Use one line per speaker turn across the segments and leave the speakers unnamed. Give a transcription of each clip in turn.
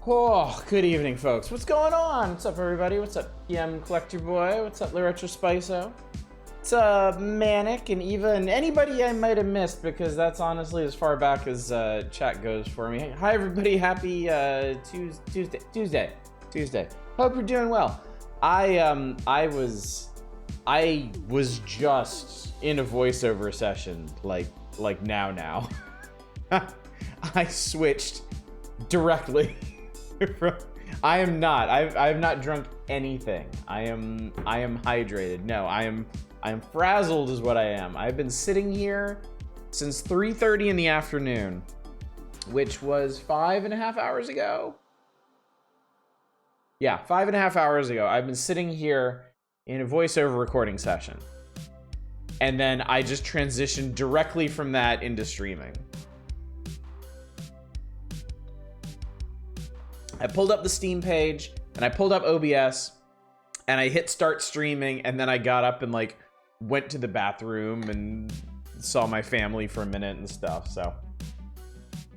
Oh, good evening, folks. What's going on? What's up, everybody? What's up, PM Collector Boy? What's up, Liretro Spiso? What's up, Manic and Eva and anybody I might have missed, because that's honestly as far back as chat goes for me. Hi, everybody. Happy Tuesday. Hope you're doing well. I was just in a voiceover session, like now. I switched directly. I am not. I have not drunk anything. I am hydrated. No, I am frazzled is what I am. I've been sitting here since 3:30 in the afternoon, which was 5.5 hours ago. Yeah, 5.5 hours ago. I've been sitting here in a voiceover recording session. And then I just transitioned directly from that into streaming. I pulled up the Steam page and I pulled up OBS and I hit start streaming, and then I got up and went to the bathroom and saw my family for a minute and stuff. So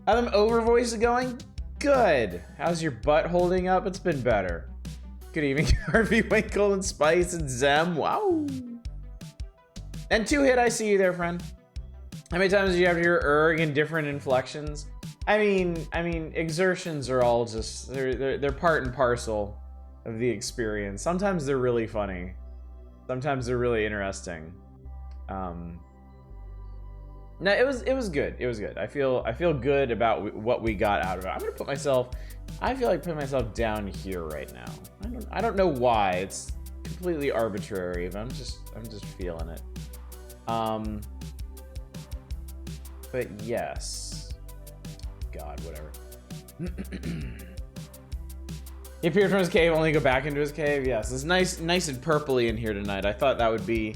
how them over voices going? Good. How's your butt holding up? It's been better. Good evening, Harvey Winkle and Spice and Zem. Wow. And 2-Hit, I see you there, friend. How many times do you have to hear erg in different inflections? I mean, exertions are all just, they're part and parcel of the experience. Sometimes they're really funny. Sometimes they're really interesting. No, it was good. It was good. I feel good about what we got out of it. I'm gonna put myself, I feel like putting myself down here right now. I don't know why. It's completely arbitrary, but I'm just feeling it. But yes. God, whatever. He appeared from his cave, only go back into his cave. Yes, it's nice and purpley in here tonight. I thought that'd be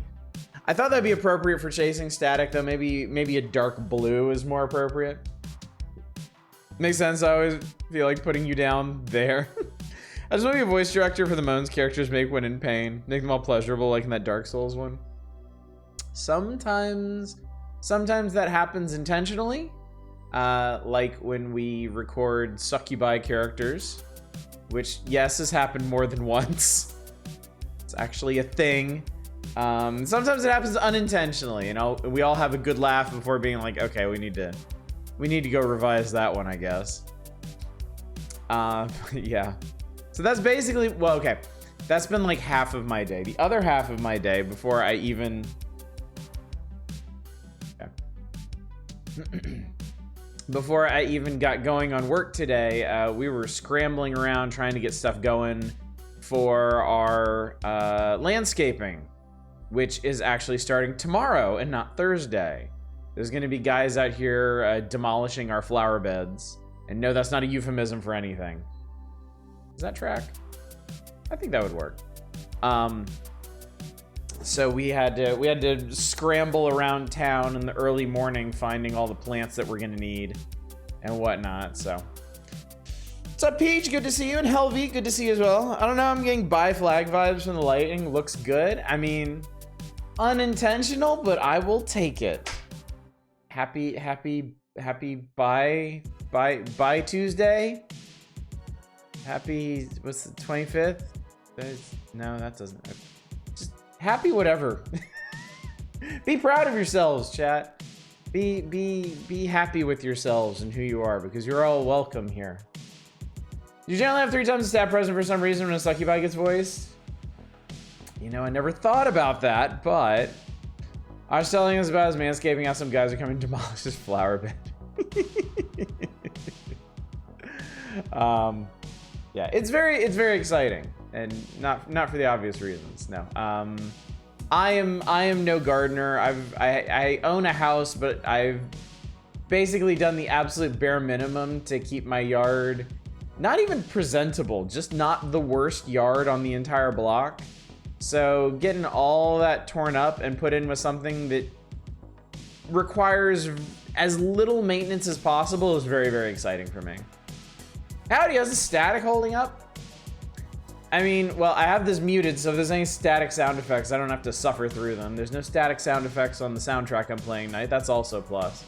appropriate for chasing static, though. Maybe a dark blue is more appropriate. Makes sense. I always feel like putting you down there. I just want to be a voice director for the moans characters make when in pain, make them all pleasurable, like in that Dark Souls one. Sometimes that happens intentionally. Like when we record succubi characters, which, yes, has happened more than once. It's actually a thing. Sometimes it happens unintentionally, we all have a good laugh before being like, okay, we need to go revise that one, I guess. Yeah. So that's basically, well, okay. That's been like half of my day. The other half of my day before I even... Okay. Before I even got going on work today, we were scrambling around trying to get stuff going for our landscaping, which is actually starting tomorrow and not Thursday. There's going to be guys out here demolishing our flower beds. And no, that's not a euphemism for anything. Does that track? I think that would work. So we had to scramble around town in the early morning, finding all the plants that we're gonna need and whatnot. So, what's up, Peach? Good to see you. And Helvy, good to see you as well. I don't know. I'm getting Buy Flag vibes from the lighting. Looks good. I mean, unintentional, but I will take it. Happy Buy Tuesday. Happy, what's the 25th? No, that doesn't. Happy whatever. Be proud of yourselves, chat. Be happy with yourselves and who you are, because you're all welcome here. You generally have 3 times the stat present for some reason when a succubi gets voiced. I never thought about that, but I was telling us about his manscaping, how some guys are coming to demolish his flower bed. Yeah, it's very exciting. And not for the obvious reasons. No. I am no gardener. I own a house, but I've basically done the absolute bare minimum to keep my yard not even presentable, just not the worst yard on the entire block. So getting all that torn up and put in with something that requires as little maintenance as possible is very, very exciting for me. Howdy, how's the static holding up? I mean, well, I have this muted, so if there's any static sound effects, I don't have to suffer through them. There's no static sound effects on the soundtrack I'm playing tonight. That's also a plus.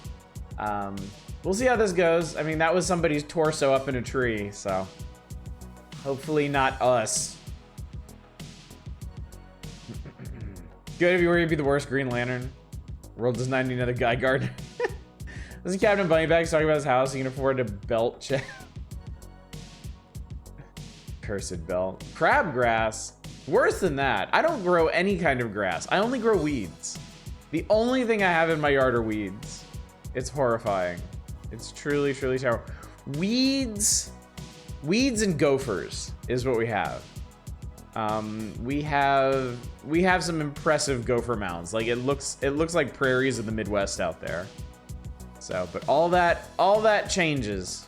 We'll see how this goes. I mean, that was somebody's torso up in a tree, so Hopefully not us. Good if you were to be the worst Green Lantern. World does not need another Guy Gardner. Listen, Captain Bunnybags talking about his house. He can afford a belt check. Cursed belt. Crabgrass. Worse than that. I don't grow any kind of grass. I only grow weeds. The only thing I have in my yard are weeds. It's horrifying. It's truly, truly terrible. Weeds and gophers is what we have. We have some impressive gopher mounds. Like it looks like prairies of the Midwest out there. So, but all that changes.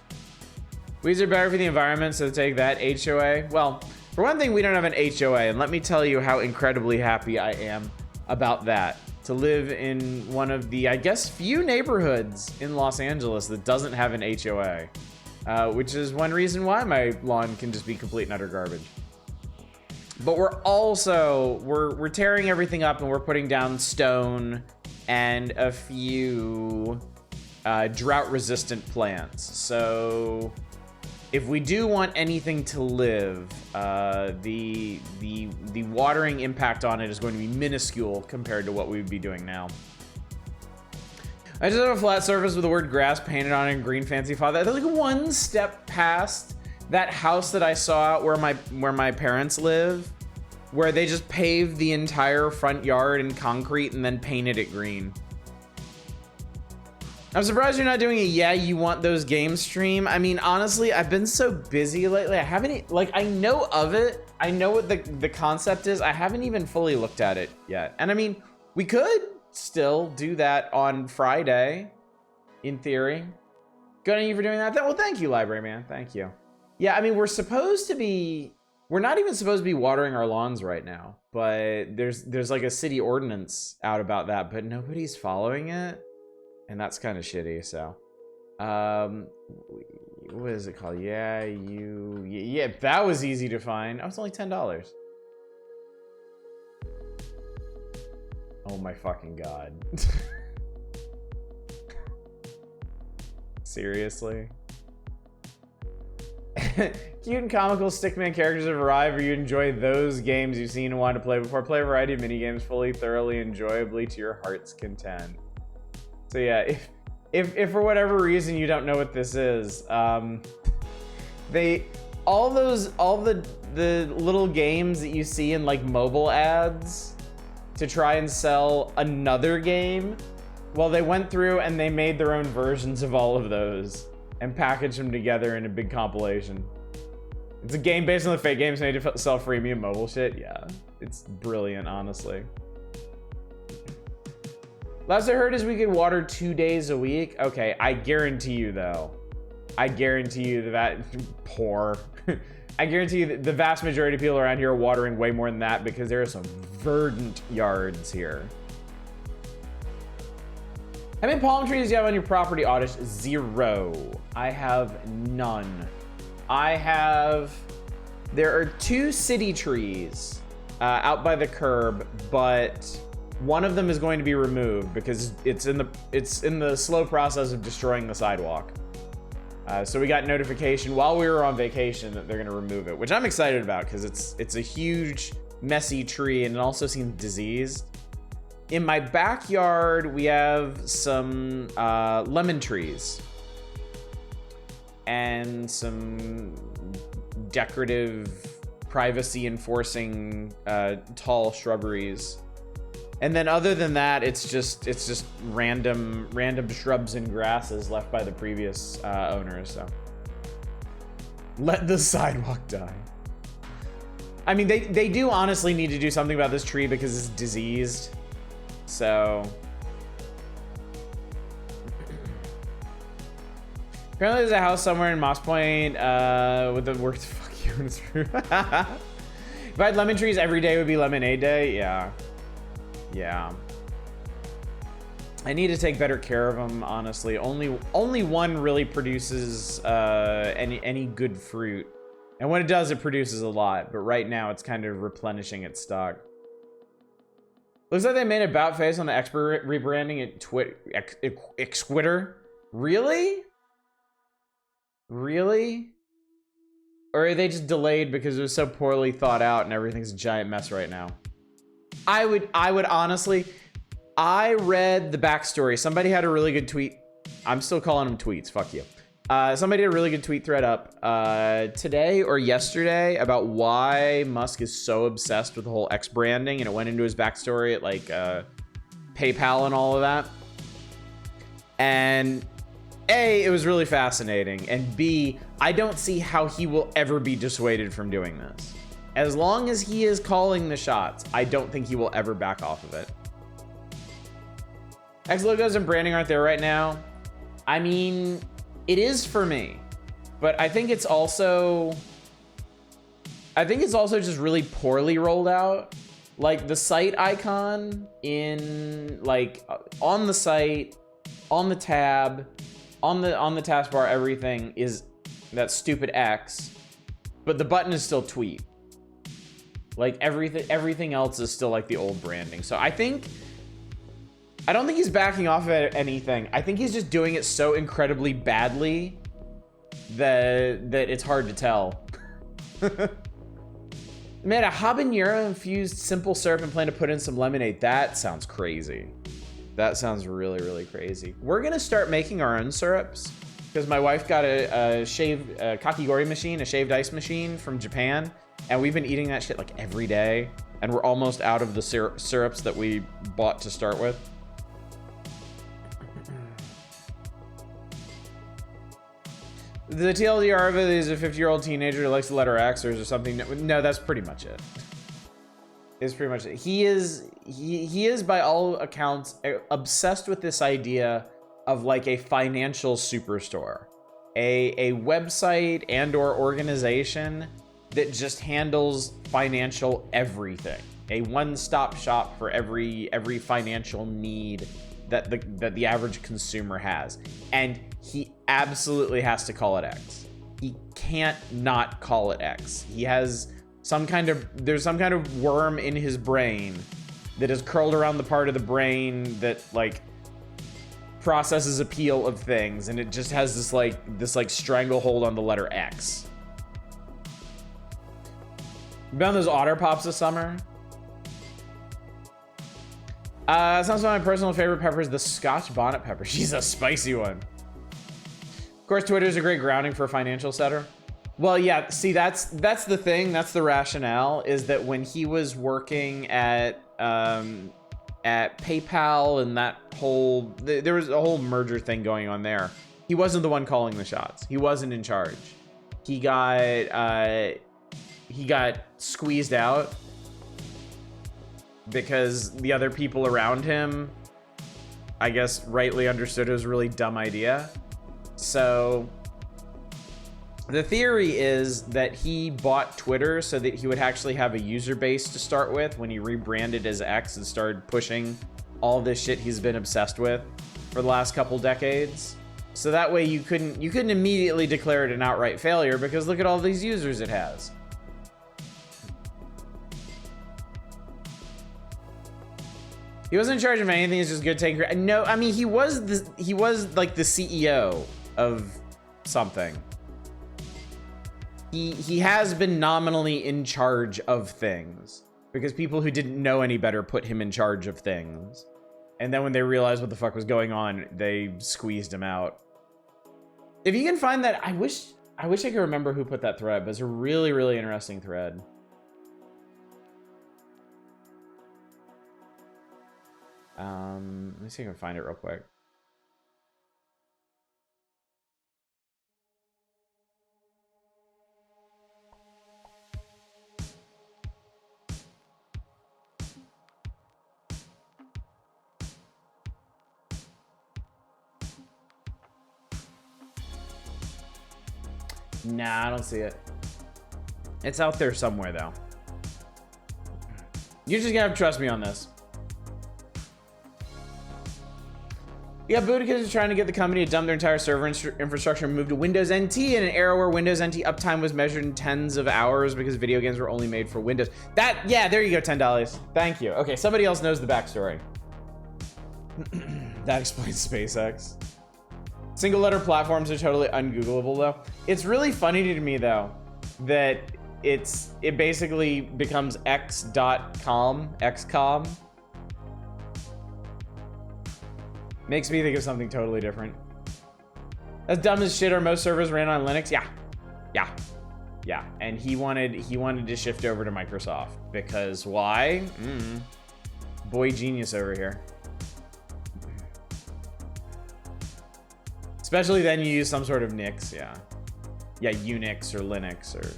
Weeds are better for the environment, so take that. HOA. Well, for one thing, we don't have an HOA, and let me tell you how incredibly happy I am about that. To live in one of the, I guess, few neighborhoods in Los Angeles that doesn't have an HOA, which is one reason why my lawn can just be complete and utter garbage. But we're also, we're tearing everything up and we're putting down stone and a few drought-resistant plants. So if we do want anything to live, the watering impact on it is going to be minuscule compared to what we would be doing now. I just have a flat surface with the word grass painted on it in green fancy font. That's like one step past that house that I saw where my parents live, where they just paved the entire front yard in concrete and then painted it green. I'm surprised you're not doing a yeah, you want those games stream. I mean, honestly, I've been so busy lately. I haven't, like, I know of it. I know what the concept is. I haven't even fully looked at it yet. And I mean, we could still do that on Friday, in theory. Good on you for doing that. Well, thank you, Library Man. Thank you. Yeah, I mean, we're not even supposed to be watering our lawns right now, but there's like a city ordinance out about that, but nobody's following it. And that's kind of shitty, so. What is it called? Yeah, that was easy to find. Oh, it's only $10. Oh my fucking God. Seriously? Cute and comical stickman characters have arrived, or you enjoy those games you've seen and wanted to play before. Play a variety of minigames fully, thoroughly, enjoyably to your heart's content. So yeah, if for whatever reason you don't know what this is, all the little games that you see in like mobile ads to try and sell another game, well, they went through and they made their own versions of all of those and packaged them together in a big compilation. It's a game based on the fake games made to sell freemium mobile shit. Yeah, it's brilliant, honestly. Last I heard is we could water 2 days a week. Okay, I guarantee you though. I guarantee you that poor. I guarantee you that the vast majority of people around here are watering way more than that because there are some verdant yards here. How many palm trees do you have on your property, Oddish? 0. I have none. There are 2 city trees out by the curb, but one of them is going to be removed because it's in the slow process of destroying the sidewalk. So we got notification while we were on vacation that they're going to remove it, which I'm excited about because it's a huge, messy tree and it also seems diseased. In my backyard, we have some lemon trees and some decorative, privacy-enforcing tall shrubberies. And then other than that, it's just random shrubs and grasses left by the previous owners. So let the sidewalk die. I mean, they do honestly need to do something about this tree because it's diseased. So apparently there's a house somewhere in Moss Point with the word fuck you in its roof. If I had lemon trees, every day would be lemonade day. Yeah. I need to take better care of them, honestly. Only one really produces any good fruit. And when it does, it produces a lot. But right now, it's kind of replenishing its stock. Looks like they made a about face on the expert rebranding at Xquitter. Really? Really? Or are they just delayed because it was so poorly thought out and everything's a giant mess right now? I would honestly, I read the backstory. Somebody had a really good tweet. I'm still calling them tweets. Fuck you. Somebody did a really good tweet thread up today or yesterday about why Musk is so obsessed with the whole X branding, and it went into his backstory at like PayPal and all of that. And A, it was really fascinating, and B, I don't see how he will ever be dissuaded from doing this. As long as he is calling the shots, I don't think he will ever back off of it. X logos and branding aren't there right now. I mean, it is for me, but I think it's also just really poorly rolled out. Like the site icon in like on the site, on the tab, on the taskbar, everything is that stupid X, but the button is still tweet. Like everything else is still like the old branding. So I don't think he's backing off of anything. I think he's just doing it so incredibly badly that it's hard to tell. Man, a habanero infused simple syrup and plan to put in some lemonade. That sounds crazy. That sounds really, really crazy. We're gonna start making our own syrups because my wife got a kakigori machine, a shaved ice machine from Japan. And we've been eating that shit like every day. And we're almost out of the syrups that we bought to start with. The TLDR of it is a 50-year-old teenager who likes the letter X, or is there something? No, that's pretty much it. It's pretty much it. He is by all accounts obsessed with this idea of like a financial superstore. A website and or organization that just handles financial everything. A one-stop shop for every financial need that the average consumer has. And he absolutely has to call it X. He can't not call it X. He has there's some kind of worm in his brain that is curled around the part of the brain that like processes appeal of things, and it just has this stranglehold on the letter X. You been on those Otter Pops this summer? Sounds like my personal favorite pepper is the Scotch bonnet pepper. She's a spicy one. Of course, Twitter is a great grounding for a financial setter. Well, yeah, see, that's the thing. That's the rationale, is that when he was working at PayPal and that whole, there was a whole merger thing going on there. He wasn't the one calling the shots. He wasn't in charge. He got squeezed out because the other people around him, I guess, rightly understood it was a really dumb idea. So the theory is that he bought Twitter so that he would actually have a user base to start with when he rebranded as X and started pushing all this shit he's been obsessed with for the last couple decades. So that way you couldn't immediately declare it an outright failure, because look at all these users it has. He wasn't in charge of anything. He's just good taking credit. No, I mean, he was like the CEO of something. He has been nominally in charge of things because people who didn't know any better put him in charge of things. And then when they realized what the fuck was going on, they squeezed him out. If you can find that, I wish I could remember who put that thread, but it's a really, really interesting thread. Let me see if I can find it real quick. Nah, I don't see it. It's out there somewhere, though. You just gotta trust me on this. Yeah, Boudica is trying to get the company to dump their entire server infrastructure and move to Windows NT in an era where Windows NT uptime was measured in tens of hours because video games were only made for Windows. Yeah, there you go, $10. Thank you. Okay, somebody else knows the backstory. That explains SpaceX. Single letter platforms are totally ungoogleable though. It's really funny to me though that it basically becomes XCOM. Makes me think of something totally different. That's dumb as shit. Are most servers ran on Linux? Yeah. And he wanted to shift over to Microsoft because why? Boy genius over here. Especially then you use some sort of Nix, yeah, Unix or Linux or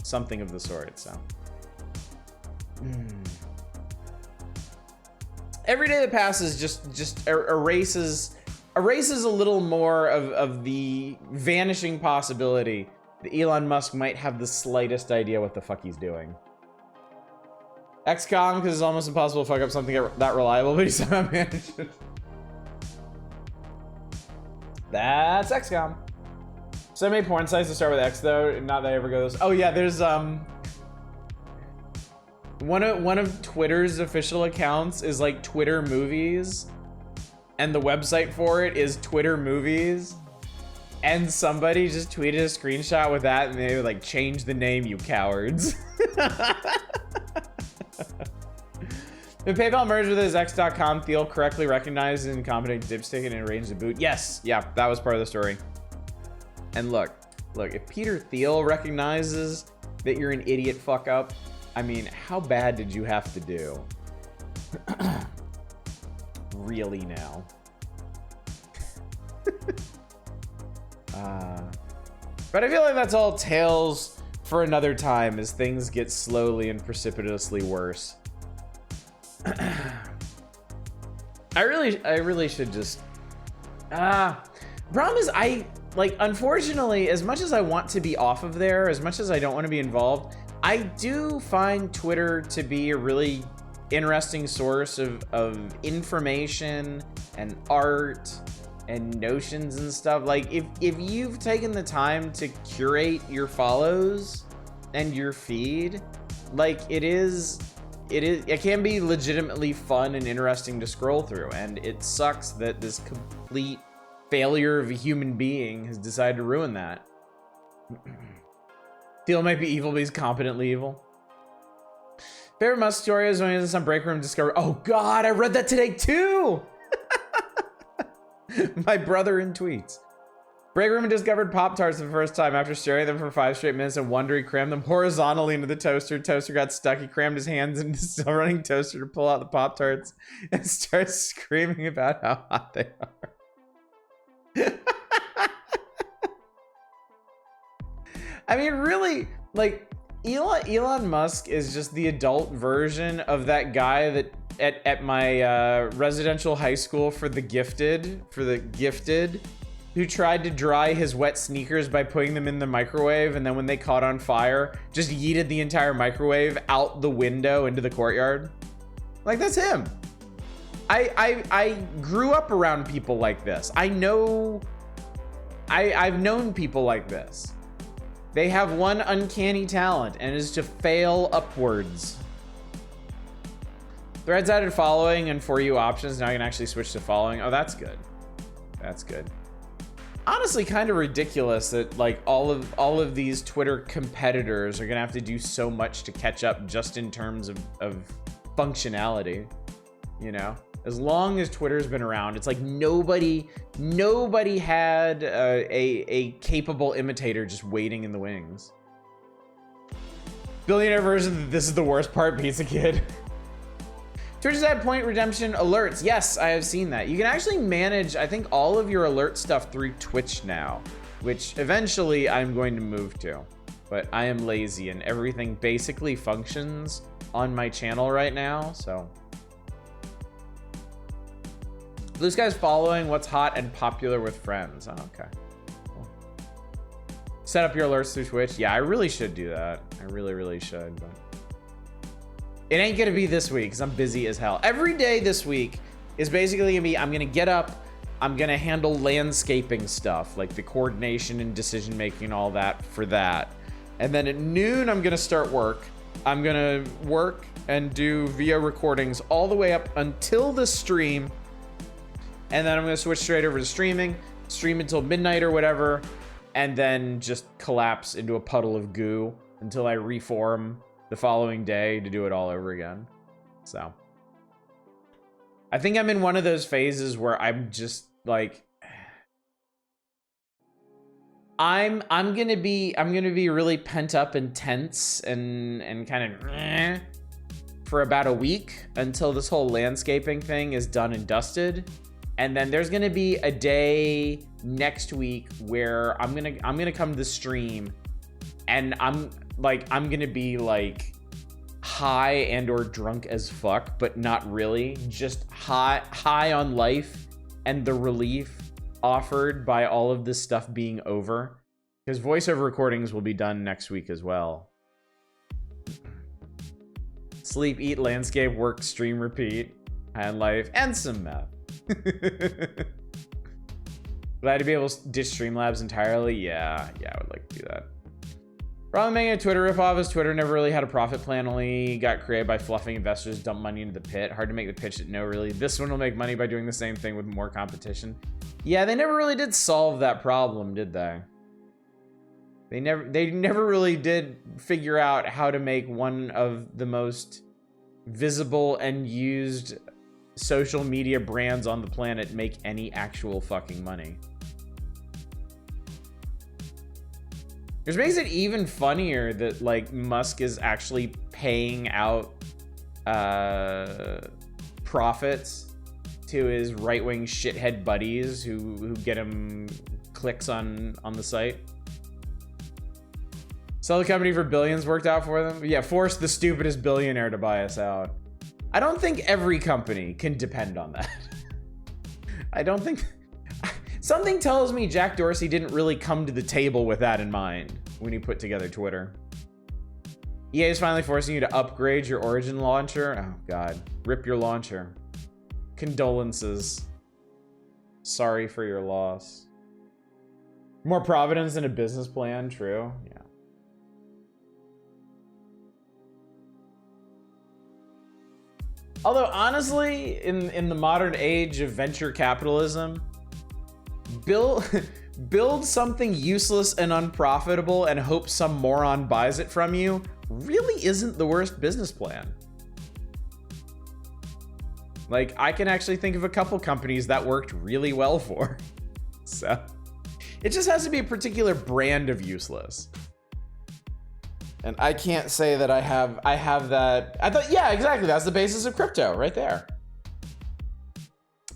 something of the sort. So every day that passes just erases a little more of the vanishing possibility that Elon Musk might have the slightest idea what the fuck he's doing. XCOM, because it's almost impossible to fuck up something that reliable, but he somehow managed it. That's XCOM. So many porn sites to start with X though, not that I ever go those. Oh yeah, there's one of Twitter's official accounts is like Twitter Movies, and the website for it is Twitter Movies. And somebody just tweeted a screenshot with that, and they would like change the name, you cowards. If PayPal merged with his X.com, Thiel correctly recognized and incompetent dipstick and arranged the boot. Yes, yeah, that was part of the story. And look, if Peter Thiel recognizes that you're an idiot fuck up, I mean, how bad did you have to do? Really now? But I feel like that's all tales for another time as things get slowly and precipitously worse. I really should just problem is unfortunately, as much as I want to be off of there, as much as I don't want to be involved, I do find Twitter to be a really interesting source of information and art and notions and stuff. Like if you've taken the time to curate your follows and your feed, like it can be legitimately fun and interesting to scroll through, and it sucks that this complete failure of a human being has decided to ruin that. Thiel might be evil, but he's competently evil. Favorite Musk story is when he was on Break Room discovered. Oh God, I read that today too. My brother in tweets. Break Room discovered Pop-Tarts for the first time after staring at them for 5 straight minutes and wonder he crammed them horizontally into the toaster. Toaster got stuck. He crammed his hands into the still running toaster to pull out the Pop-Tarts and starts screaming about how hot they are. I mean, really, like, Elon Musk is just the adult version of that guy that at my residential high school for the gifted, who tried to dry his wet sneakers by putting them in the microwave, and then when they caught on fire, just yeeted the entire microwave out the window into the courtyard. Like, that's him. I grew up around people like this. I've known people like this. They have one uncanny talent, and it is to fail upwards. Threads added following and For You options. Now I can actually switch to following. Oh, that's good. That's good. Honestly, kind of ridiculous that like all of these Twitter competitors are gonna have to do so much to catch up just in terms of functionality. You know, as long as Twitter's been around, it's like nobody had a capable imitator just waiting in the wings. Billionaire version. This is the worst part, Pizza Kid. Twitch has had point redemption alerts. Yes, I have seen that. You can actually manage, I think, all of your alert stuff through Twitch now, which eventually I'm going to move to. But I am lazy and everything basically functions on my channel right now, so. Blue Sky's following what's hot and popular with friends. Oh, okay. Cool. Set up your alerts through Twitch. Yeah, I really should do that. I really should, but. It ain't gonna be this week because I'm busy as hell. Every day this week is basically gonna be, I'm gonna get up, I'm gonna handle landscaping stuff, like the coordination and decision making and all that for that. And then at noon, I'm gonna start work. I'm gonna work and do VO recordings all the way up until the stream. And then I'm gonna switch straight over to stream until midnight or whatever. and then just collapse into a puddle of goo until I reform the following day to do it all over again. So I think I'm in one of those phases where I'm just like, I'm gonna be really pent up and tense and kind of for about a week until this whole landscaping thing is done and dusted. And then there's gonna be a day next week where I'm gonna come to the stream and I'm gonna be like high and or drunk as fuck, but not really, just high on life and the relief offered by all of this stuff being over, because voiceover recordings will be done next week as well. Sleep, eat, landscape, work, stream, repeat, high on life, and some meth. Glad to be able to ditch Streamlabs entirely. Yeah, I would like to do that. Probably making a Twitter ripoff, as Twitter never really had a profit plan, only got created by fluffing investors dump money into the pit. Hard to make the pitch that no, really, this one will make money by doing the same thing with more competition. Yeah, they never really did solve that problem, did they? They never really did figure out how to make one of the most visible and used social media brands on the planet make any actual fucking money. Which makes it even funnier that like Musk is actually paying out profits to his right-wing shithead buddies who get him clicks on the site. Sell the company for billions worked out for them. Yeah, force the stupidest billionaire to buy us out. I don't think every company can depend on that. I don't think... Something tells me Jack Dorsey didn't really come to the table with that in mind when he put together Twitter. EA is finally forcing you to upgrade your Origin launcher. Oh god, rip your launcher. Condolences. Sorry for your loss. More providence than a business plan, true. Yeah. Although honestly, in the modern age of venture capitalism, build something useless and unprofitable and hope some moron buys it from you really isn't the worst business plan. Like, I can actually think of a couple companies that worked really well for. So, it just has to be a particular brand of useless. And I can't say that I have that. I thought, yeah, exactly. That's the basis of crypto right there.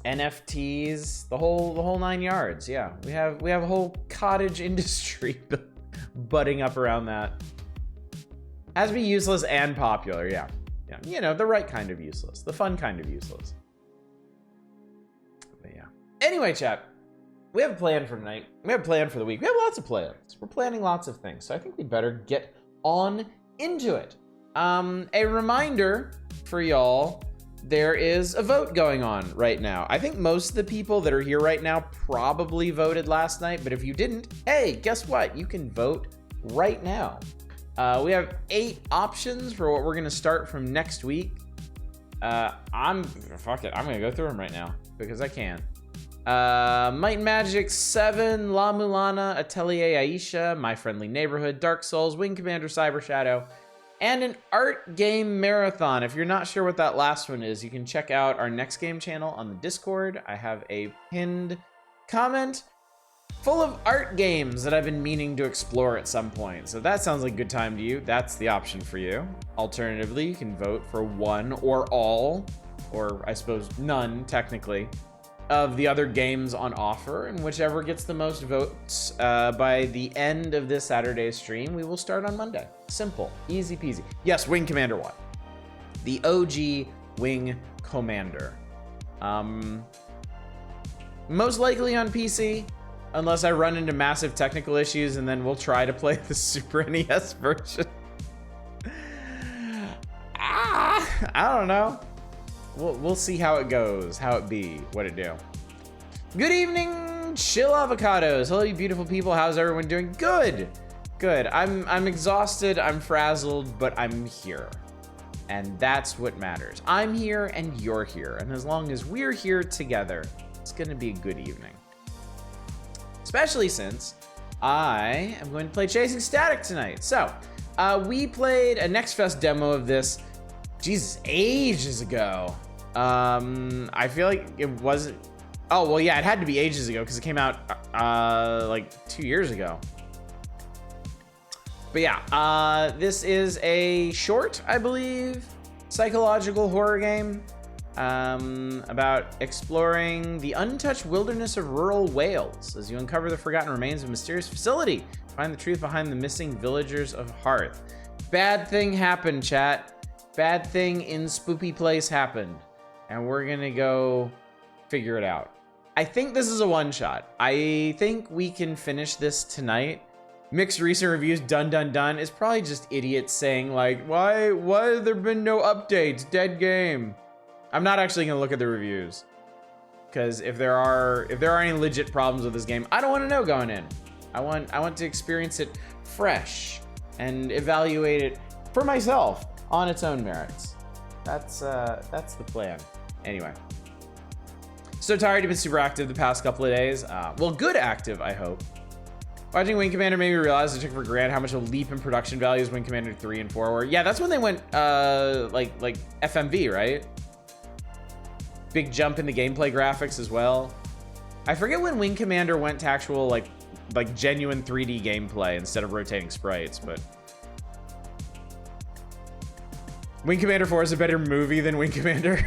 NFTs, the whole 9 yards. Yeah, we have a whole cottage industry budding up around that. Has to be useless and popular. Yeah, you know, the right kind of useless, the fun kind of useless. But yeah. Anyway, chat, we have a plan for tonight. We have a plan for the week. We have lots of plans. We're planning lots of things, so I think we better get on into it. A reminder for y'all. There is a vote going on right now. I think most of the people that are here right now probably voted last night, but if you didn't, hey, guess what? You can vote right now. We have 8 options for what we're gonna start from next week. Fuck it, I'm gonna go through them right now because I can. Might and Magic 7, La Mulana, Atelier Aisha, My Friendly Neighborhood, Dark Souls, Wing Commander Cyber Shadow, and an art game marathon. If you're not sure what that last one is, you can check out our Next Game channel on the Discord. I have a pinned comment full of art games that I've been meaning to explore at some point. So if that sounds like a good time to you, that's the option for you. Alternatively, you can vote for one or all, or I suppose none technically, of the other games on offer, and whichever gets the most votes by the end of this Saturday's stream, we will start on Monday. Simple, easy peasy. Yes, Wing Commander 1. The OG Wing Commander. Most likely on PC, unless I run into massive technical issues, and then we'll try to play the Super NES version. I don't know. We'll see how it goes, how it be, what it do. Good evening, Chill Avocados. Hello, you beautiful people. How's everyone doing? Good. I'm exhausted, I'm frazzled, but I'm here. And that's what matters. I'm here and you're here. And as long as we're here together, it's gonna be a good evening. Especially since I am going to play Chasing Static tonight. So, we played a Next Fest demo of this, Jesus, ages ago. I feel like it wasn't, oh, well, yeah, it had to be ages ago because it came out, like 2 years ago. But yeah, this is a short, I believe, psychological horror game about exploring the untouched wilderness of rural Wales as you uncover the forgotten remains of a mysterious facility. Find the truth behind the missing villagers of Hearth. Bad thing happened, chat. Bad thing in Spoopy Place happened. And we're gonna go figure it out. I think this is a one-shot. I think we can finish this tonight. Mixed recent reviews, done. It's probably just idiots saying like, why have there been no updates? Dead game. I'm not actually gonna look at the reviews. Because if there are any legit problems with this game, I don't want to know going in. I want to experience it fresh and evaluate it for myself on its own merits. That's the plan. Anyway. So tired, you've been super active the past couple of days. Well, good active, I hope. Watching Wing Commander made me realize I took for granted how much a leap in production values Wing Commander 3 and 4 were. Yeah, that's when they went like FMV, right? Big jump in the gameplay graphics as well. I forget when Wing Commander went to actual like genuine 3D gameplay instead of rotating sprites, but Wing Commander 4 is a better movie than Wing Commander.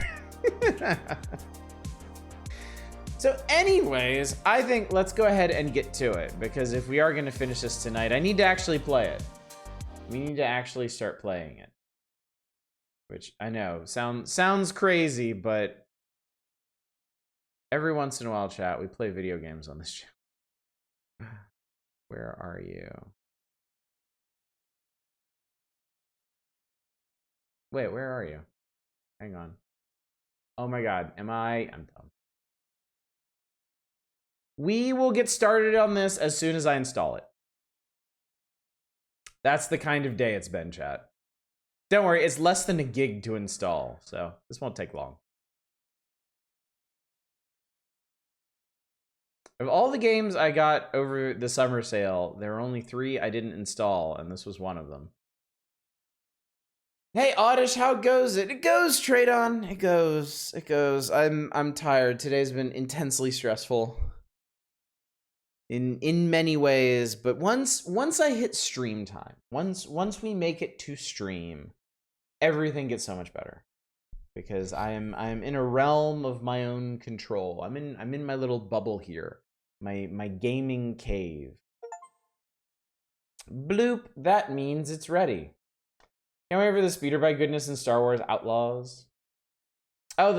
So anyways, I think let's go ahead and get to it, because if we are going to finish this tonight, I need to actually play it. We need to actually start playing it. Which I know sounds crazy, but every once in a while, chat, we play video games on this channel. Where are you? Wait, where are you? Hang on. Oh my god, I'm dumb. We will get started on this as soon as I install it. That's the kind of day it's been, chat. Don't worry, it's less than a gig to install, so this won't take long. Of all the games I got over the summer sale, there are only 3 I didn't install, and this was one of them. Hey, Oddish, how goes it? It goes, Tradon. It goes. I'm tired. Today's been intensely stressful. In many ways, but once I hit stream time, once we make it to stream, everything gets so much better, because I am in a realm of my own control. I'm in my little bubble here, my gaming cave. Bloop, that means it's ready. Can't wait for the speeder by goodness in Star Wars Outlaws. Oh,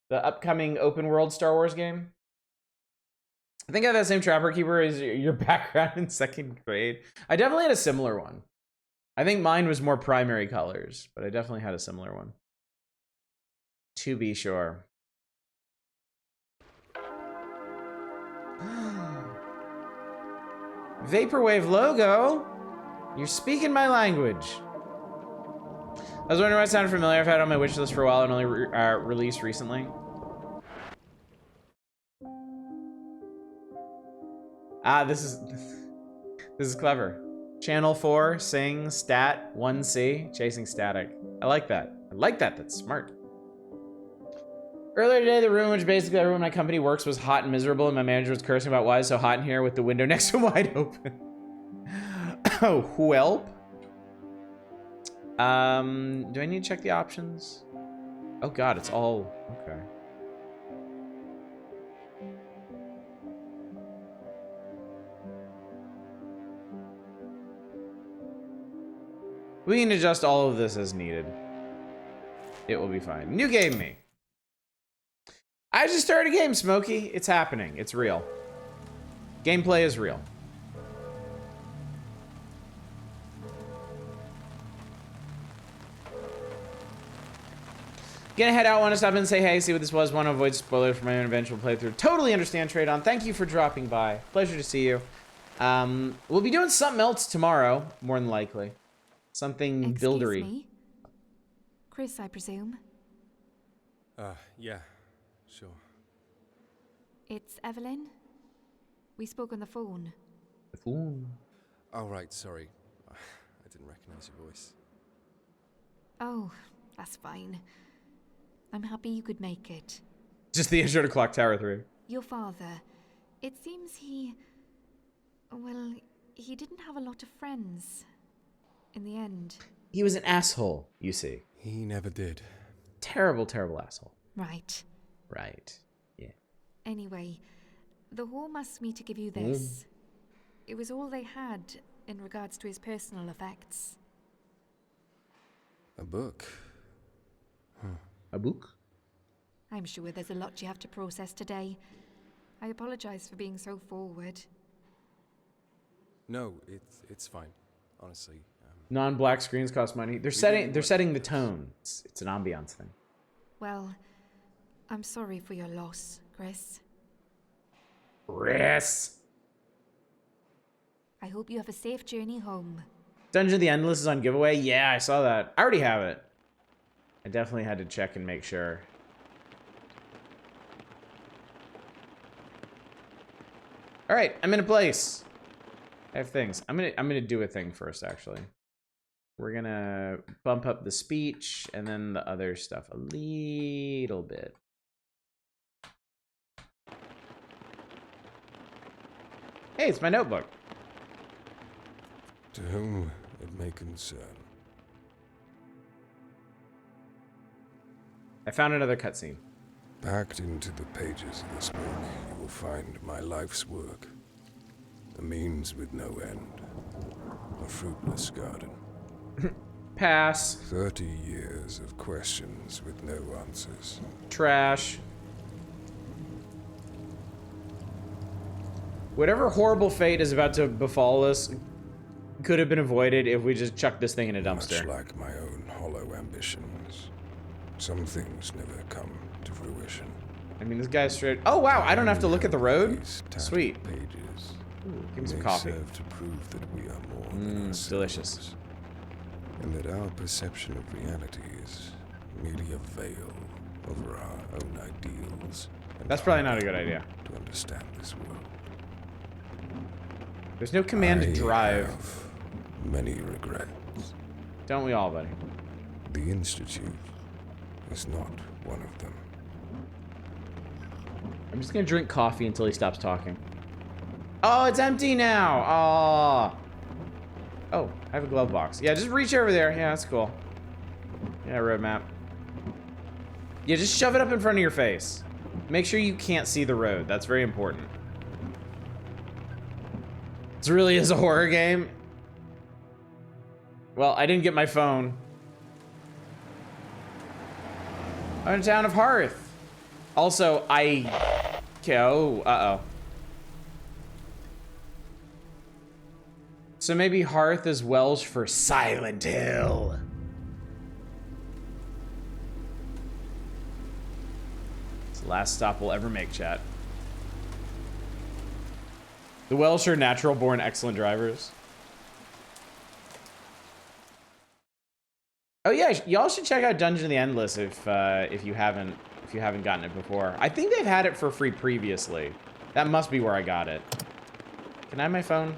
the upcoming open world Star Wars game. I think I had that same Trapper Keeper as your background in 2nd grade. I definitely had a similar one. I think mine was more primary colors, but I definitely had a similar one. To be sure. Vaporwave logo? You're speaking my language. I was wondering why it sounded familiar. I've had it on my wish list for a while and only released recently. Ah, this is clever. Channel 4, Sing, Stat, 1C, Chasing Static. I like that. That's smart. Earlier today, the room which basically everyone in my company works was hot and miserable, and my manager was cursing about why it's so hot in here with the window next to him wide open. Oh, whelp. Do I need to check the options? Oh god, it's all okay. We can adjust all of this as needed. It will be fine. New game me. I just started a game, Smokey. It's happening. It's real. Gameplay is real. Gonna head out, want to stop in and say hey, see what this was. Want to avoid spoilers for my own eventual playthrough. Totally understand, Tradon. Thank you for dropping by. Pleasure to see you. We'll be doing something else tomorrow, more than likely. Something buildery.
Excuse me? Chris, I presume?
Yeah, sure.
It's Evelyn. We spoke on the phone.
Ooh.
Oh, right, sorry. I didn't recognize your voice.
Oh, that's fine. I'm happy you could make it.
Just the intro to Clock Tower 3.
Your father, it seems well, he didn't have a lot of friends. In the end.
He was an asshole, you see.
He never did.
Terrible, terrible asshole.
Right.
Right. Yeah.
Anyway, the home asked me to give you this. It was all they had in regards to his personal effects.
A book?
A book?
I'm sure there's a lot you have to process today. I apologize for being so forward.
No, it's fine. Honestly.
Non-black screens cost money. They're setting the tone. It's an ambiance thing.
Well, I'm sorry for your loss, Chris.
Chris!
I hope you have a safe journey home.
Dungeon of the Endless is on giveaway? Yeah, I saw that. I already have it. I definitely had to check and make sure. Alright, I'm in a place. I have things. I'm gonna do a thing first, actually. We're gonna bump up the speech and then the other stuff a little bit. Hey, it's my notebook.
To whom it may concern.
I found another cutscene.
Packed into the pages of this book, you will find my life's work. A means with no end. A fruitless garden.
Pass.
30 years of questions with no answers.
Trash. Whatever horrible fate is about to befall us could have been avoided if we just chucked this thing in a dumpster.
Much like my own hollow ambitions. Some things never come to fruition.
I mean, this guy's straight. Oh, wow. I don't have to look at the road? Sweet.
Pages
Ooh, give me some coffee.
serve to prove that we are more than
It's delicious.
ourselves, and that our perception of reality is merely a veil over our own ideals.
That's probably not a good idea.
To understand this world.
There's no command to
I
drive.
have many regrets.
Don't we all, buddy?
The Institute is not one of them.
I'm just gonna drink coffee until he stops talking. Oh, it's empty now. Oh. Oh, I have a glove box. Yeah, just reach over there. Yeah, that's cool. Yeah, roadmap. Yeah, just shove it up in front of your face. Make sure you can't see the road. That's very important. This really is a horror game. Well, I didn't get my phone. I'm in the town of Hearth. Also, oh, uh-oh. So maybe Hearth is Welsh for Silent Hill. It's the last stop we'll ever make, chat. The Welsh are natural-born excellent drivers. Oh yeah, y'all should check out Dungeon of the Endless if you haven't gotten it before. I think they've had it for free previously. That must be where I got it. Can I have my phone?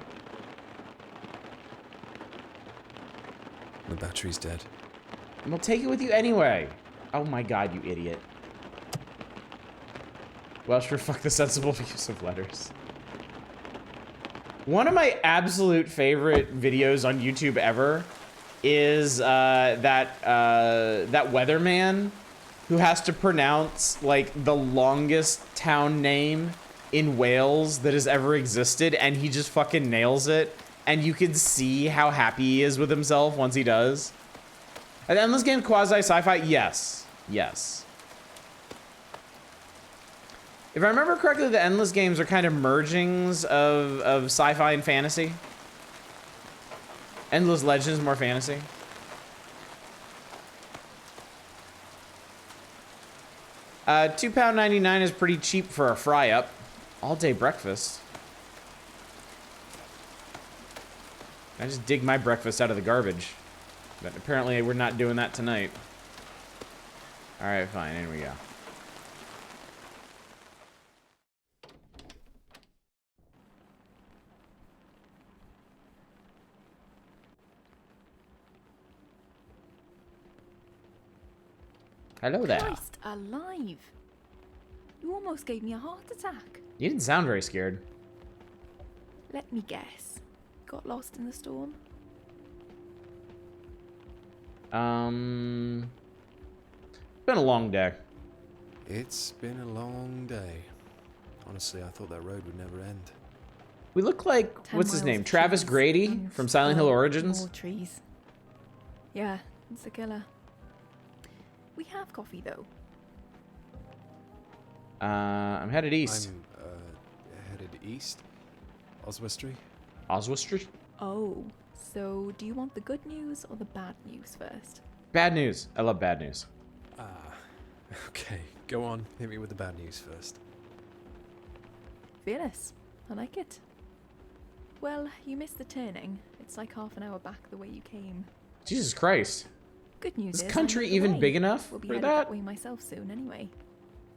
The battery's dead.
And we'll take it with you anyway. Oh my god, you idiot. Welsh for fuck the sensible use of letters. One of my absolute favorite videos on YouTube ever is that weatherman who has to pronounce like the longest town name in Wales that has ever existed, and he just fucking nails it, and you can see how happy he is with himself once he does. An Endless game quasi sci-fi? Yes. Yes. If I remember correctly, the Endless games are kind of mergings of sci-fi and fantasy. Endless Legends more fantasy. £2.99 is pretty cheap for a fry-up. All-day breakfast. I just dig my breakfast out of the garbage. But apparently we're not doing that tonight. Alright, fine. Here we go. Hello there.
Christ alive. You almost gave me a heart attack.
You didn't sound very scared.
Let me guess. Got lost in the storm?
Been a long day.
It's been a long day. Honestly, I thought that road would never end.
We look like,
10
what's his
miles
name?
of
Travis
trees
Grady
and
from Silent Hill Origins?
More trees. Yeah, it's a killer. We have coffee though.
I'm headed east.
I'm headed east. Oswestry.
Oswald Street?
Oh, so do you want the good news or the bad news first?
Bad news. I love bad news.
Okay, go on. Hit me with the bad news first.
Fearless. I like it. Well, you missed the turning. It's like half an hour back the way you came.
Jesus Christ.
Good news
Is
is
country
I'm on the
even
way.
big enough
We'll be
for
headed
that?
that way myself soon anyway.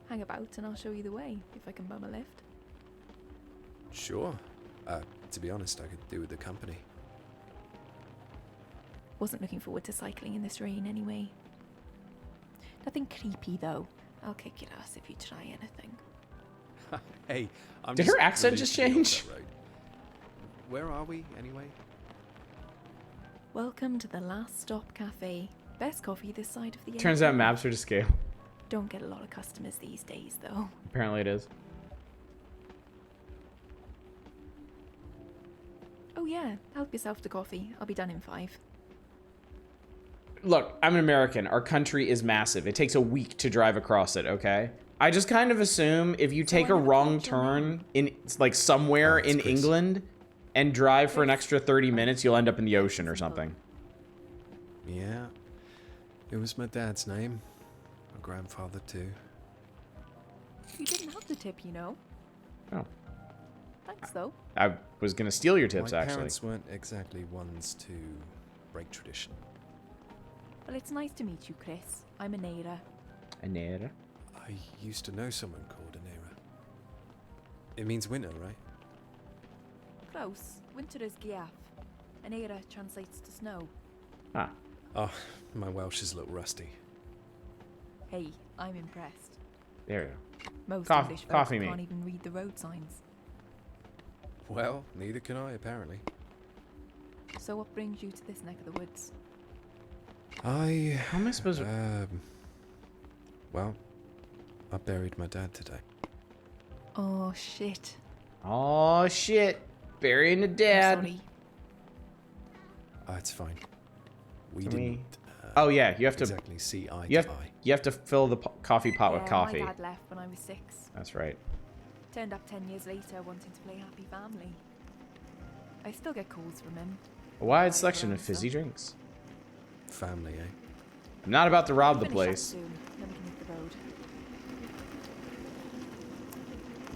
Hang about and I'll show you the way, if I can bum a lift.
Sure. To be honest, I could do with the company.
Wasn't looking forward to cycling in this rain anyway. Nothing creepy though. I'll kick your ass if you try anything.
Hey, I'm
Did
just
her accent
relieved
just
to be off
change?
that road. Where are we, anyway?
Welcome to the Last Stop Cafe. Best coffee this side of the
Turns out maps are to scale.
Don't get a lot of customers these days though.
Apparently it is.
Oh yeah, help yourself to coffee. I'll be done in 5.
Look, I'm an American. Our country is massive. It takes a week to drive across it, okay? I just kind of assume if you take a
I never
wrong
caught your
turn in like somewhere
Oh, it's
in
Chris.
England and drive for an
Chris.
extra 30 minutes, you'll end up in the ocean or something.
Yeah. It was my dad's name. My grandfather, too.
You didn't have the tip, you know.
Oh.
Thanks though.
I was gonna steal your tips,
my
actually.
parents weren't exactly ones to break tradition.
Well, it's nice to meet you, Chris. I'm Anera.
Anera.
I used to know someone called Anera. It means winter, right?
Close. Winter is Giaf. Anera translates to snow.
Ah.
Oh, my Welsh is a little rusty.
Hey, I'm impressed.
There we go.
Most
Coffee-
English folk
coffee
can't
mate.
even read the road signs.
Well, neither can I, apparently.
So what brings you to this neck of the woods?
How am I supposed to...
Well, I buried my dad today.
Oh shit.
Oh, shit. Burying the
I'm
dad.
sorry.
It's fine. We
Can we-
didn't
Oh, yeah. You have to...
exactly see eye
You
to
have,
eye.
you have to fill the coffee pot with
Yeah,
coffee.
My dad left when I was 6.
That's right.
Turned up 10 years later wanting to play Happy Family. I still get calls from him.
A wide
Right
selection of
around,
fizzy
so.
drinks.
Family, eh?
I'm not about to rob the
Finish up
place.
soon, then we can hit the road.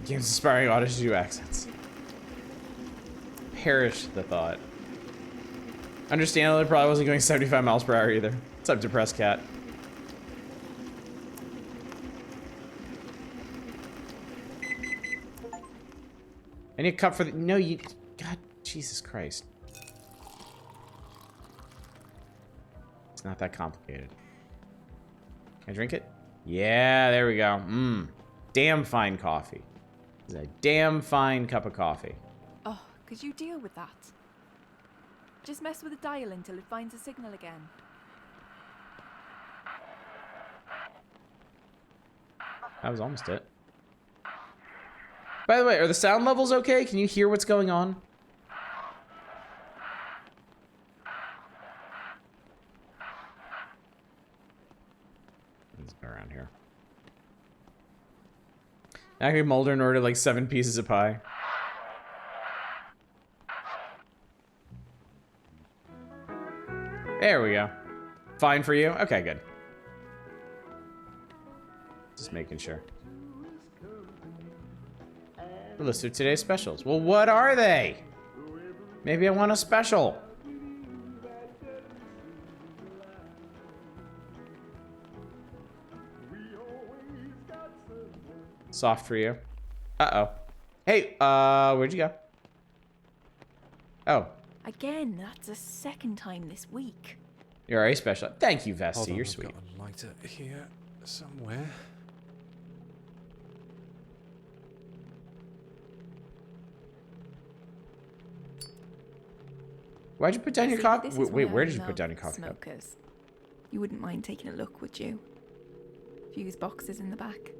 Game's inspiring auditions to do accents. Perish the thought. Understandably, probably wasn't going 75 miles per hour either. What's up, depressed cat? I need a cup for the... No, you... God, Jesus Christ. It's not that complicated. Can I drink it? Yeah, there we go. Mmm. Damn fine coffee. It's a damn fine cup of coffee.
Oh, could you deal with that? Just mess with the dial until it finds a signal again.
That was almost it. By the way, are the sound levels okay? Can you hear what's going on? It's been around here. Actually, Mulder ordered like 7 pieces of pie. There we go. Fine for you? Okay, good. Just making sure. The list of today's specials. Well, what are they? Maybe I want a special. Soft for you. Uh-oh. Hey, where'd you go? Oh,
Again, that's the second time this week.
you're a special. Thank you,
Hold
Vesty.
on,
You're
I've
sweet.
got a lighter here. somewhere.
Why'd you put down your
See,
coffee?
this is
Wait,
why
where
I
did you put
love
down your coffee cup?
smokers. You wouldn't mind taking a look, would you? Fuse boxes in the back.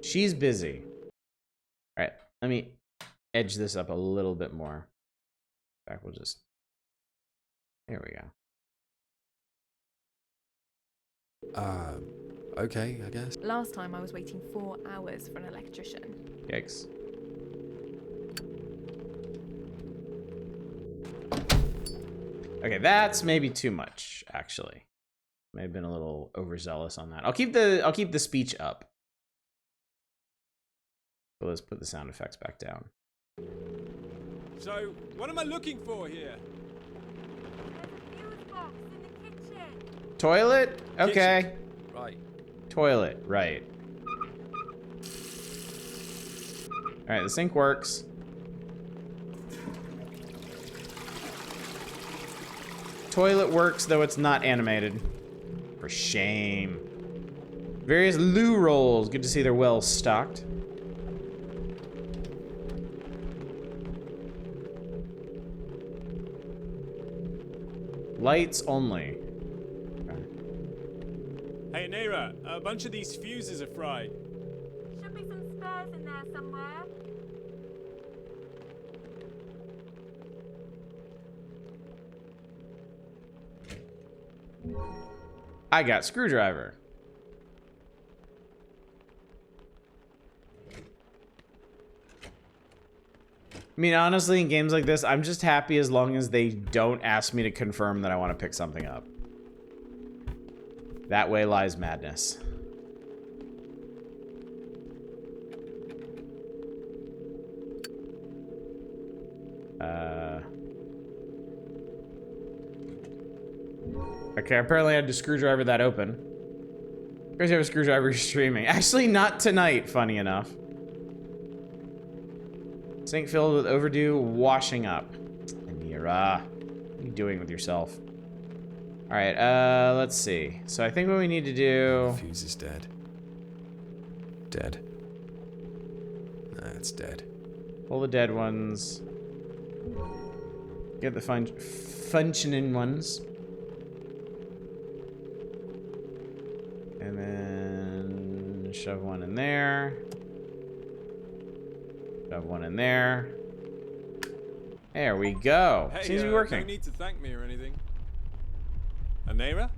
She's busy. All right, let me edge this up a little bit more. In fact, we'll just... There we go.
Okay, I guess.
Last time I was waiting 4 hours for an electrician.
Yikes. Okay, that's maybe too much, actually. May have been a little overzealous on that. I'll keep the speech up. So let's put the sound effects back down.
So, what am I looking for here?
Toilet? Okay.
Kitchen. Right.
Toilet, right. Alright, the sink works. Toilet works, though it's not animated. For shame. Various loo rolls. Good to see they're well stocked. Lights only.
Hey, Nera, a bunch of these fuses are fried.
Should be some spares in there somewhere.
I got screwdriver. I mean, honestly, in games like this, I'm just happy as long as they don't ask me to confirm that I want to pick something up. That way lies madness. Okay, apparently I had to screwdriver that open. Because you have a screwdriver streaming. Actually, not tonight, funny enough. Sink filled with overdue washing up. Anira, what are you doing with yourself? Alright, let's see. So I think what we need to do...
Fuse is dead. Dead. Nah, it's dead.
Pull the dead ones. Get the functioning ones. And then shove one in there. Shove one in there. There we go.
Hey,
Seems to be working.
No need to thank me or anything. Nera?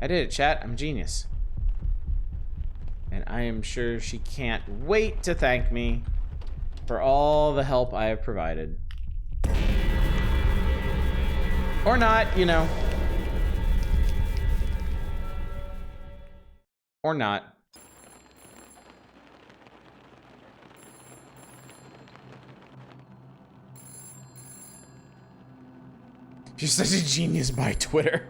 I did it, chat. I'm a genius. And I am sure she can't wait to thank me for all the help I have provided. Or not, you know. Or not. You're such a genius by Twitter.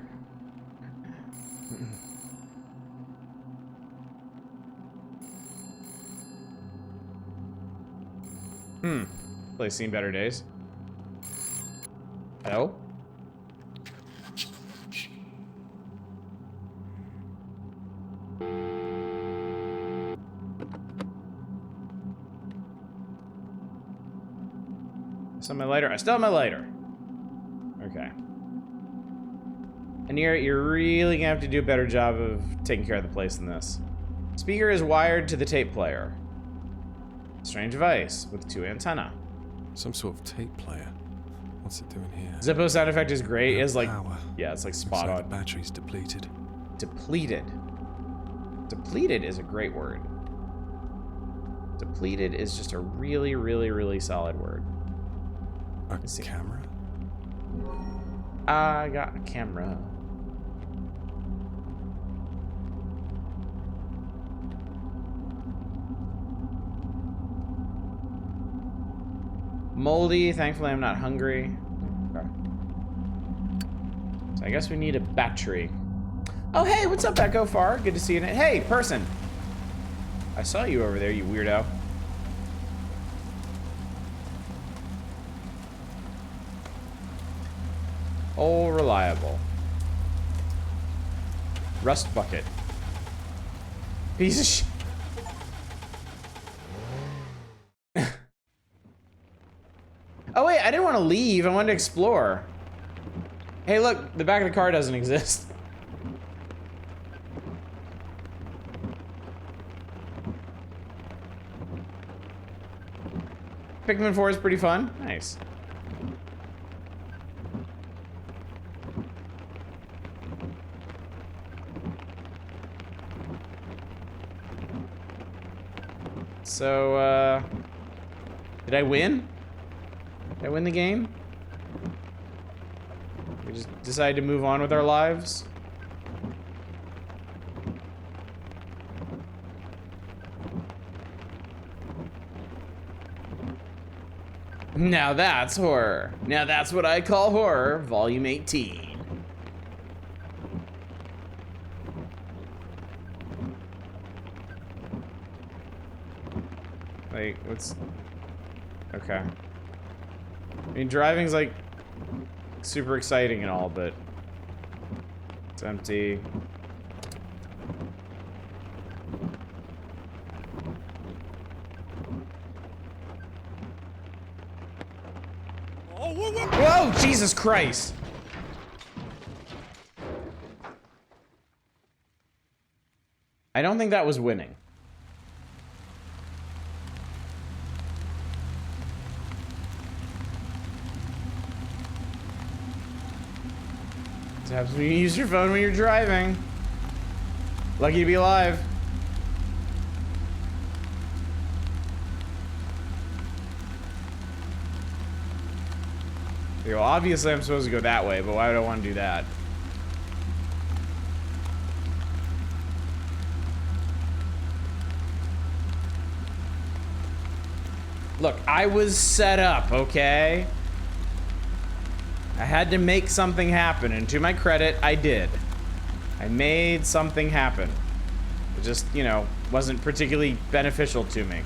Play Seen Better Days. Hello? I still have my lighter. I still have my lighter. Okay. And you're really gonna have to do a better job of taking care of the place than this. Speaker is wired to the tape player. Strange device with 2 antennae.
Some sort of tape player. What's it doing here?
Zippo sound effect is great.
No
It's like,
power.
yeah, it's like spot
Looks like
on.
the battery's depleted.
Depleted. Depleted is a great word. Depleted is just a really, really, really solid word.
A
see.
camera?
I got a camera. Moldy, thankfully I'm not hungry. Okay. So I guess we need a battery. Oh hey, what's up, Echo Far? Good to see you. Hey, person. I saw you over there, you weirdo. Oh, reliable. Rust bucket. Piece of Oh wait, I didn't want to leave. I wanted to explore. Hey look, the back of the car doesn't exist. Pikmin 4 is pretty fun. Nice. So, did I win? Did I win the game? We just decided to move on with our lives? Now that's horror. Now that's what I call horror, volume 18. Like, what's... Okay. I mean, driving's like super exciting and all, but it's empty. Whoa, Jesus Christ! I don't think that was winning. It happens when you use your phone when you're driving. Lucky to be alive. Well, obviously I'm supposed to go that way, but why would I want to do that? Look, I was set up, okay? I had to make something happen, and to my credit, I did. I made something happen. It just, you know, wasn't particularly beneficial to me.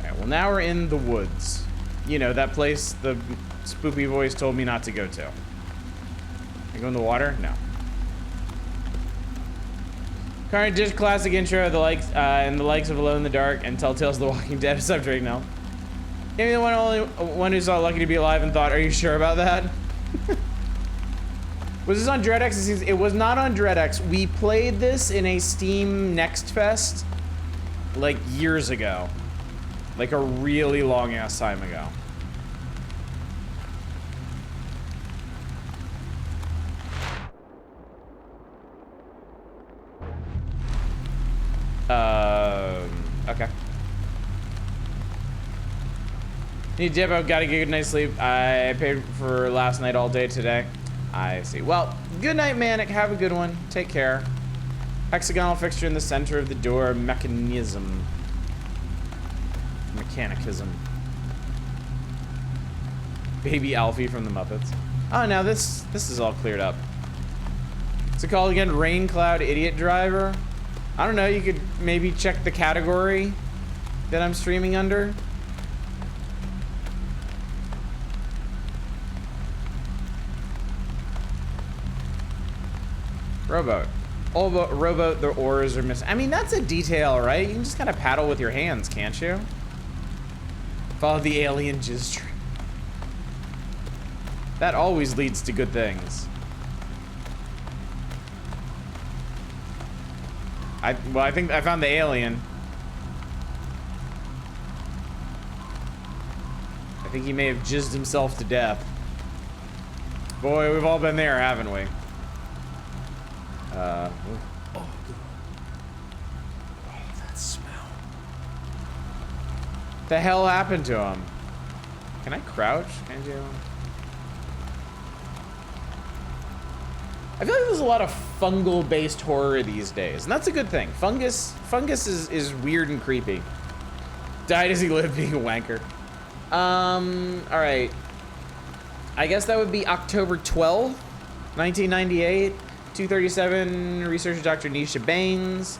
Alright, well now we're in the woods. You know, that place the spoopy voice told me not to go to. I go in the water? No. Current Dish classic intro, the likes and the likes of Alone in the Dark and Telltale's The Walking Dead subject now. Give me the only one who saw Lucky to Be Alive and thought, are you sure about that? Was this on DreadX? It was not on DreadX. We played this in a Steam Next Fest like years ago. Like a really long ass time ago. Okay. Need dip, I've got to get a good night's sleep. I paid for last night all day today. I see. Well, good night, Manic. Have a good one. Take care. Hexagonal fixture in the center of the door. Mechanicism. Baby Alfie from the Muppets. Oh, now this is all cleared up. What's it called again? Rain Cloud Idiot Driver? I don't know, you could maybe check the category that I'm streaming under. Rowboat. Oh, rowboat, the oars are missing. I mean, that's a detail, right? You can just kind of paddle with your hands, can't you? Follow the alien jizz trail. That always leads to good things. Well, I think I found the alien. I think he may have jizzed himself to death. Boy, we've all been there, haven't we?
Oh, that smell.
What the hell happened to him? Can I crouch? Can you? I feel like there's a lot of fungal-based horror these days, and that's a good thing. Fungus is weird and creepy. Died as he lived, being a wanker. All right. I guess that would be October 12th, 1998. 237, researcher Dr. Nisha Baines.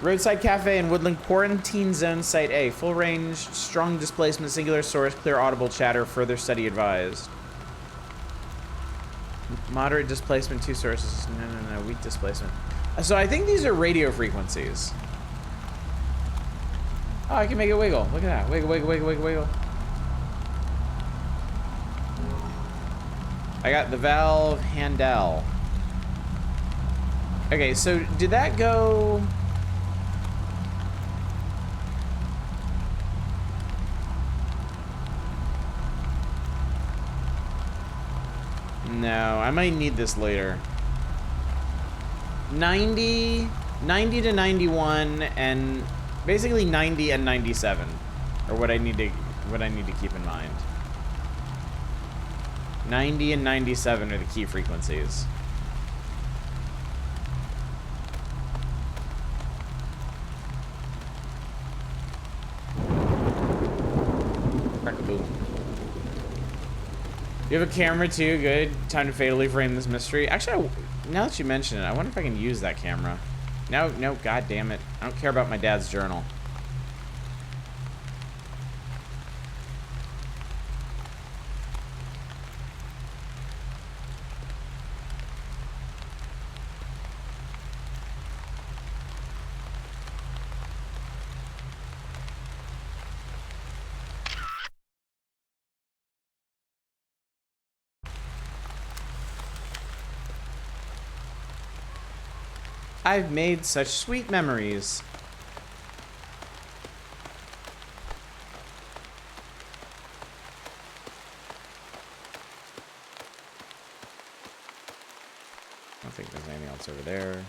Roadside Cafe and Woodland Quarantine Zone Site A. Full range, strong displacement, singular source, clear audible chatter, further study advised. Moderate displacement, 2 sources. No, weak displacement. So I think these are radio frequencies. Oh, I can make it wiggle. Look at that. Wiggle, wiggle, wiggle, wiggle, wiggle. I got the valve handle. Okay, so did that go... No, I might need this later. 90 to 91 and basically 90 and 97 are what I need to keep in mind. 90 and 97 are the key frequencies. Crack-a-boom. You have a camera too? Good. Time to fatally frame this mystery. Actually, now that you mention it, I wonder if I can use that camera. No, god damn it. I don't care about my dad's journal. I've made such sweet memories. I don't think there's anything else over there.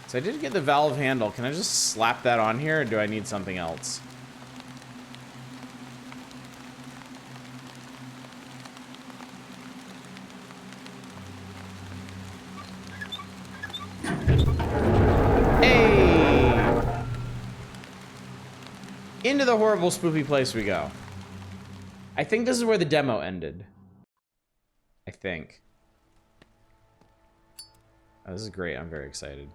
So I did get the valve handle. Can I just slap that on here, or do I need something else? Into the horrible, spoopy place we go. I think this is where the demo ended. I think. Oh, this is great. I'm very excited.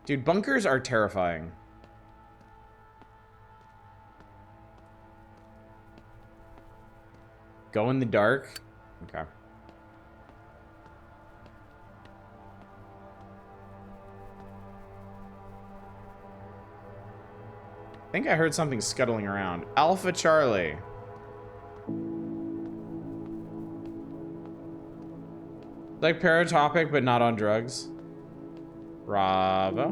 Dude, bunkers are terrifying. Go in the dark? Okay. I think I heard something scuttling around. Alpha Charlie. Like paratopic, but not on drugs. Bravo.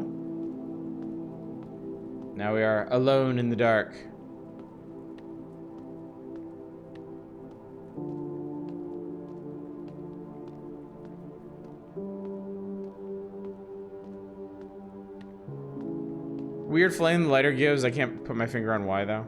Now we are alone in the dark. Weird flame the lighter gives. I can't put my finger on why though.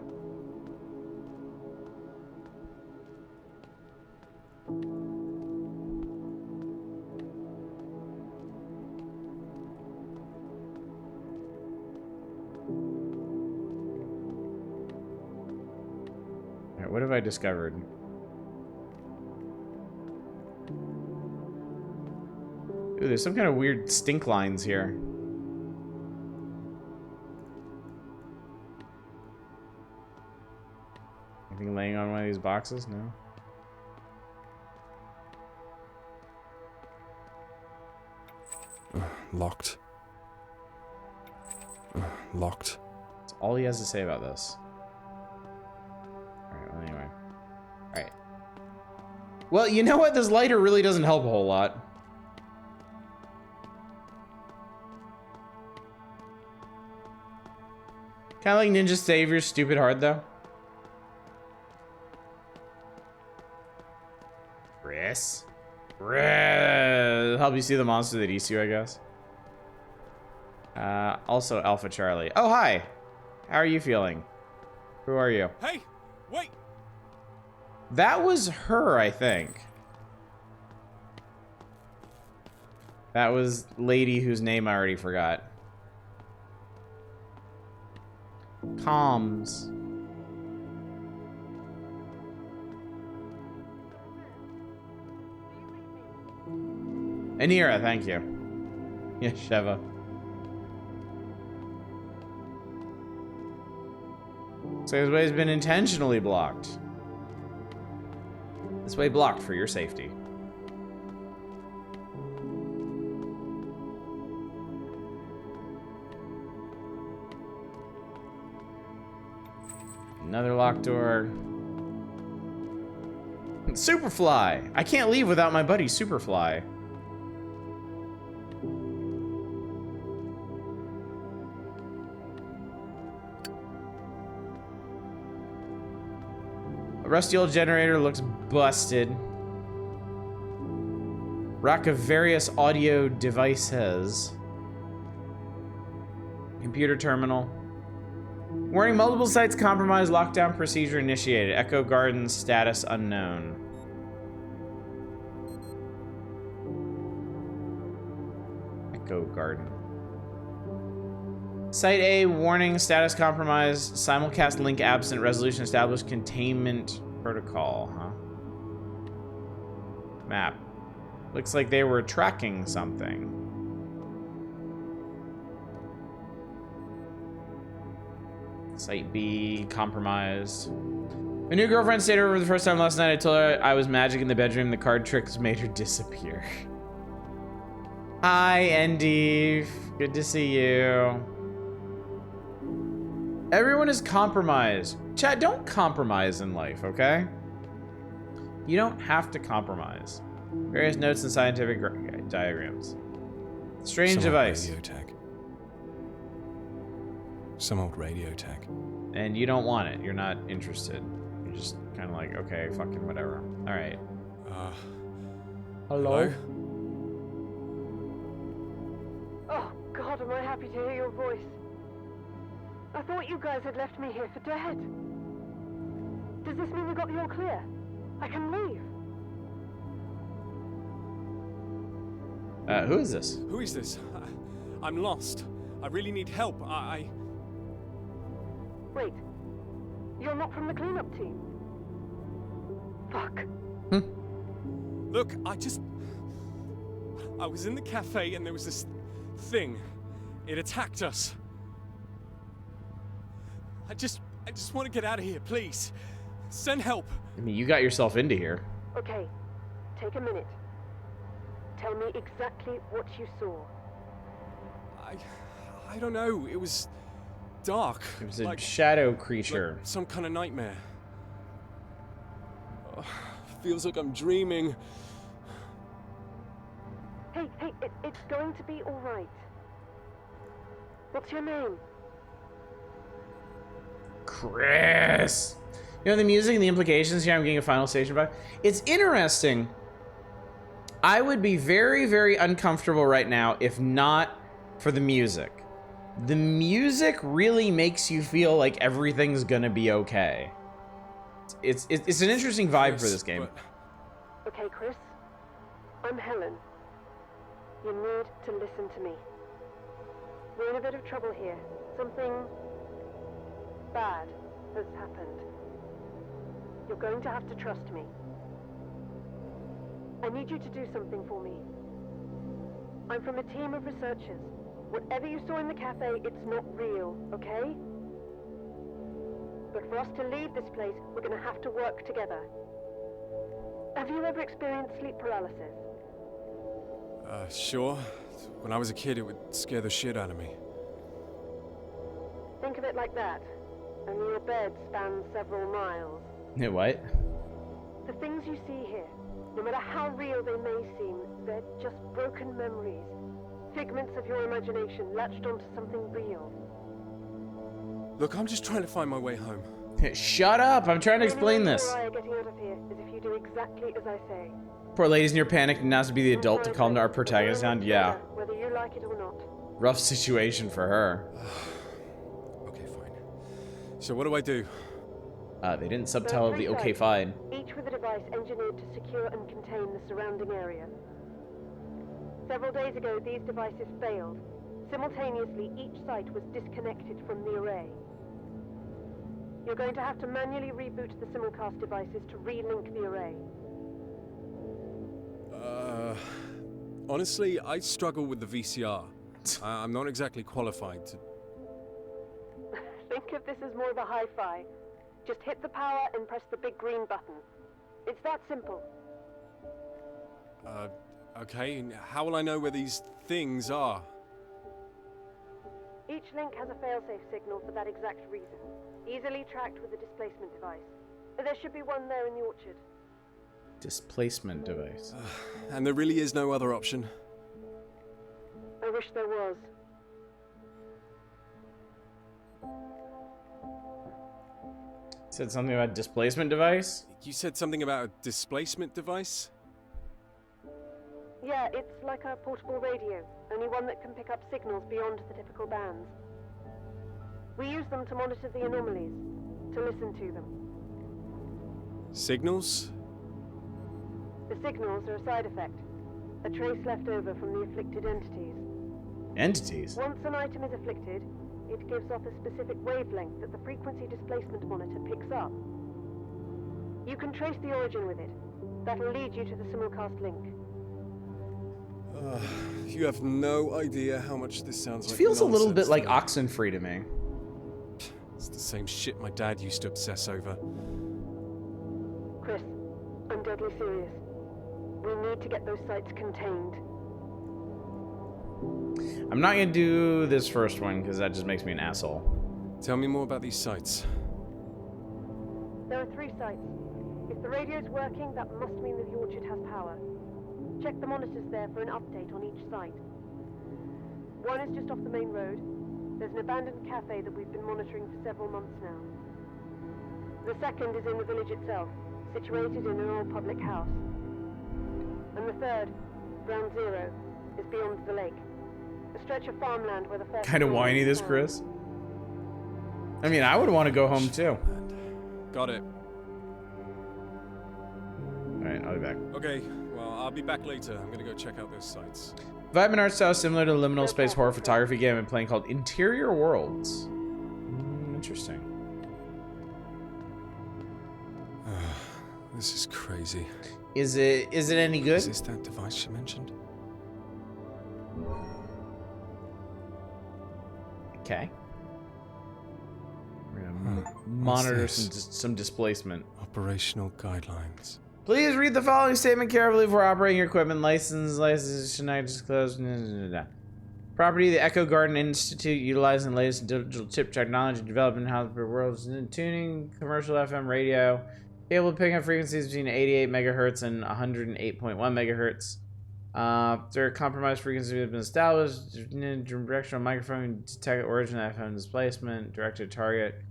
Alright, what have I discovered? Ooh, there's some kind of weird stink lines here. Anything laying on one of these boxes? No.
Locked. Locked.
That's all he has to say about this. Alright, well anyway. Alright. Well, you know what? This lighter really doesn't help a whole lot. Kinda like Ninja Savior's stupid hard though. Chris? Help you see the monster that eats you, I guess. Also Alpha Charlie. Oh, hi. How are you feeling? Who are you?
Hey, wait.
That was her, I think. That was lady whose name I already forgot. Comms. Anira, thank you. Yes, Sheva. So this way's been intentionally blocked. This way blocked for your safety. Another locked door. Superfly! I can't leave without my buddy Superfly. A rusty old generator looks busted. Rack of various audio devices. Computer terminal. Warning, multiple sites compromised, lockdown procedure initiated. Echo Garden status unknown. Echo Garden. Site A, warning, status compromised, simulcast link absent, resolution established, containment protocol, huh? Map. Looks like they were tracking something. Site B, compromised. My new girlfriend stayed over for the first time last night. I told her I was magic in the bedroom. The card tricks made her disappear. Hi, Endive. Good to see you. Everyone is compromised. Chat, don't compromise in life, okay? You don't have to compromise. Various notes and scientific diagrams. Strange
Some
device.
Old radio tech. Some old radio tech.
And you don't want it. You're not interested. You're just kind of like, okay, fucking whatever. All right.
Hello?
Oh, God, am I happy to hear your voice. I thought you guys had left me here for dead. Does this mean we got the all clear? I can leave.
Who is this?
Who is this? I'm lost. I really need help.
Wait. You're not from the cleanup team? Fuck.
Look, I was in the cafe and there was this thing. It attacked us. I just want to get out of here, please. Send help.
I mean, you got yourself into here.
Okay. Take a minute. Tell me exactly what you saw.
I don't know. It was dark.
It was a
like,
shadow creature.
like some kind of nightmare. Feels like I'm dreaming.
Hey, it's going to be all right. What's your name?
Chris. You know, the music and the implications here, I'm getting a Final Station vibe. It's interesting. I would be very, very uncomfortable right now if not for the music. The music really makes you feel like everything's gonna be okay. It's an interesting vibe for this game.
Okay, Chris. I'm Helen. You need to listen to me. We're in a bit of trouble here. Something bad has happened. You're going to have to trust me. I need you to do something for me. I'm from a team of researchers. Whatever you saw in the cafe, it's not real, okay? But for us to leave this place, we're going to have to work together. Have you ever experienced sleep paralysis?
Sure. When I was a kid, it would scare the shit out of me.
Think of it like that. Only your bed spans several miles.
What?
The things you see here, no matter how real they may seem, they're just broken memories. Figments of your imagination latched onto something real.
Look, I'm just trying to find my way home.
Shut up! I'm trying to explain this.
The only way you and I are getting out of here is if you do exactly as I say.
Poor lady's near panic and has to be the adult to calm our protagonist down. Yeah.
Whether you like it or not.
Rough situation for her.
Okay, fine. So what do I do?
They didn't subtitle the okay fine.
Each with a device engineered to secure and contain the surrounding area. Several days ago, these devices failed. Simultaneously, each site was disconnected from the array. You're going to have to manually reboot the simulcast devices to relink the array.
Honestly, I struggle with the VCR. I'm not exactly qualified to...
Think of this as more of a hi-fi. Just hit the power and press the big green button. It's that simple.
Okay, and how will I know where these things are?
Each link has a failsafe signal for that exact reason. Easily tracked with a displacement device. There should be one there in the orchard.
Displacement device.
And there really is no other option.
I wish there was.
Said something about displacement device?
You said something about a displacement device?
Yeah, it's like a portable radio, only one that can pick up signals beyond the typical bands. We use them to monitor the anomalies, to listen to them.
Signals?
The signals are a side effect, a trace left over from the afflicted entities.
Entities?
Once an item is afflicted, it gives off a specific wavelength that the frequency displacement monitor picks up. You can trace the origin with it. That'll lead you to the simulcast link.
You have no idea how much this sounds like
It feels a little bit
nonsense
like
to me.
Oxenfree to me.
It's the same shit my dad used to obsess over.
Chris, I'm deadly serious. We need to get those sites contained.
I'm not gonna do this first one because that just makes me an asshole.
Tell me more about these sites.
There are 3 sites. If the radio's working, that must mean that the orchard has power. Check the monitors there for an update on each site. One is just off the main road. There's an abandoned cafe that we've been monitoring for several months now. The second is in the village itself, situated in an old public house. And the third, Ground Zero, is beyond the lake. A stretch of farmland where the first...
Kind of whiny, this Chris. I mean, I would want to go home too.
Got it.
Alright, I'll be back.
Okay, well, I'll be back later. I'm gonna go check out those sites.
Vibe and art style similar to the liminal space horror photography game I'm playing called Interior Worlds. Interesting.
This is crazy.
Is it any good?
Is this that device you mentioned?
Okay. We're gonna monitor
this?
some displacement.
Operational guidelines.
Please read the following statement carefully before operating your equipment. License should not disclose. Property, the Echo Garden Institute, utilizing the latest digital chip technology developed in house for world's tuning, commercial FM radio, able to pick up frequencies between 88 megahertz and 108.1 megahertz. There are compromised frequencies that have been established. Directional microphone detect origin FM displacement, directed target.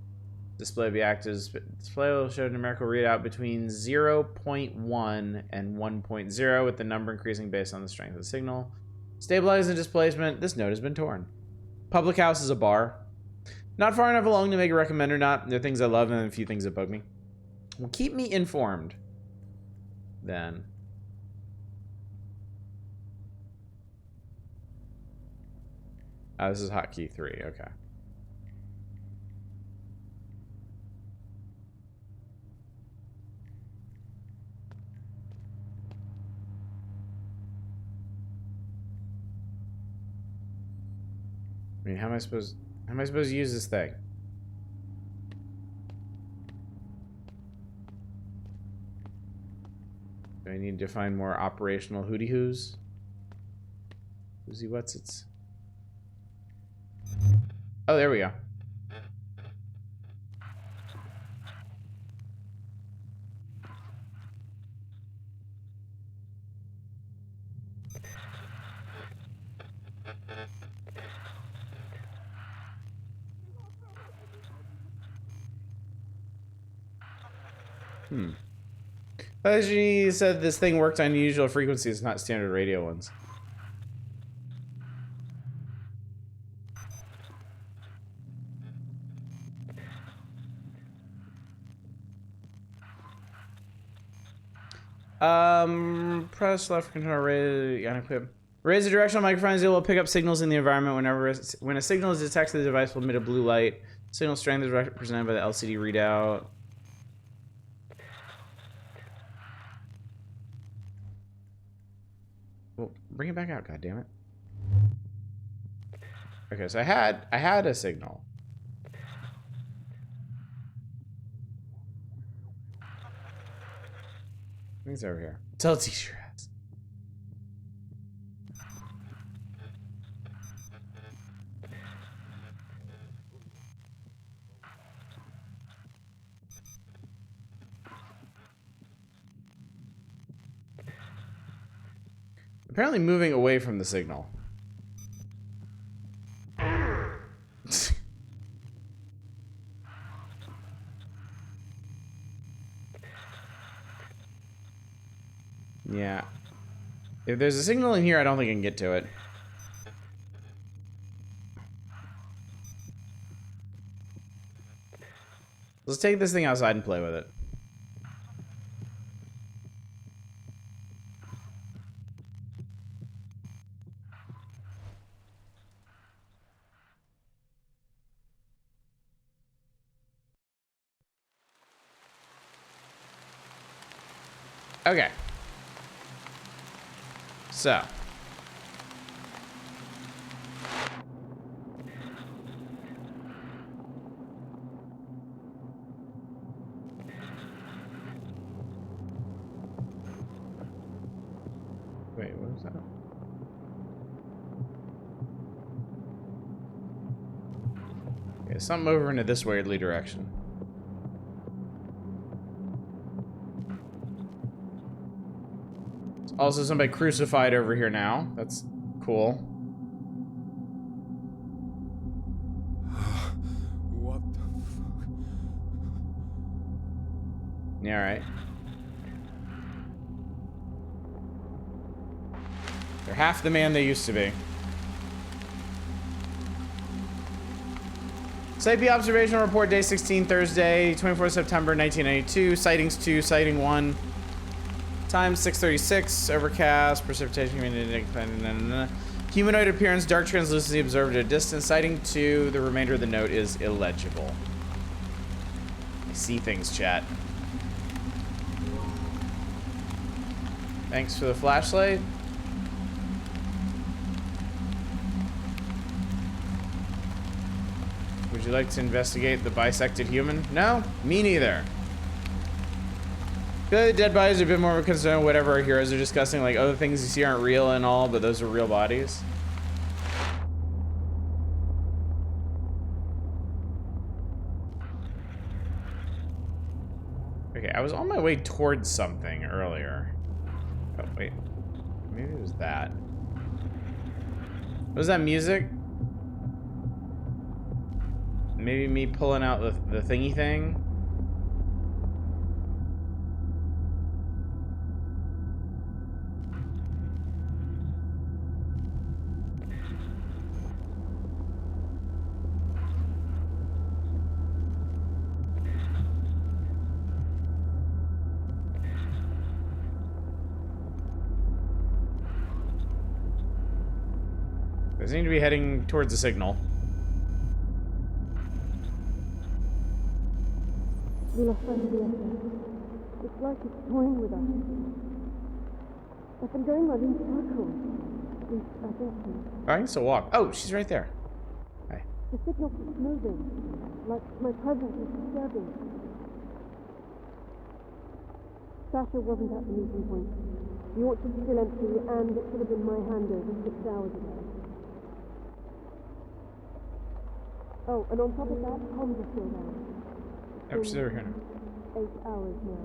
Display be active. Display will show numerical readout between 0.1 and 1.0 with the number increasing based on the strength of the signal. Stabilizing displacement. This note has been torn. Public house is a bar. Not far enough along to make a recommend or not. There are things I love and a few things that bug me. Well, keep me informed. Then. Oh, this is hotkey 3. Okay. I mean, how am I supposed to use this thing? Do I need to find more operational hooty hoos? Whoozy what's it's? Oh, there we go. She said this thing worked on unusual frequencies, not standard radio ones. Press left control, raise, unequip. Raise the directional microphones. It will pick up signals in the environment when a signal is detected. The device will emit a blue light. Signal strength is represented by the LCD readout. Bring it back out, goddammit. Okay, so I had a signal. I think it's over here. Tell it to your ass. Apparently moving away from the signal. Yeah. If there's a signal in here, I don't think I can get to it. Let's take this thing outside and play with it. Okay. So. Wait, what was that? Okay, something over into this weirdly direction. Also, somebody crucified over here now. That's cool.
What the fuck?
Yeah, alright. They're half the man they used to be. Site B observational report, day 16, Thursday, 24 September 1992. Sightings 2, sighting 1. Time 6:36, overcast, precipitation, humanoid appearance, dark translucency observed at a distance. Sighting 2, the remainder of the note is illegible. I see things, chat. Thanks for the flashlight. Would you like to investigate the bisected human? No? Me neither. The dead bodies are a bit more of a concern. Whatever our heroes are discussing, like other things you see aren't real and all, but those are real bodies. Okay, I was on my way towards something earlier. Oh, wait. Maybe it was that. Was that music? Maybe me pulling out the thingy thing? They seem to be heading towards the signal.
We lost sight of the echo. It's like it's toying with us. I've been going around in circles. At least I think so.
Oh, I can still walk. Oh, she's right there. Hi.
The signal keeps moving, like my presence is disturbing. Sasha wasn't at the meeting point. The orchard's still empty, and it should have been my handover 6 hours ago. Oh, and on top of that, comms are still down.
Oh, she's over here now.
8 hours now.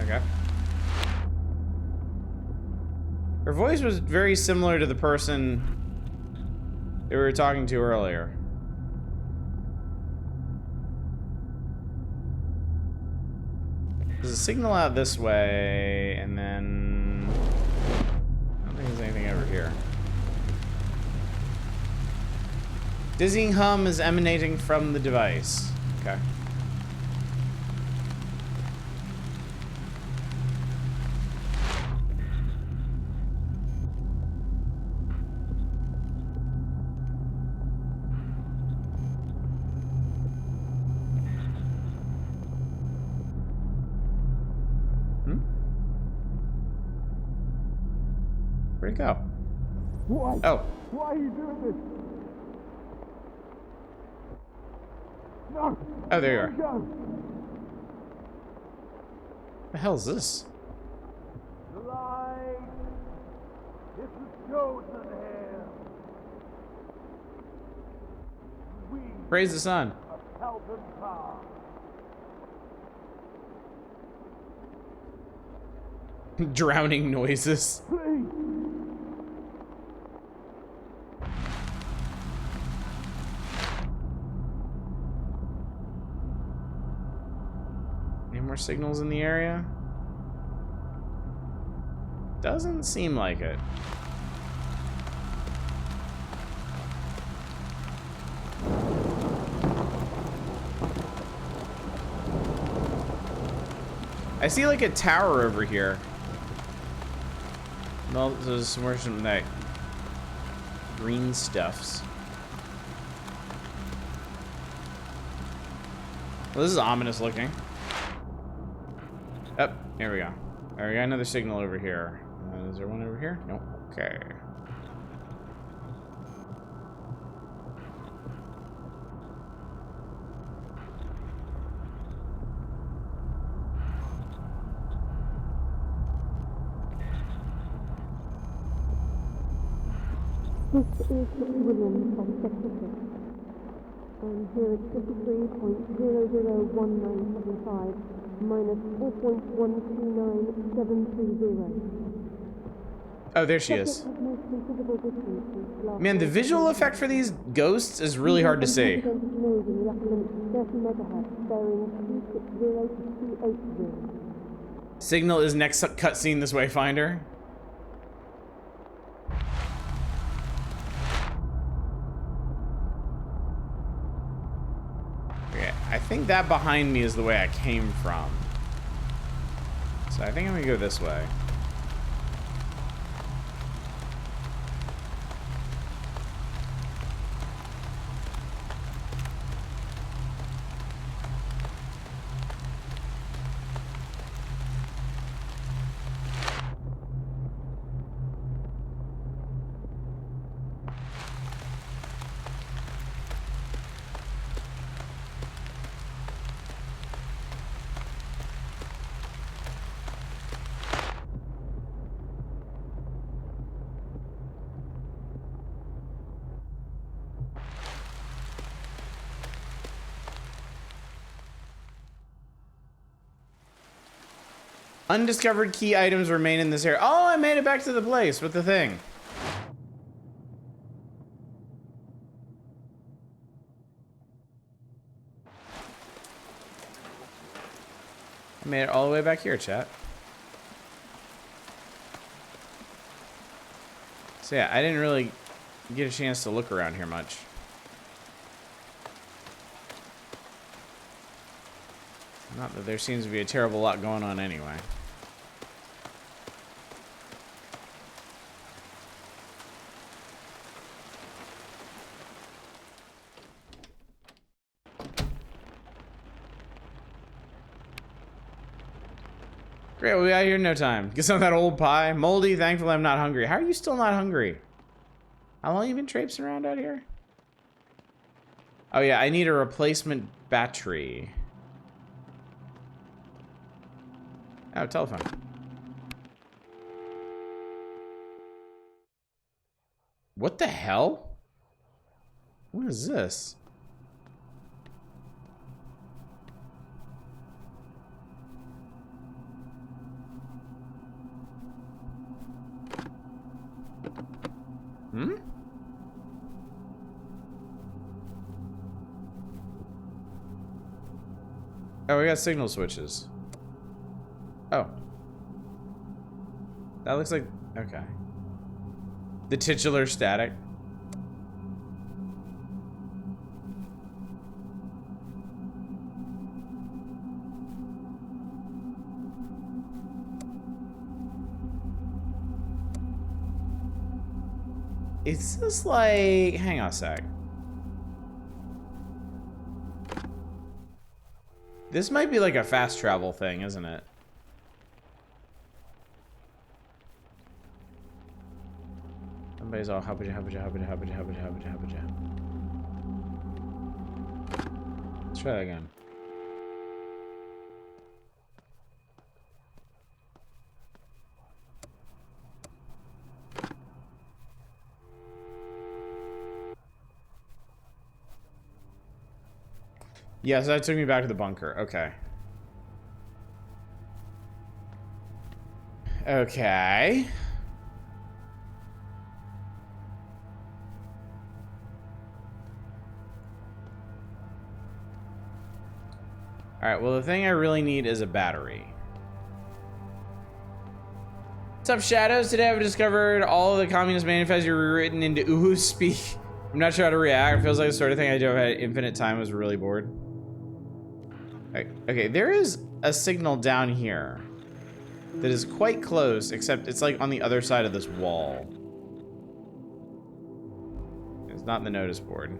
Okay. Her voice was very similar to the person that we were talking to earlier. There's a signal out this way, and then I don't think there's anything over here. Dizzying hum is emanating from the device. Okay. Where'd it go?
Why?
Oh.
Why are you doing this? No!
Oh, there you are.
Go!
The hell is this?
The light! It's the chosen here! We
Praise the sun.
of Pelton Power!
Drowning noises.
Please!
Any more signals in the area? Doesn't seem like it. I see like a tower over here. No, there's more some that green stuffs. Well, this is ominous looking. Oh, here we go. Alright, we got another signal over here. Is there one over here? Nope. Okay.
This is Williams from Sector 6. I'm here at 53.001975 minus 4.129730.
Oh, there she is. Man, the visual effect for these ghosts is really hard to see. Signal is next cutscene this Wayfinder. Okay, I think that behind me is the way I came from. So I think I'm gonna go this way. Undiscovered key items remain in this area. Oh, I made it back to the place with the thing. I made it all the way back here, chat. So yeah, I didn't really get a chance to look around here much. Not that there seems to be a terrible lot going on anyway. Great, we'll be out here in no time. Get some of that old pie. Moldy, thankfully I'm not hungry. How are you still not hungry? How long have you been traipsing around out here? Oh yeah, I need a replacement battery. Oh, telephone. What the hell? What is this? Hmm? Oh, we got signal switches. Oh. That looks like... Okay. The titular static. Is this like... Hang on a sec. This might be like a fast travel thing, isn't it? Somebody's all hubba. Let's try that again. Yeah, so that took me back to the bunker. Okay. Okay. Alright, well, the thing I really need is a battery. What's up, Shadows? Today I've discovered all of the Communist Manifesto rewritten into Uhu speak. I'm not sure how to react. It feels like the sort of thing I do if I had infinite time. I was really bored. Okay, there is a signal down here that is quite close, except it's like on the other side of this wall. It's not in the notice board.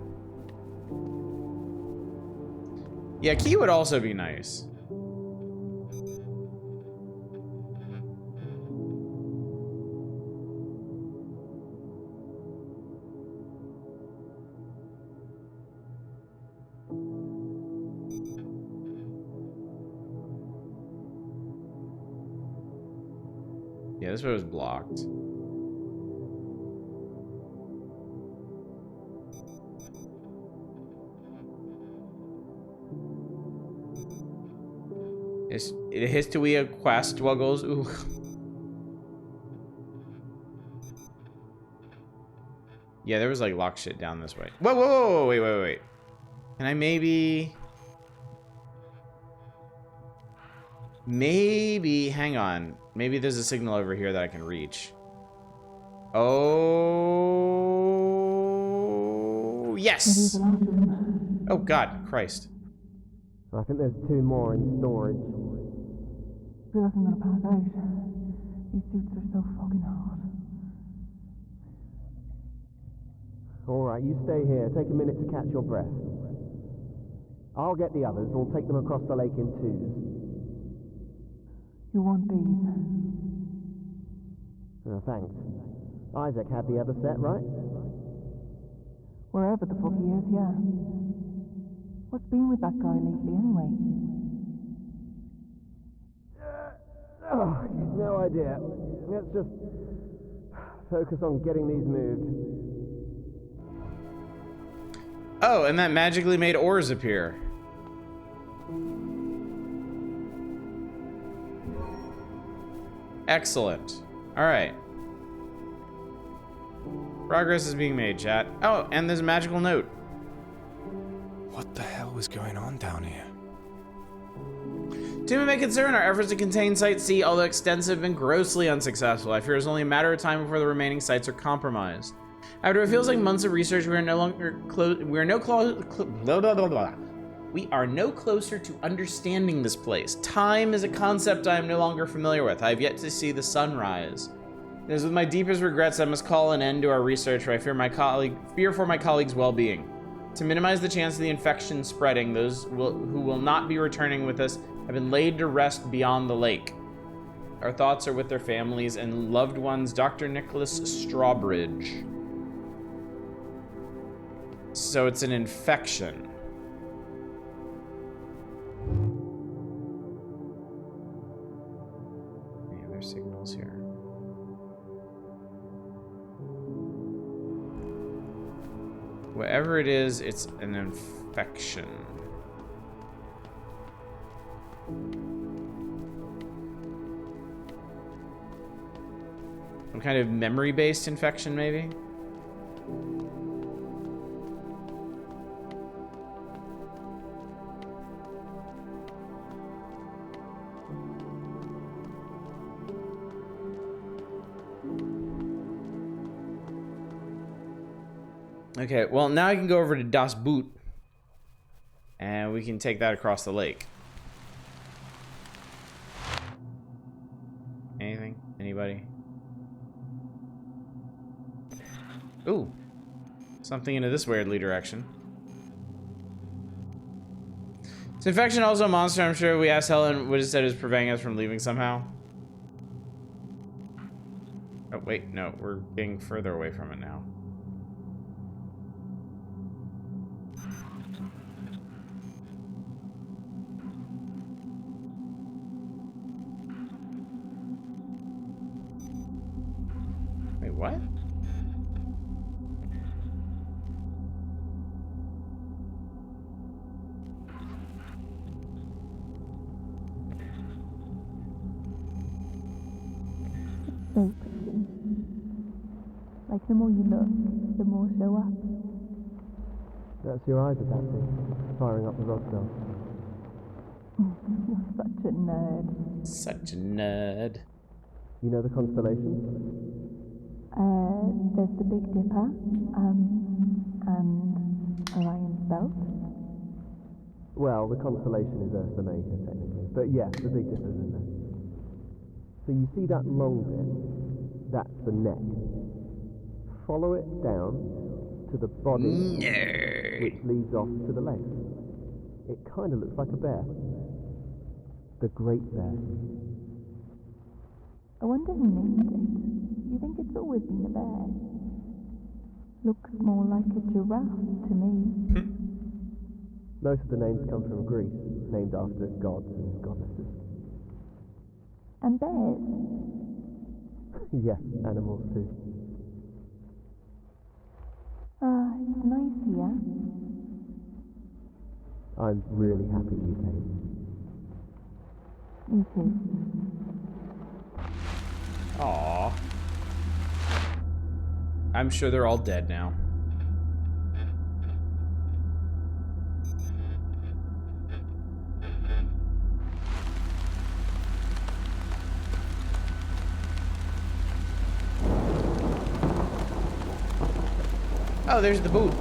Yeah, key would also be nice. Yeah, this way was blocked. It has to be a quest struggles. Ooh. Yeah, there was like lock shit down this way. Whoa, wait. Can I maybe, hang on. Maybe there's a signal over here that I can reach. Oh, yes. Oh, God, Christ.
I think there's 2 more in storage.
I feel like I'm gonna pass out. These suits are so fucking hot.
Alright, you stay here. Take a minute to catch your breath. I'll get the others. We'll take them across the lake in 2s.
You want these?
Oh, thanks. Isaac had the other set, right?
Wherever the fuck he is, yeah. What's been with that guy lately, anyway?
Oh, no idea. Let's just focus on getting these moved.
Oh, and that magically made ores appear. Excellent. All right. Progress is being made, chat. Oh, and there's a magical note.
What the hell was going on down here?
To my concern, our efforts to contain Site C, although extensive, have been grossly unsuccessful. I fear it's only a matter of time before the remaining sites are compromised. After it feels like months of research, we are no closer to understanding this place. Time is a concept I am no longer familiar with. I have yet to see the sunrise. It is with my deepest regrets I must call an end to our research, for I fear for my colleagues' well-being. To minimize the chance of the infection spreading, those who will not be returning with us have been laid to rest beyond the lake. Our thoughts are with their families and loved ones. Dr. Nicholas Strawbridge. So it's an infection. Any other signals here? Whatever it is, it's an infection. Some kind of memory-based infection, maybe? Okay, well, now I can go over to Das Boot, and we can take that across the lake. Anything? Anybody? Ooh. Something into this weirdly direction. Is infection also a monster? I'm sure we asked Helen what it said is preventing us from leaving somehow. Oh, wait, no, we're getting further away from it now. Wait, what?
Like, the more you look, the more show up.
That's your eyes adapting, firing up the rod cells.
You're such a nerd.
Such a nerd.
You know the constellations?
There's the Big Dipper, and Orion's Belt.
Well, the constellation is Ursa Major, technically. But yeah, the Big Dipper's in there. So you see that long bit? That's the neck. Follow it down to the body, which leads off to the legs. It kind of looks like a bear. The Great Bear.
I wonder who named it. You think it's always been a bear? Looks more like a giraffe to me.
Most of the names come from Greece, named after gods and goddesses.
And bears?
Yes, animals too.
It's nice here.
I'm really happy you came.
Me too.
Aww. I'm sure they're all dead now. Oh, there's the boot.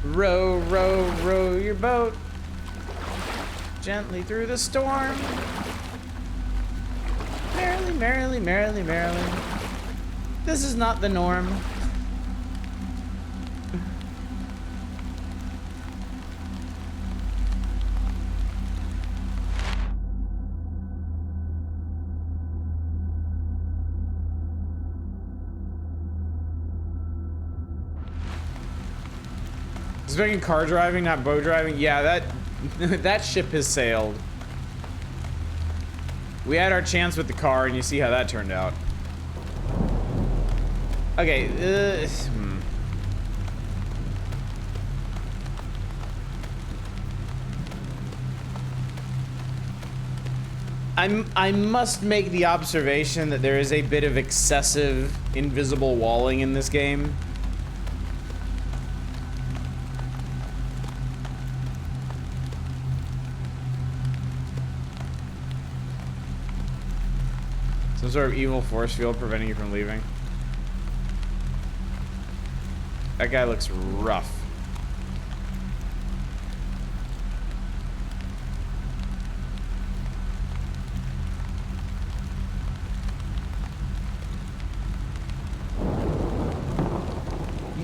Row, row, row your boat gently through the storm. Merrily, merrily, merrily, merrily. This is not the norm. Speaking car driving, not boat driving, yeah, that that ship has sailed. We had our chance with the car, and you see how that turned out. Okay, I must make the observation that there is a bit of excessive invisible walling in this game. Some sort of evil force field preventing you from leaving. That guy looks rough.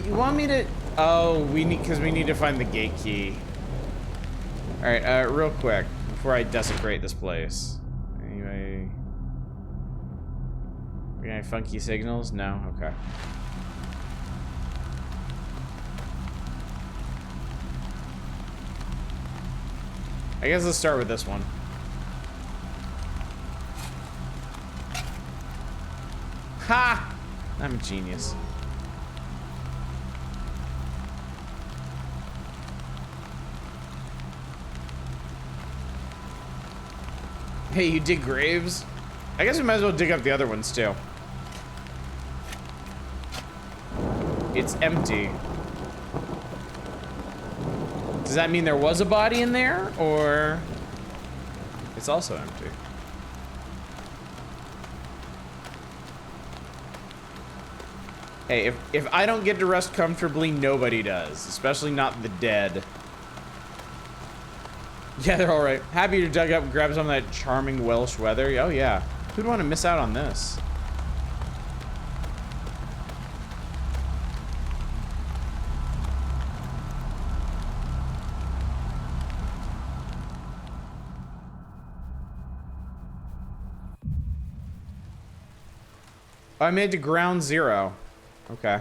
You want me to... Oh, we need... Because we need to find the gate key. Alright, real quick. Before I desecrate this place. Anyway... Any funky signals? No? Okay. I guess let's start with this one. Ha! I'm a genius. Hey, you dig graves? I guess we might as well dig up the other ones too. It's empty. Does that mean there was a body in there, or it's also empty? Hey, if I don't get to rest comfortably, nobody does, especially not the dead. Yeah, they're all right. Happy to dug up and grab some of that charming Welsh weather. Oh yeah, who'd want to miss out on this? Oh, I made it to ground zero. Okay.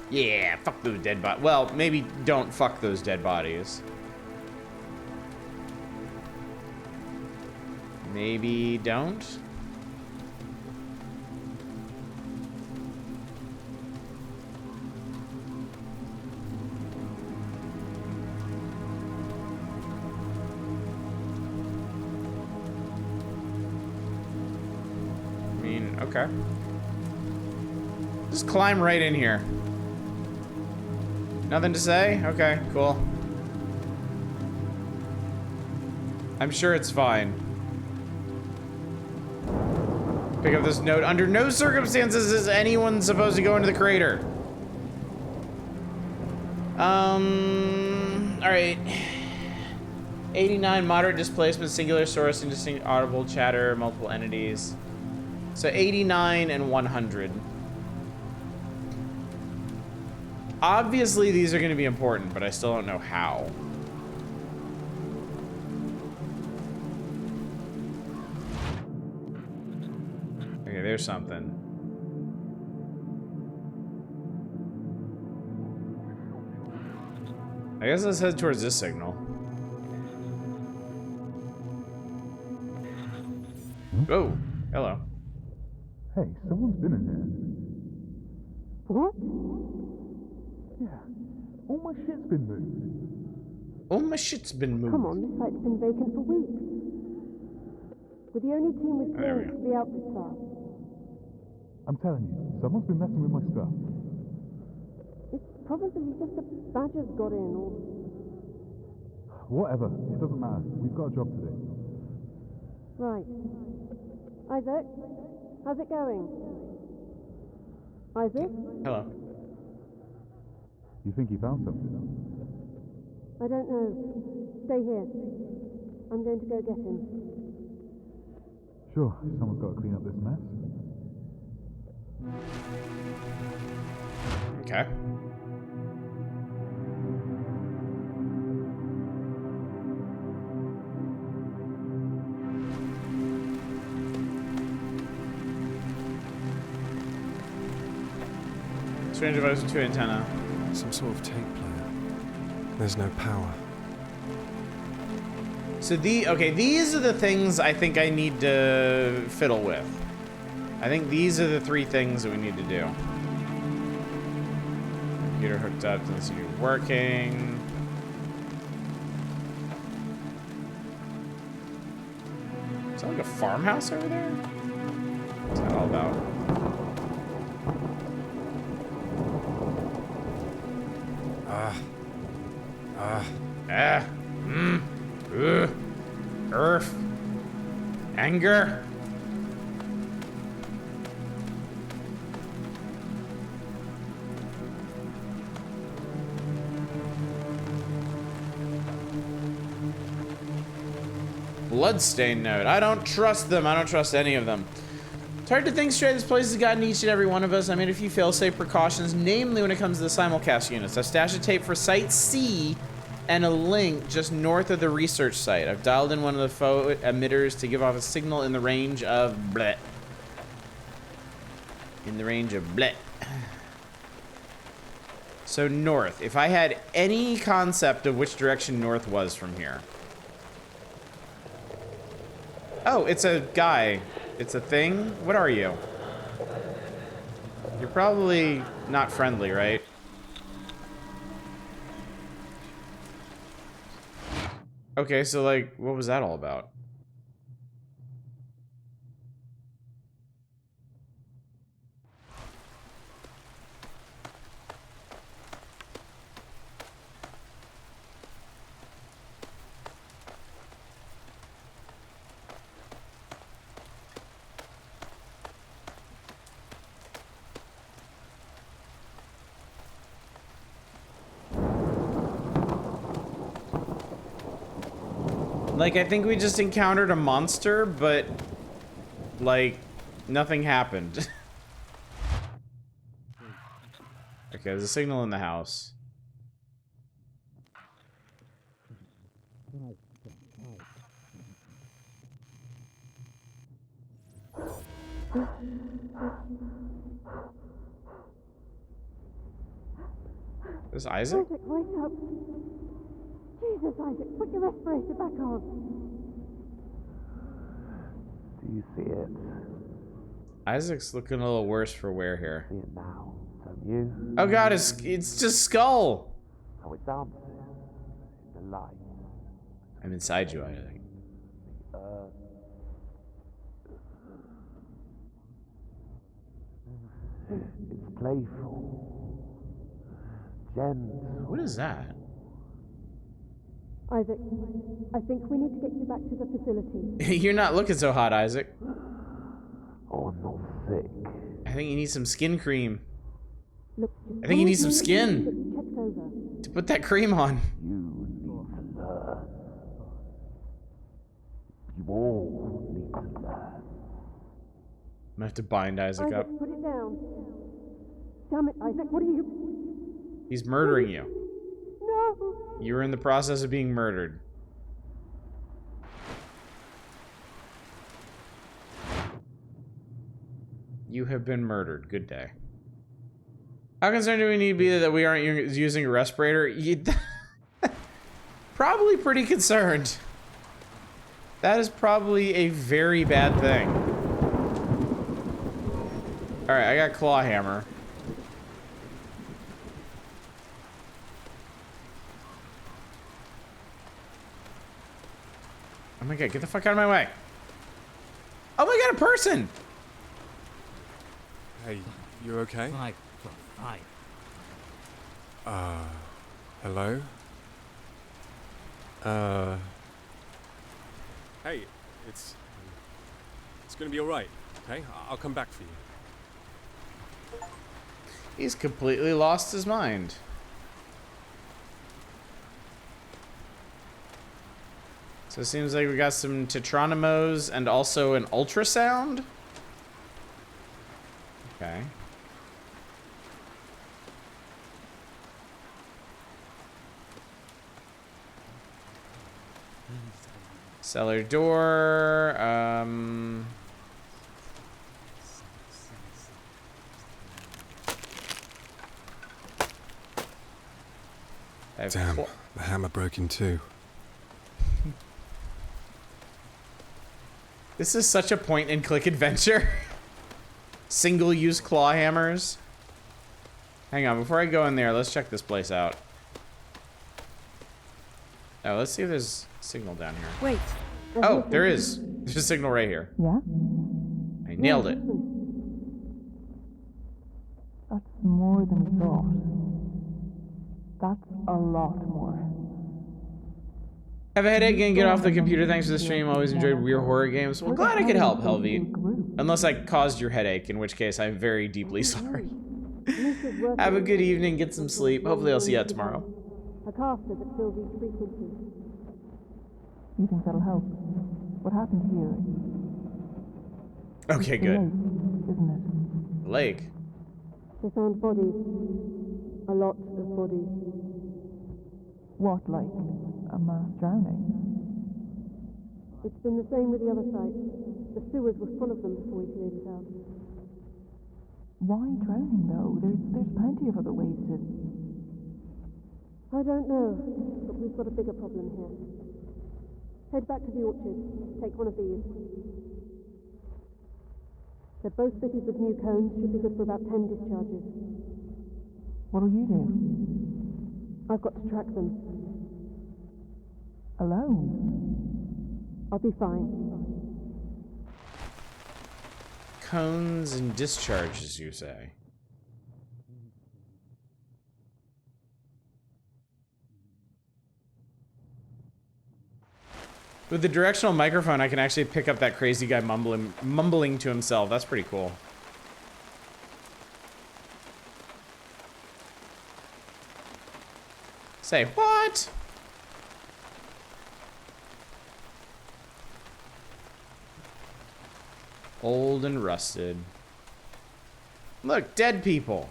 Yeah, fuck those dead bodies. Well, maybe don't fuck those dead bodies. Maybe don't. I mean, okay. Just climb right in here. Nothing to say? Okay, cool. I'm sure it's fine. Pick up this note. Under no circumstances is anyone supposed to go into the crater. Alright. 89, moderate displacement, singular source, indistinct audible chatter, multiple entities. So 89 and 100. Obviously, these are going to be important, but I still don't know how. Okay, there's something. I guess let's head towards this signal. Oh, hello.
Hey, someone's been in here.
What?
Yeah, all my shit's been moved.
Oh, my shit's been moved.
Come on, this site's been vacant for weeks. We're the only team with
There we
clearance
go.
to be out this far.
I'm telling you, someone's been messing with my stuff.
It's probably just a badger's got in, or...
Whatever, it doesn't matter. We've got a job to do.
Right. Isaac, how's it going? Isaac?
Hello.
You think he found something?
I don't know. Stay here. I'm going to go get him.
Sure, someone's got to clean up this mess.
Okay. Strange device with 2 antenna.
Some sort of tape player. There's no power.
So these are the things I think I need to fiddle with. I think these are the 3 things that we need to do. Computer hooked up, doesn't seem to be working. Is that like a farmhouse over there? What's that all about? Earth. Anger. Bloodstain note. I don't trust them. I don't trust any of them. It's hard to think straight. This place has gotten each and every one of us. I made a few fail-safe precautions, namely when it comes to the simulcast units. I stashed a tape for Site C and a link just north of the research site. I've dialed in one of the faux emitters to give off a signal in the range of bleh. In the range of bleh. So north. If I had any concept of which direction north was from here. Oh, it's a guy. It's a thing? What are you? You're probably not friendly, right? Okay, so like, what was that all about? Like, I think we just encountered a monster, but, like, nothing happened. Okay, there's a signal in the house. Is this Isaac?
Isaac, wake up. Jesus, Isaac, put your respirator back on.
Do you see it?
Isaac's looking a little worse for wear here.
See it now, don't you?
Oh god, it's just Skull!
How it dances in the light.
I'm inside you, Isaac.
It's playful. Gentle.
What is that?
Isaac, I think we need to get you back to the facility.
You're not looking so hot, Isaac.
Oh, I'm not sick.
I think you need some skin cream.
Look,
I think you need some
get
skin
you checked over.
to put that cream on.
You need to learn. You all need to learn.
I'm gonna have to bind Isaac
Isaac,
up.
put it down. Damn it, Isaac, what are you...
He's murdering you.
No!
You're in the process of being murdered. You have been murdered. Good day. How concerned do we need to be that we aren't using a respirator? Probably pretty concerned. That is probably a very bad thing. Alright, I got claw hammer. Oh my god, get the fuck out of my way. Oh my god, a person!
Hey, you okay?
Hello?
Hey, it's gonna be alright, okay? I'll come back for you.
He's completely lost his mind. So it seems like we got some Tetronimos and also an ultrasound. Okay. Cellar door.
Damn, the hammer broke in two.
This is such a point-and-click adventure. Single-use claw hammers. Hang on, before I go in there, let's check this place out. Oh, let's see if there's a signal down here.
Wait.
Oh, there is. There's a signal right here.
Yeah?
I nailed it.
That's more than we thought. That's a lot more.
Have a headache and get off the computer. Thanks for the stream. Always enjoyed weird horror games. Well, glad I could help, Helvi. Unless I caused your headache, in which case I'm very deeply sorry. Have a good evening. Get some sleep. Hopefully I'll see you out tomorrow.
A caster that fills these frequencies.
You think that'll help? What happened here?
Okay,
It's the
good.
lake, isn't it?
Lake.
They found bodies. A lot of bodies.
What, like a mass drowning?
It's been the same with the other sites. The sewers were full of them before we cleared it out.
Why drowning though? There's plenty of other ways to.
I don't know, but we've got a bigger problem here. Head back to the orchard. Take one of these. They're both fitted with new cones. Should be good for about 10 discharges.
What'll you do?
I've got to track them.
Alone?
I'll be fine.
Cones and discharges, you say? With the directional microphone, I can actually pick up that crazy guy mumbling to himself. That's pretty cool. Say, what? Old and rusted. Look, dead people.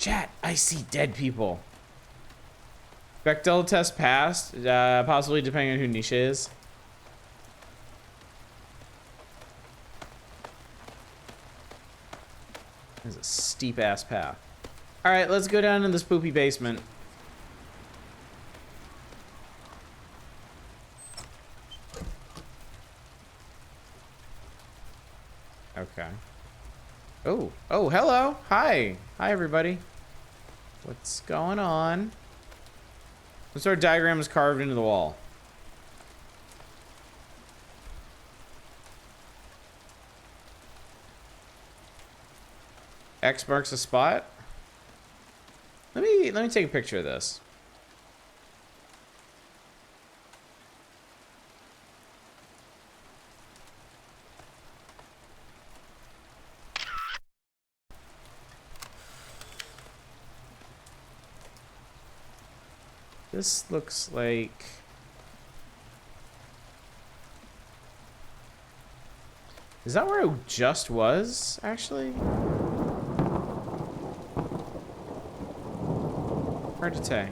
Chat, I see dead people. Bechdel test passed, possibly depending on who Nisha is. There's a steep ass path. All right, let's go down in the spoopy basement. Okay. Oh, hello. Hi, everybody. What's going on? What sort of diagram is carved into the wall? X marks a spot. Let me take a picture of this. This looks like... Is that where it just was, actually? Hard to say.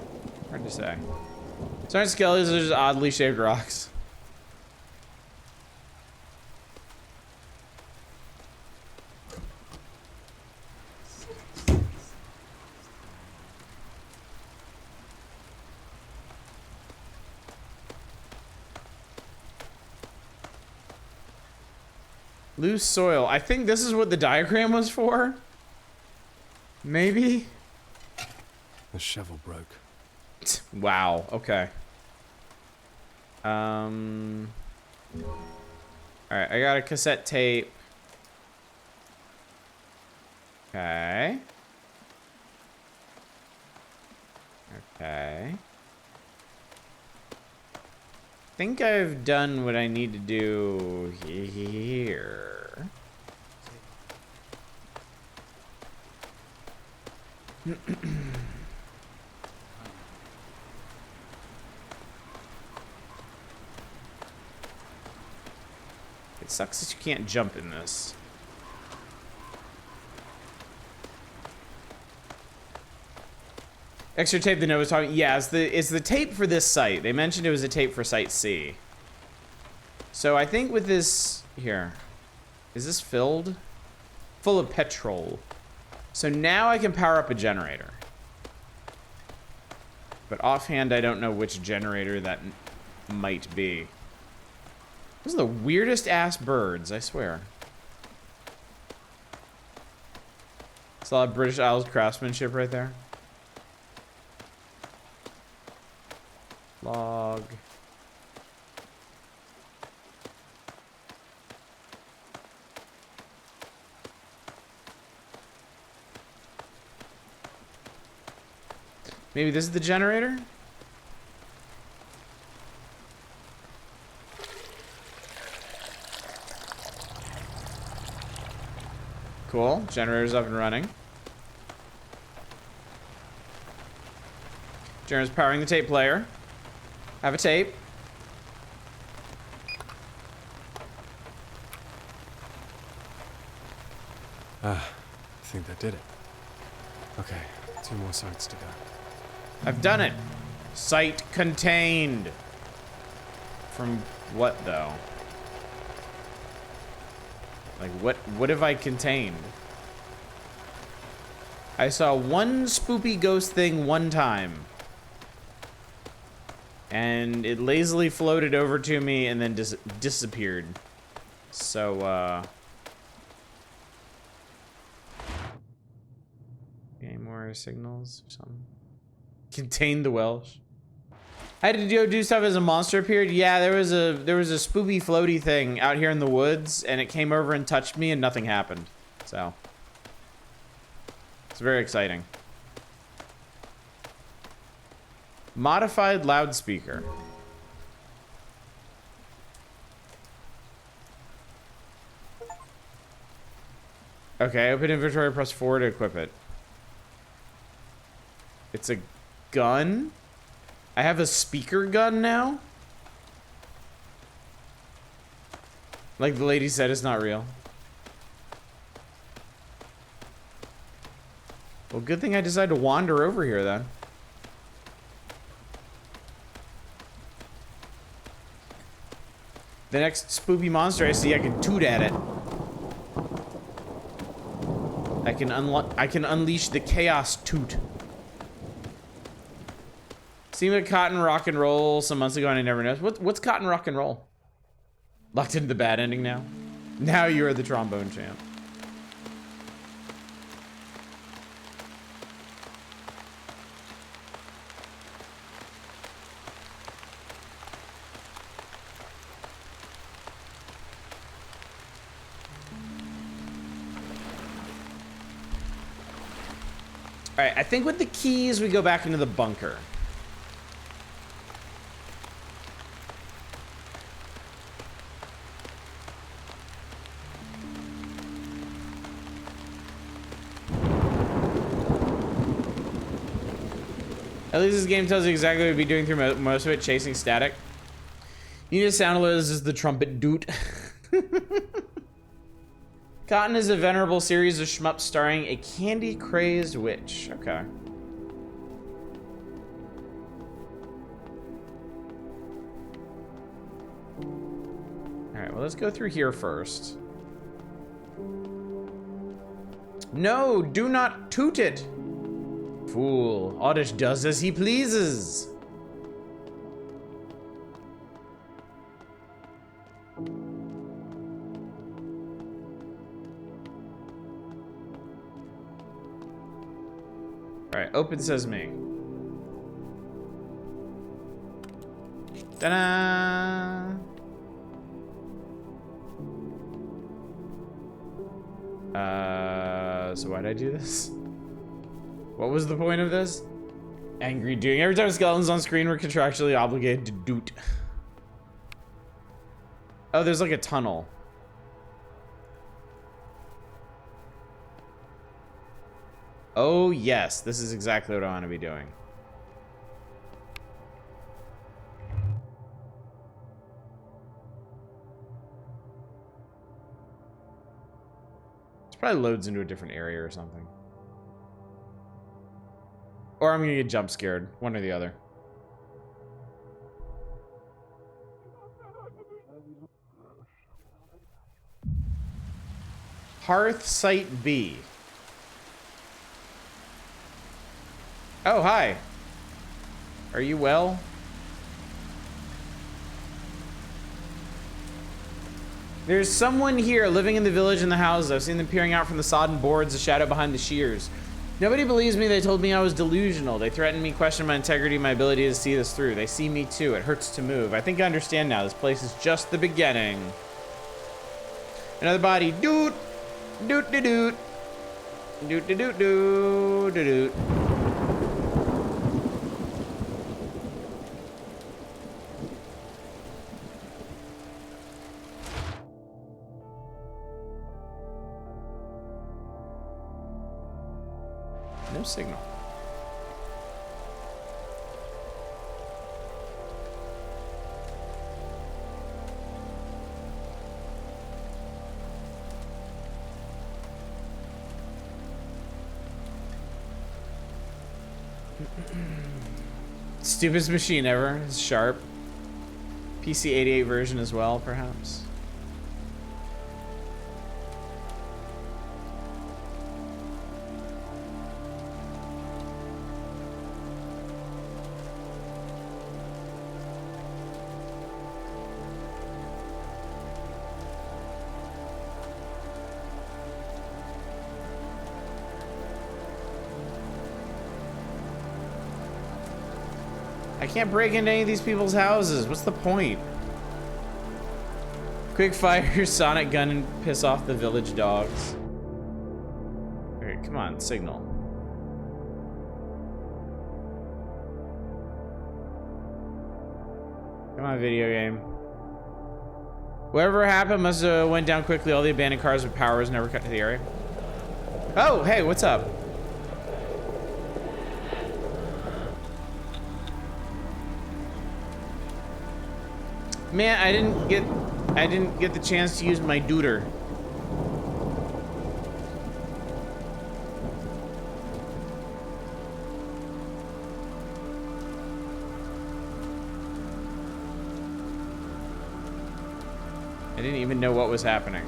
Hard to say. Certain skeletons are just oddly shaped rocks. Loose soil. I think this is what the diagram was for. Maybe?
The shovel broke.
Wow, okay. Alright, I got a cassette tape. Okay. Okay. I think I've done what I need to do here. It sucks that you can't jump in this. Extra tape the note was talking. Yeah, it's the tape for this site. They mentioned it was a tape for Site C. So I think with this here, is this filled? Full of petrol. So now I can power up a generator. But offhand, I don't know which generator that might be. Those are the weirdest ass birds, I swear. It's a lot of British Isles craftsmanship right there. Log. Maybe this is the generator? Cool. Generator's up and running. Generator's powering the tape player. Have a tape.
I think that did it. Okay, 2 more sites to go.
I've done it. Site contained. From what, though? Like, what have I contained? I saw one spoopy ghost thing one time. And it lazily floated over to me and then disappeared. So, any more signals or something? Contain the Welsh. I had to do stuff as a monster appeared. Yeah, there was a spoopy floaty thing out here in the woods, and it came over and touched me, and nothing happened. So it's very exciting. Modified loudspeaker. Okay, open inventory, press 4 to equip it. It's a gun? I have a speaker gun now? Like the lady said, it's not real. Well, good thing I decided to wander over here then. The next spoopy monster I see, I can toot at it. I can unleash the chaos toot. Seemed like Cotton Rock and Roll some months ago and I never noticed. What's Cotton Rock and Roll? Locked into the bad ending now? Now you are the trombone champ. All right, I think with the keys, we go back into the bunker. At least this game tells you exactly what you'd be doing through most of it, chasing static. You need to sound alert as the trumpet doot. Cotton is a venerable series of shmups starring a candy-crazed witch. Okay. Alright, well, let's go through here first. No, do not toot it! Fool, Oddish does as he pleases. Alright, open sesame. Ta-da! So why'd I do this? What was the point of this? Angry doing. Every time skeletons on screen, we're contractually obligated to doot. Oh, there's like a tunnel. Oh, yes. This is exactly what I want to be doing. It probably loads into a different area or something. Or I'm gonna get jump scared. One or the other. Hearth Site B. Oh, hi. Are you well? There's someone here living in the village and the houses. I've seen them peering out from the sodden boards, the shadow behind the shears. Nobody believes me. They told me I was delusional. They threatened me, questioned my integrity, my ability to see this through. They see me too. It hurts to move. I think I understand now. This place is just the beginning. Another body. Doot. Doot de doot. Doot de doot doot de doot. No signal. Stupidest machine ever. It's sharp. PC 88 version as well, perhaps. I can't break into any of these people's houses. What's the point? Quick fire, sonic gun, and piss off the village dogs. Alright, come on, signal. Come on, video game. Whatever happened must have went down quickly. All the abandoned cars with powers never cut to the area. Oh, hey, what's up? Man, I didn't get the chance to use my dooter. I didn't even know what was happening.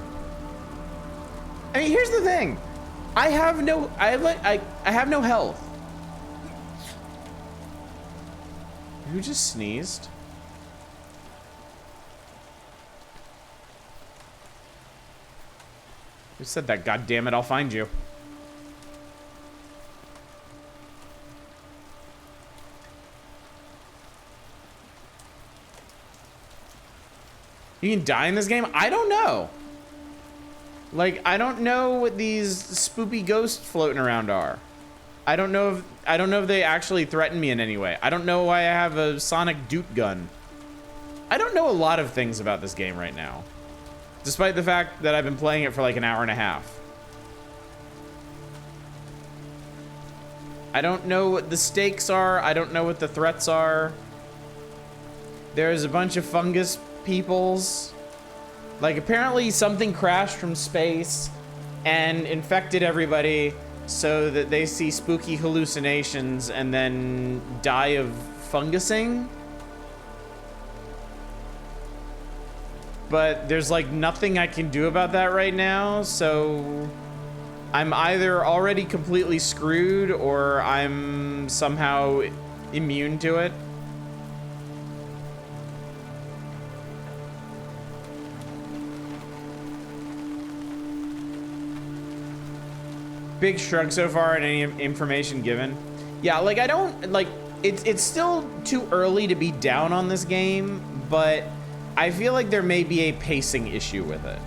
I mean, here's the thing. I have no health. Who just sneezed? Who said that? God damn it, I'll find you. You can die in this game? I don't know. Like, I don't know what these spoopy ghosts floating around are. I don't know if they actually threaten me in any way. I don't know why I have a sonic doot gun. I don't know a lot of things about this game right now, despite the fact that I've been playing it for like an hour and a half. I don't know what the stakes are. I don't know what the threats are. There's a bunch of fungus peoples. Like, apparently something crashed from space and infected everybody so that they see spooky hallucinations and then die of fungusing. But there's like nothing I can do about that right now, so I'm either already completely screwed or I'm somehow immune to it. Big shrug so far on any information given. Yeah, like I don't like it's still too early to be down on this game, but I feel like there may be a pacing issue with it.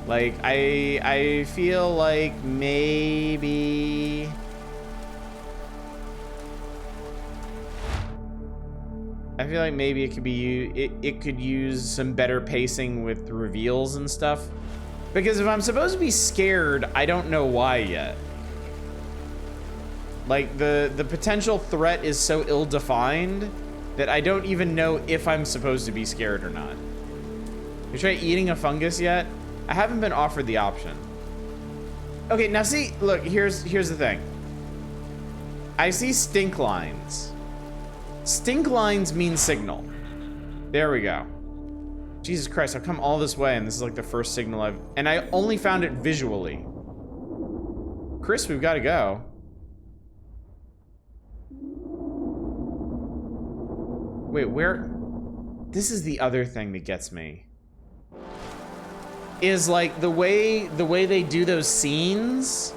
Like I feel like maybe it could be it could use some better pacing with reveals and stuff. Because if I'm supposed to be scared, I don't know why yet. Like, the potential threat is so ill-defined that I don't even know if I'm supposed to be scared or not. You try eating a fungus yet? I haven't been offered the option. Okay, now see, look, here's the thing. I see stink lines. Stink lines mean signal. There we go. Jesus Christ, I've come all this way and this is like the first signal and I only found it visually. Chris, we've got to go. Wait, where? This is the other thing that gets me. Is like the way they do those scenes.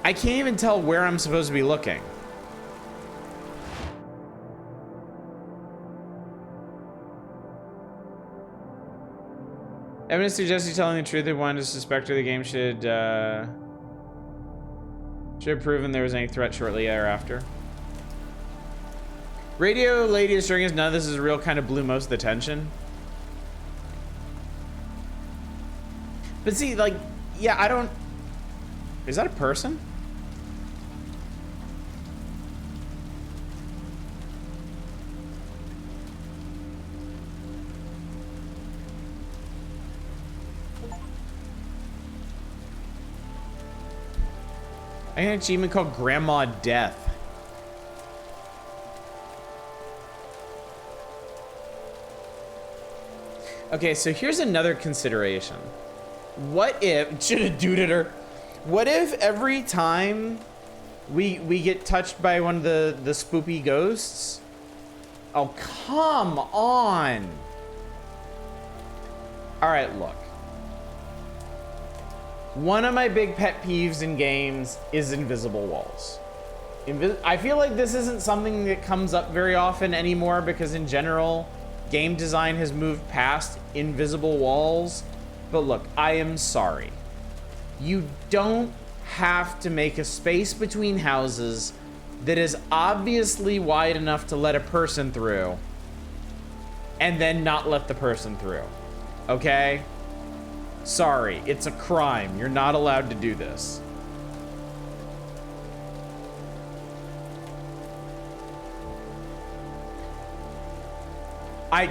I can't even tell where I'm supposed to be looking. Evidence suggests you telling the truth. If one to suspect her, the game should have proven there was any threat shortly thereafter. Radio lady assuring us none of this is real kind of blew most of the tension. But see, like, yeah, I don't... Is that a person? I got an achievement called Grandma Death. Okay, so here's another consideration. What if, should have dooted her. What if every time we get touched by one of the spoopy ghosts? Oh, come on. All right, look. One of my big pet peeves in games is invisible walls. I feel like this isn't something that comes up very often anymore because in general, game design has moved past invisible walls. But look, I am sorry. You don't have to make a space between houses that is obviously wide enough to let a person through and then not let the person through, okay? Sorry, it's a crime. You're not allowed to do this.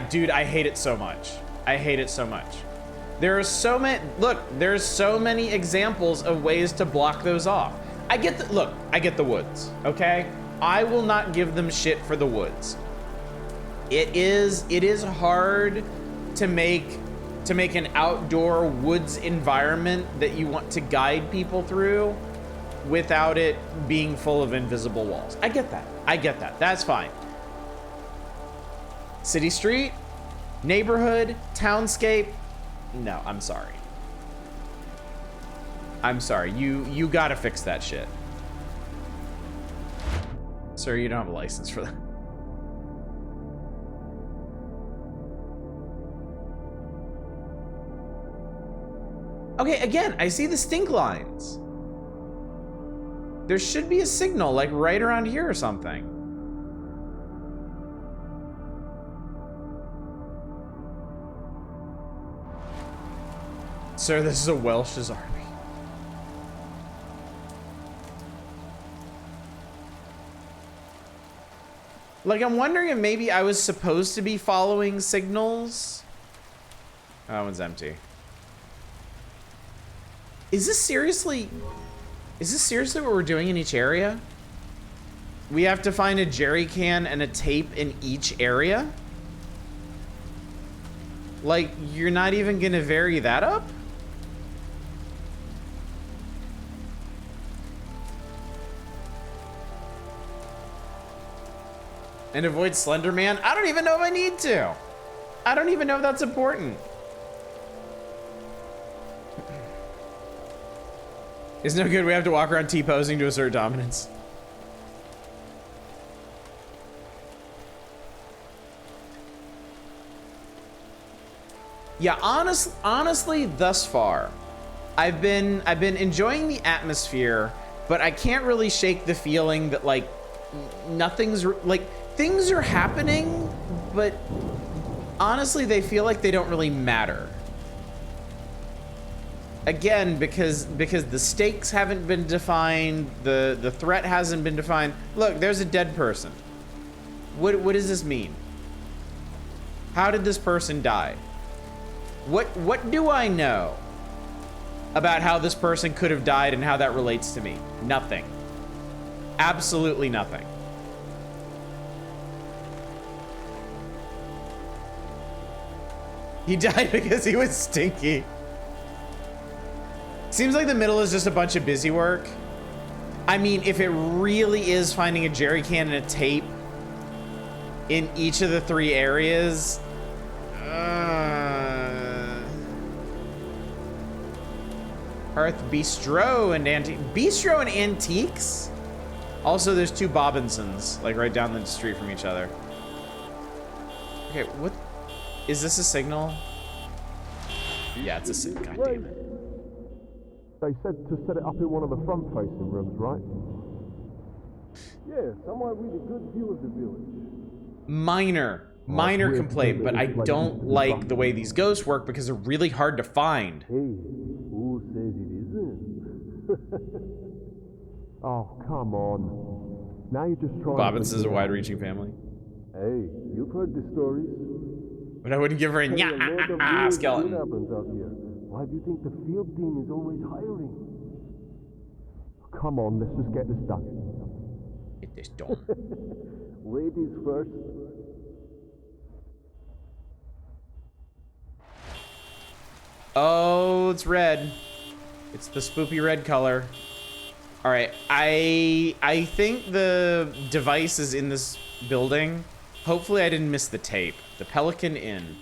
Dude, I hate it so much. I hate it so much. There are so many, look, there's so many examples of ways to block those off. I get the woods, okay? I will not give them shit for the woods. It is hard to make an outdoor woods environment that you want to guide people through without it being full of invisible walls. I get that. I get that. That's fine. City street, neighborhood, townscape. No, I'm sorry. I'm sorry. You gotta fix that shit. Sir, you don't have a license for that. Okay, again, I see the stink lines. There should be a signal, like, right around here or something. Sir, this is a Welsh's army. Like, I'm wondering if maybe I was supposed to be following signals. Oh, that one's empty. Is this seriously what we're doing in each area? We have to find a jerry can and a tape in each area? Like, you're not even gonna vary that up? And avoid Slender Man? I don't even know if I need to. I don't even know if that's important. It's no good. We have to walk around T-posing to assert dominance. Yeah, honestly, thus far, I've been enjoying the atmosphere, but I can't really shake the feeling that like nothing's like things are happening, but honestly, they feel like they don't really matter. Again, because the stakes haven't been defined, the threat hasn't been defined. Look, there's a dead person. What does this mean? How did this person die? What do I know about how this person could have died and how that relates to me? Nothing. Absolutely nothing. He died because he was stinky. Seems like the middle is just a bunch of busy work. I mean, if it really is finding a jerry can and a tape in each of the 3 areas, Hearth Bistro and Bistro and Antiques. Also, there's 2 Bobinsons, like right down the street from each other. Okay, what is this a signal? Yeah, it's a signal. God damn it.
They said to set it up in one of the front-facing rooms, right? Yeah, somewhere with a good view of the village. Minor complaint, but I don't like the way these ghosts work because they're really hard to find.
Hey, who says it isn't? Oh, come on. Now you're just trying.
Bobbins is a wide-reaching family.
Hey, you've heard the stories.
But I wouldn't give her a skeleton.
What happens out here? Why do you think the field team is always hiring? Come on, let's just get this done.
Get this done.
Ladies first.
Oh, it's red. It's the spoopy red color. All right, I think the device is in this building. Hopefully I didn't miss the tape. The Pelican Inn.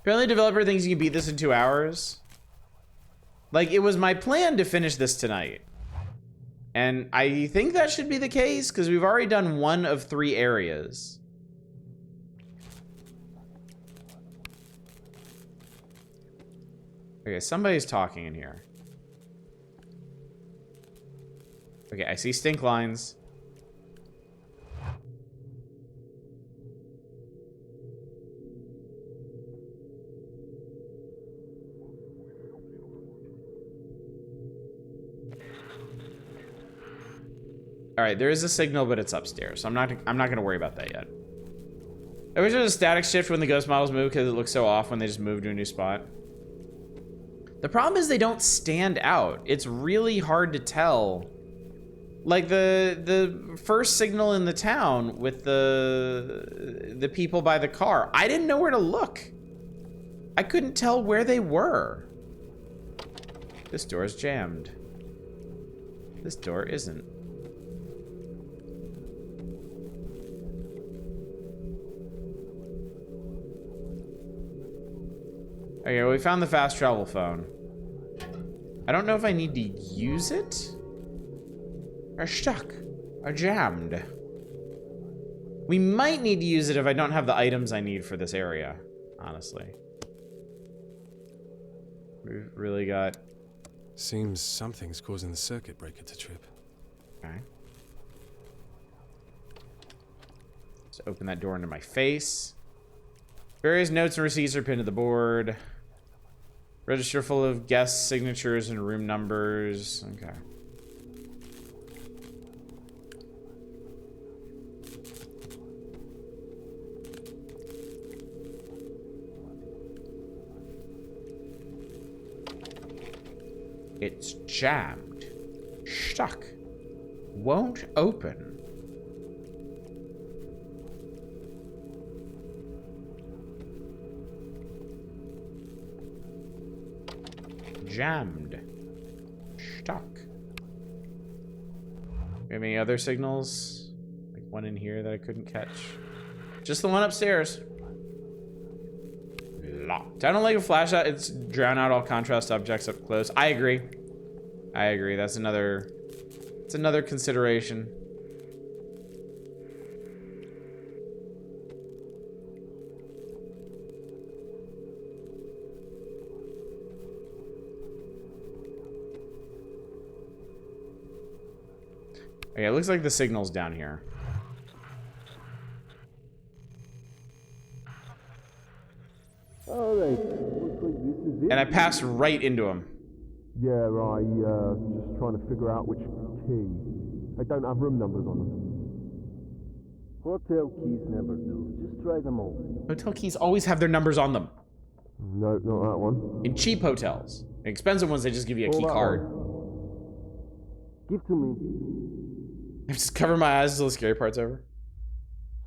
Apparently the developer thinks you can beat this in 2 hours. Like, it was my plan to finish this tonight. And I think that should be the case, because we've already done 1 of 3 areas. Okay, somebody's talking in here. Okay, I see stink lines. All right, there is a signal, but it's upstairs. So I'm not gonna worry about that yet. I wish there was a static shift when the ghost models move because it looks so off when they just move to a new spot. The problem is they don't stand out. It's really hard to tell Like the first signal in the town with the people by the car. I didn't know where to look. I couldn't tell where they were. This door is jammed. This door isn't. Okay, well, we found the fast travel phone. I don't know if I need to use it. Or stuck. Or jammed. We might need to use it if I don't have the items I need for this area, honestly. We've really got...
Seems something's causing the circuit breaker to trip.
Okay. Just open that door into my face. Various notes and receipts are pinned to the board. Register full of guest signatures and room numbers. Okay. It's jammed. Stuck. Won't open. Jammed. Stuck. We have any other signals? Like one in here that I couldn't catch? Just the one upstairs. Locked. I don't like a flashlight. It's drown out all contrast objects up close. I agree. I agree. That's another... It's another consideration. Okay, it looks like the signal's down here.
Alright, looks like this is it.
And I passed right into him.
Yeah, just trying to figure out which key. They don't have room numbers on them.
Hotel keys never do. Just try them all.
Hotel keys always have their numbers on them.
No, not that one.
In cheap hotels. In expensive ones, they just give you a key card.
Give to me.
I just cover my eyes until the scary part's over.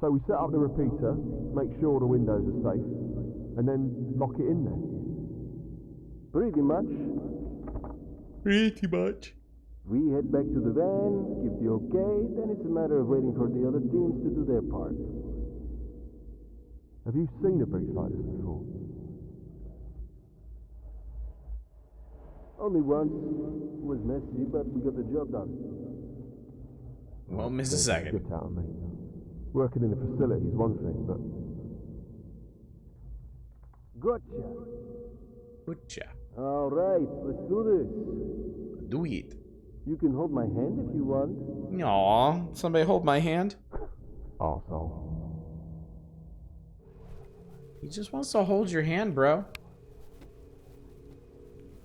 So we set up the repeater, make sure the windows are safe, and then lock it in there.
Pretty much.
Pretty much.
We head back to the van, give the okay, then it's a matter of waiting for the other teams to do their part.
Have you seen a breach like this before?
Only once. It was messy, but we got the job done.
Won't miss a second.
Get out of me. Working in a facility is one thing, but...
Gotcha.
Gotcha.
All right, let's do this.
Do it.
You can hold my hand if you want.
Aw, somebody hold my hand.
Arsehole.
He just wants to hold your hand, bro.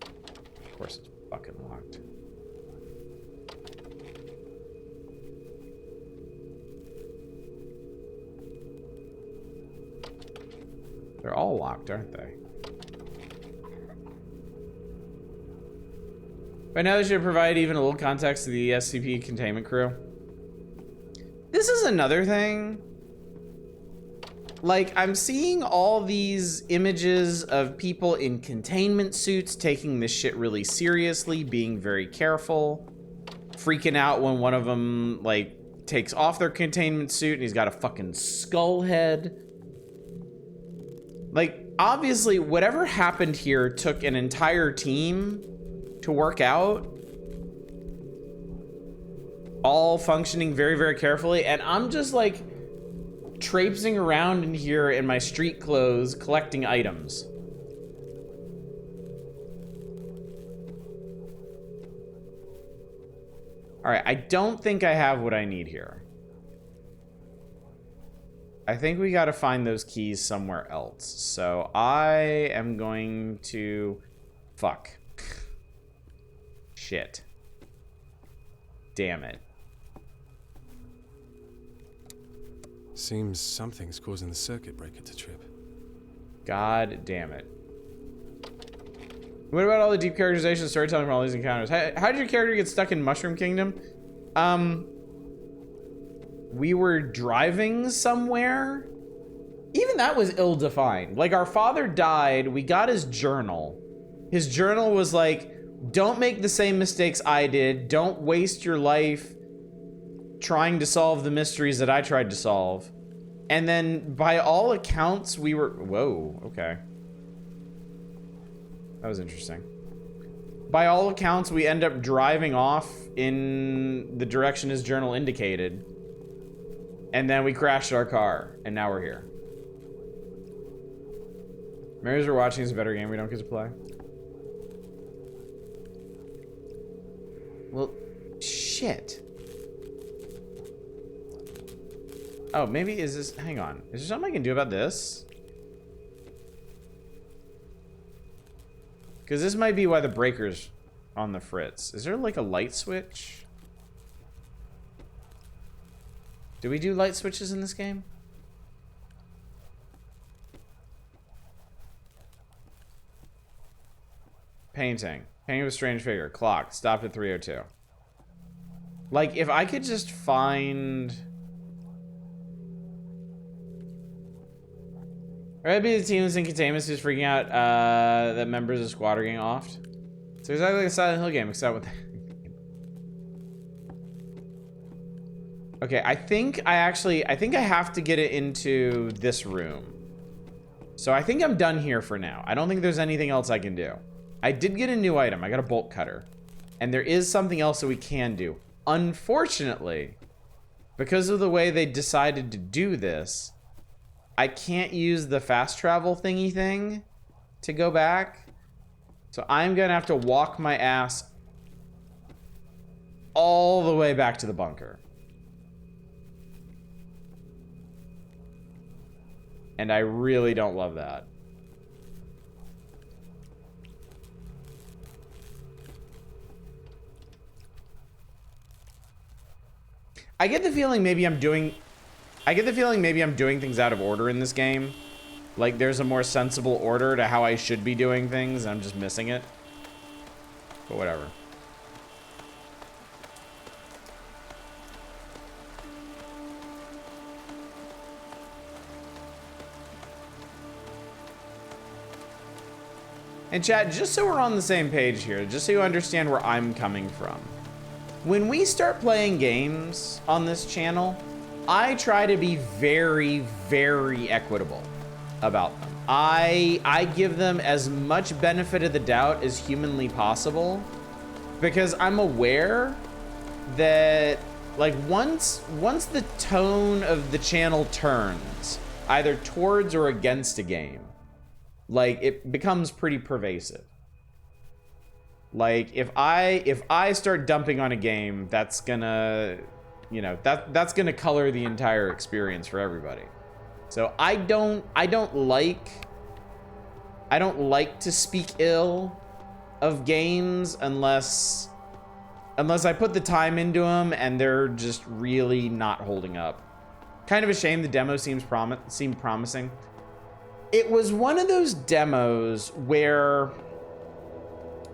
Of course it's fucking locked. They're all locked, aren't they? By now, they should provide even a little context to the SCP containment crew. This is another thing. Like, I'm seeing all these images of people in containment suits taking this shit really seriously, being very careful, freaking out when one of them, like, takes off their containment suit and he's got a fucking skull head. Like, obviously, whatever happened here took an entire team to work out, all functioning very, very carefully, and I'm just like traipsing around in here in my street clothes collecting items. All right, I don't think I have what I need here. I think we got to find those keys somewhere else. So I am going to... Fuck. Shit. Damn it.
Seems something's causing the circuit breaker to trip.
God damn it. What about all the deep characterization and storytelling from all these encounters? How did your character get stuck in Mushroom Kingdom? We were driving somewhere. Even that was ill-defined. Like, our father died, we got his journal. His journal was like, don't make the same mistakes I did. Don't waste your life trying to solve the mysteries that I tried to solve. And then, by all accounts, we were... Whoa, okay. That was interesting. By all accounts, we end up driving off in the direction his journal indicated. And then we crashed our car, and now we're here. Marriage We're Watching is a better game we don't get to play. Well, shit. Oh, maybe is this... Hang on. Is there something I can do about this? Because this might be why the breaker's on the fritz. Is there like a light switch? Do we do light switches in this game? Painting. Painting with a strange figure. Clock. Stopped at 3:02. Like, if I could just find... I'd be the team that's in containment who's freaking out that members of the squad are getting offed. So exactly like a Silent Hill game, except with... Okay, I think I have to get it into this room. So I think I'm done here for now. I don't think there's anything else I can do. I did get a new item. I got a bolt cutter. And there is something else that we can do. Unfortunately, because of the way they decided to do this, I can't use the fast travel thingy thing to go back. So I'm gonna have to walk my ass all the way back to the bunker. And I really don't love that. I get the feeling maybe I'm doing things out of order in this game. Like there's a more sensible order to how I should be doing things, and I'm just missing it. But whatever. And chat, just so we're on the same page here, just so you understand where I'm coming from. When we start playing games on this channel, I try to be very, very equitable about them. I give them as much benefit of the doubt as humanly possible, because I'm aware that like once the tone of the channel turns either towards or against a game, like it becomes pretty pervasive. Like if I start dumping on a game, that's gonna, you know, that's gonna color the entire experience for everybody. So I don't like to speak ill of games unless I put the time into them and they're just really not holding up. Kind of a shame the demo seemed promising. It was one of those demos where,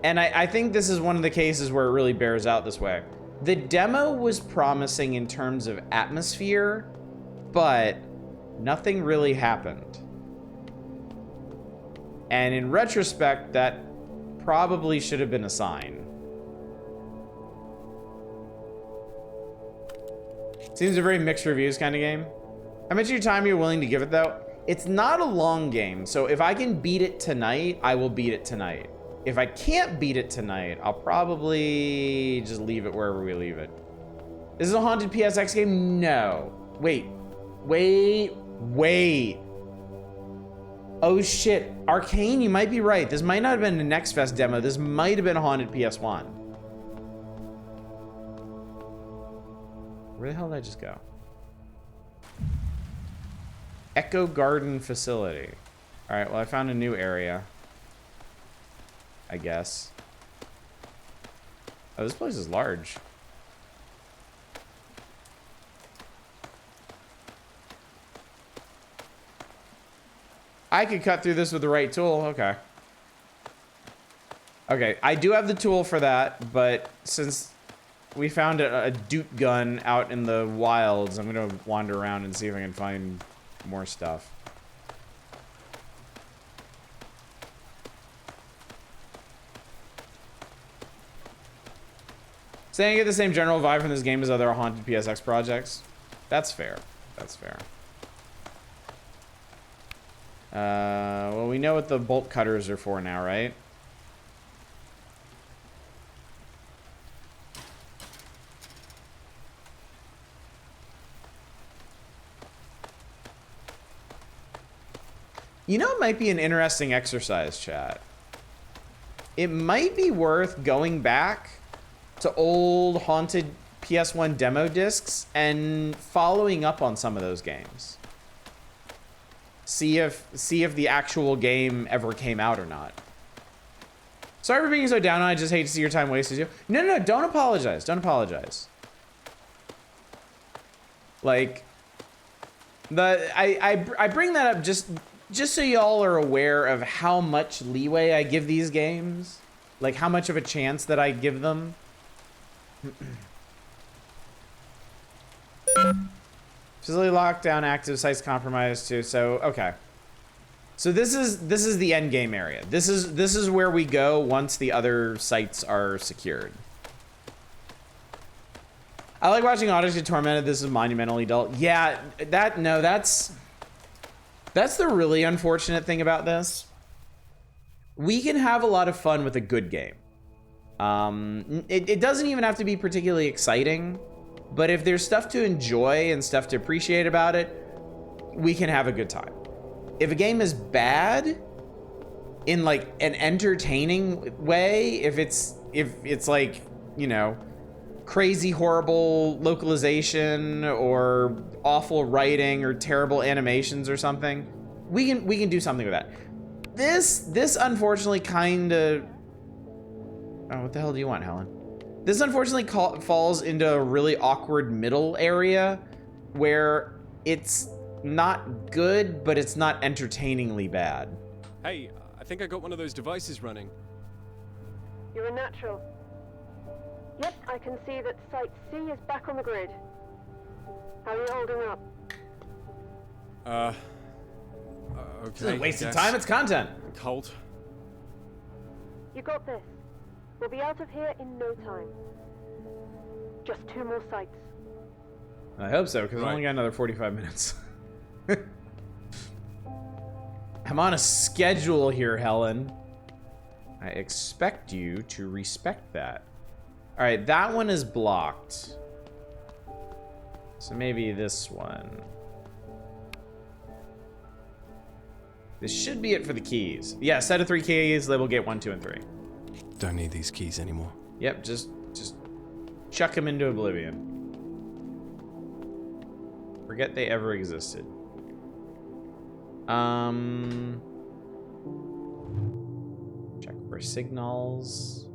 and I think this is one of the cases where it really bears out this way. The demo was promising in terms of atmosphere, but nothing really happened. And in retrospect, that probably should have been a sign. Seems a very mixed reviews kind of game. How much of your time you're willing to give it though? It's not a long game, so if I can beat it tonight, I will beat it tonight. If I can't beat it tonight, I'll probably just leave it wherever we leave it. Is it a haunted PSX game? No. Wait. Oh shit. Arcane, you might be right. This might not have been a Next Fest demo. This might have been a haunted PS1. Where the hell did I just go? Echo Garden Facility. All right, well, I found a new area, I guess. Oh, this place is large. I could cut through this with the right tool. Okay. Okay, I do have the tool for that, but since we found a doot gun out in the wilds. I'm gonna wander around and see if I can find more stuff. Saying I get the same general vibe from this game as other haunted PSX projects. That's fair. That's fair. Well, we know what the bolt cutters are for now, right? You know, it might be an interesting exercise, chat. It might be worth going back to old haunted PS1 demo discs and following up on some of those games. See if the actual game ever came out or not. Sorry for being so down on it. I just hate to see your time wasted. You. No, don't apologize. Don't apologize. Like, I bring that up just so y'all are aware of how much leeway I give these games. Like, how much of a chance that I give them. Facility lockdown, active, sites compromised too. So okay. So this is the end game area. This is where we go once the other sites are secured. I like watching Odyssey Tormented. This is monumentally dull. Yeah, that's the really unfortunate thing about this. We can have a lot of fun with a good game. It doesn't even have to be particularly exciting, but if there's stuff to enjoy and stuff to appreciate about it, we can have a good time. If a game is bad in like an entertaining way, if it's like, you know, crazy horrible localization or awful writing or terrible animations or something, we can do something with that. This unfortunately kind of... Oh, what the hell do you want, Helen? This unfortunately falls into a really awkward middle area where it's not good, but it's not entertainingly bad.
Hey, I think I got one of those devices running.
You're a natural. Yep, I can see that Site C is back on the grid. How are you holding up?
Okay.
This isn't wasted time, it's content.
Cold.
You got this. We'll be out of here in no time. Just 2 more sites.
I hope so, because I only got another 45 minutes. I'm on a schedule here, Helen. I expect you to respect that. All right, that one is blocked. So maybe this one. This should be it for the keys. Yeah, set of 3 keys, label gate 1, 2, and 3.
Don't need these keys anymore.
Yep, just chuck them into oblivion. Forget they ever existed. Check for signals.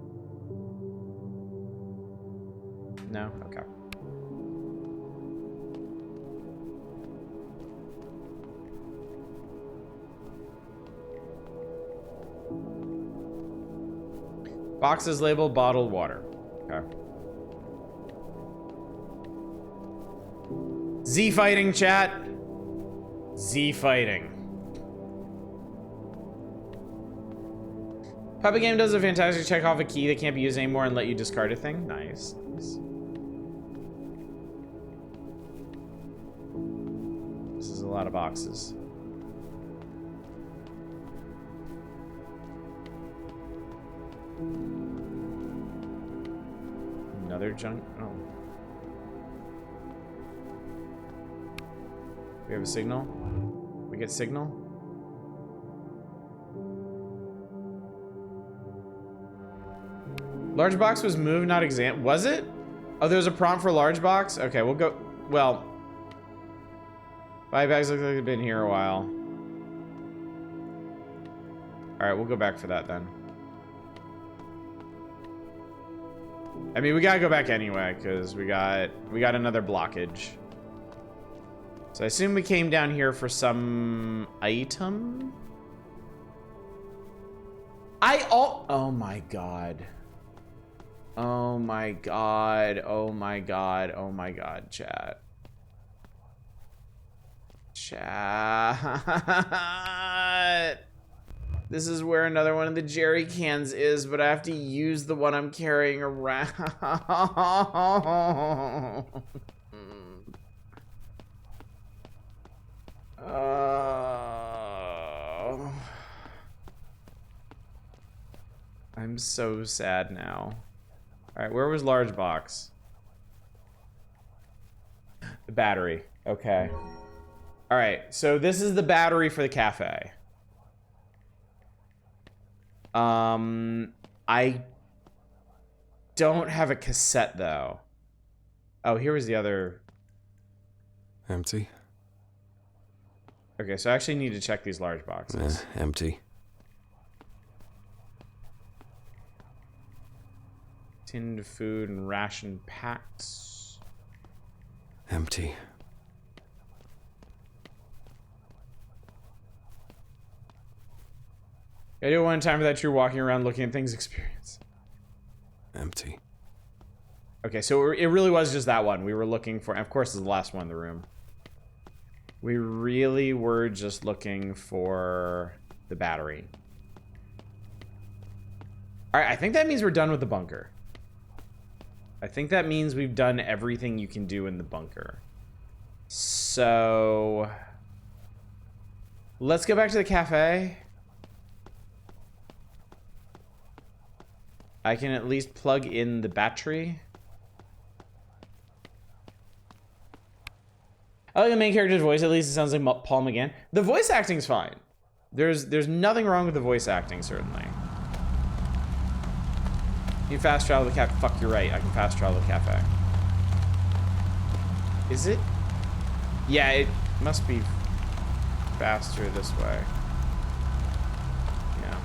No? Okay. Boxes labeled bottled water. Okay. Z fighting, chat. Z fighting. Puppet Game does a fantastic check off a key that can't be used anymore and let you discard a thing. Nice. Nice. This is a lot of boxes. Another junk. Oh. We have a signal. We get signal. Large box was moved, not exam. Was it? Oh, there's a prompt for large box? Okay, we'll go. Well, 5 bags look like they've been here a while. All right, we'll go back for that then. I mean, we gotta go back anyway because we got another blockage. So I assume we came down here for some item. Oh my god. Oh my god. Oh my god. Oh my god, chat. Chat. This is where another one of the jerry cans is, but I have to use the one I'm carrying around. I'm so sad now. Alright, where was large box? The battery. Okay. Alright, so this is the battery for the cafe. I don't have a cassette though. Oh, here was the other.
Empty.
Okay, so I actually need to check these large boxes.
Empty.
Tinned food and ration packs.
Empty.
I do one time that you're walking around looking at things experience.
Empty.
Okay, so it really was just that one. We were looking for, and of course, it's the last one in the room. We really were just looking for the battery. All right, I think that means we're done with the bunker. I think that means we've done everything you can do in the bunker. So let's go back to the cafe. I can at least plug in the battery. I like the main character's voice. At least it sounds like Paul McGann. The voice acting's fine. There's nothing wrong with the voice acting, certainly. You can fast travel the cafe. Fuck, you're right. I can fast travel the cafe. Is it? Yeah, it must be faster this way. Yeah.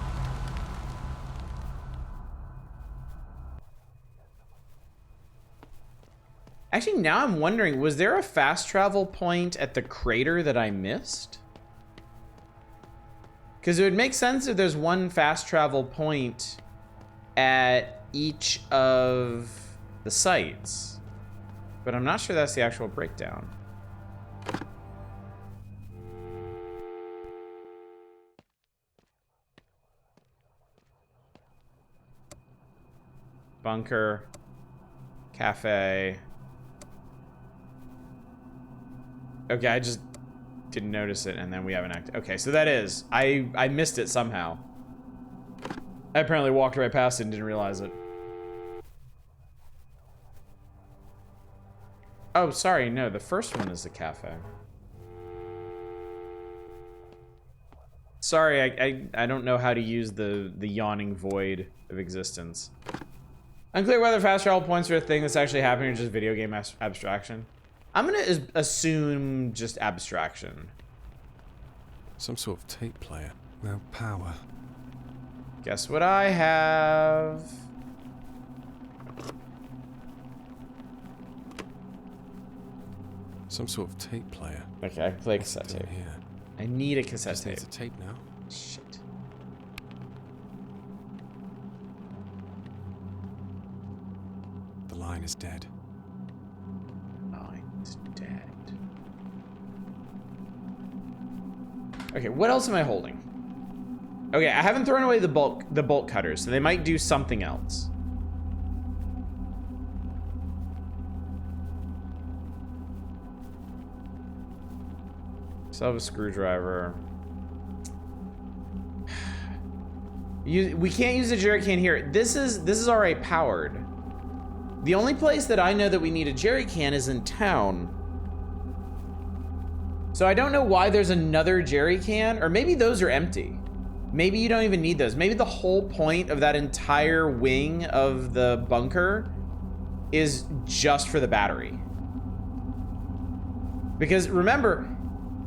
Actually, now I'm wondering, was there a fast travel point at the crater that I missed? Because it would make sense if there's one fast travel point at each of the sites. But I'm not sure that's the actual breakdown. Bunker. Cafe. Okay, I just didn't notice it, and then we have an act. Okay, so that is. I missed it somehow. I apparently walked right past it and didn't realize it. Oh, sorry, no, the first one is the cafe. Sorry, I don't know how to use the yawning void of existence. Unclear whether fast travel points are a thing that's actually happening or just video game abstraction. I'm gonna assume just abstraction.
Some sort of tape player. No power.
Guess what I have?
Some sort of tape player.
Okay, I can play a cassette tape.
Here.
I need a cassette tape.
It's a tape now.
Shit.
The line is dead.
Line's dead. Okay, what else am I holding? Okay, I haven't thrown away the bolt cutters, so they might do something else. Still have a screwdriver. We can't use the jerry can here. This is already powered. The only place that I know that we need a jerry can is in town. So I don't know why there's another jerry can, or maybe those are empty. Maybe you don't even need those. Maybe the whole point of that entire wing of the bunker is just for the battery. Because remember,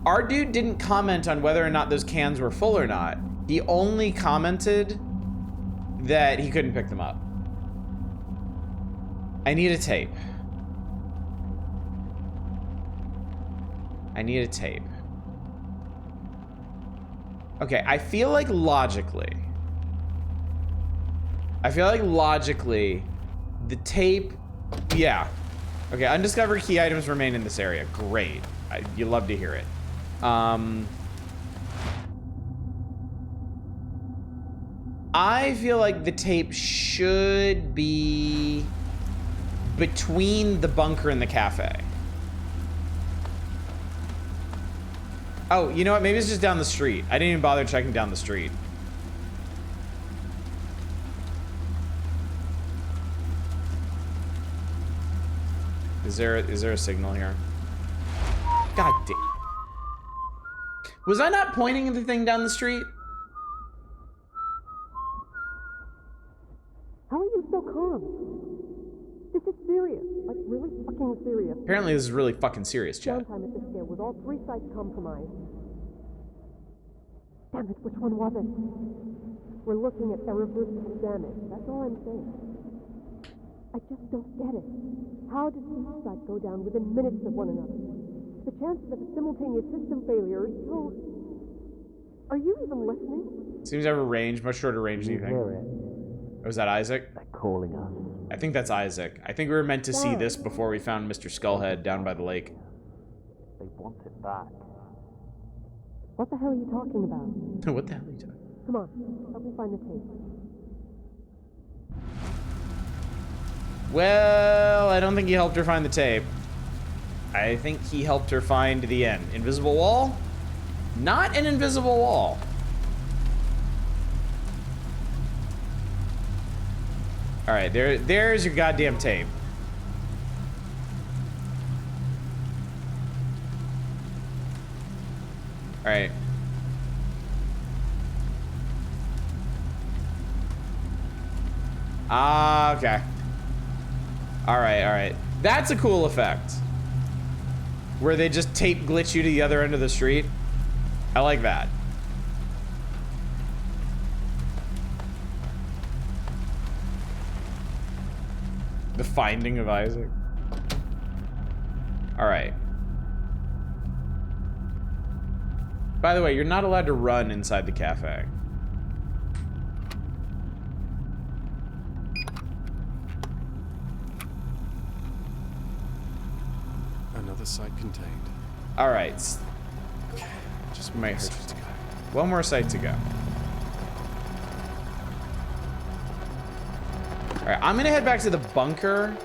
our dude didn't comment on whether or not those cans were full or not. He only commented that he couldn't pick them up. I need a tape. I need a tape. Okay, I feel like logically, The tape, yeah. Okay, undiscovered key items remain in this area. Great. You love to hear it. I feel like the tape should be between the bunker and the cafe. Oh, you know what? Maybe it's just down the street. I didn't even bother checking down the street. Is there a signal here? God damn. Was I not pointing at the thing down the street?
How are you so calm? This is serious. Like, really fucking serious.
Apparently this is really fucking serious, Chad.
Downtime at this scale with all 3 sites compromised. Damn it, which one was it? We're looking at irreversible damage. That's all I'm saying. I just don't get it. How did each site go down within minutes of one another? The chances of a simultaneous system failure are so... Are you even listening?
Seems to have a range, much shorter range than you think. Was that Isaac?
They're calling us.
I think that's Isaac. I think we were meant to see this before we found Mr. Skullhead down by the lake.
They want it back.
What the hell are you talking about?
What the hell are you talking about?
Come on, help me find the tape.
Well, I don't think he helped her find the tape. I think he helped her find the end. Invisible wall? Not an invisible wall. All right, there's your goddamn tape. All right. Ah, okay. All right. That's a cool effect. Where they just tape glitch you to the other end of the street. I like that. The finding of Isaac. All right. By the way, you're not allowed to run inside the cafe.
Another site contained.
All right.
Okay, just
Might hurt.
to go.
One more site to go. All right, I'm gonna head back to the bunker.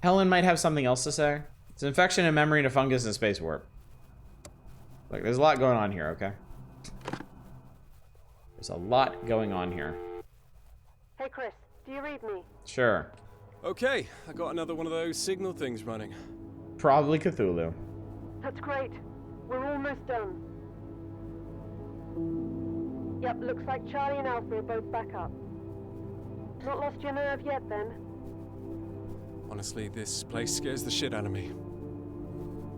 Helen might have something else to say. It's an infection, a memory, and a fungus, and a space warp. Look, there's a lot going on here, okay? There's a lot going on here.
Hey, Chris, do you read me?
Sure.
Okay, I got another one of those signal things running.
Probably Cthulhu.
That's great. We're almost done. Yep, looks like Charlie and Alpha are both back up. Not lost your nerve yet, then?
Honestly, this place scares the shit out of me.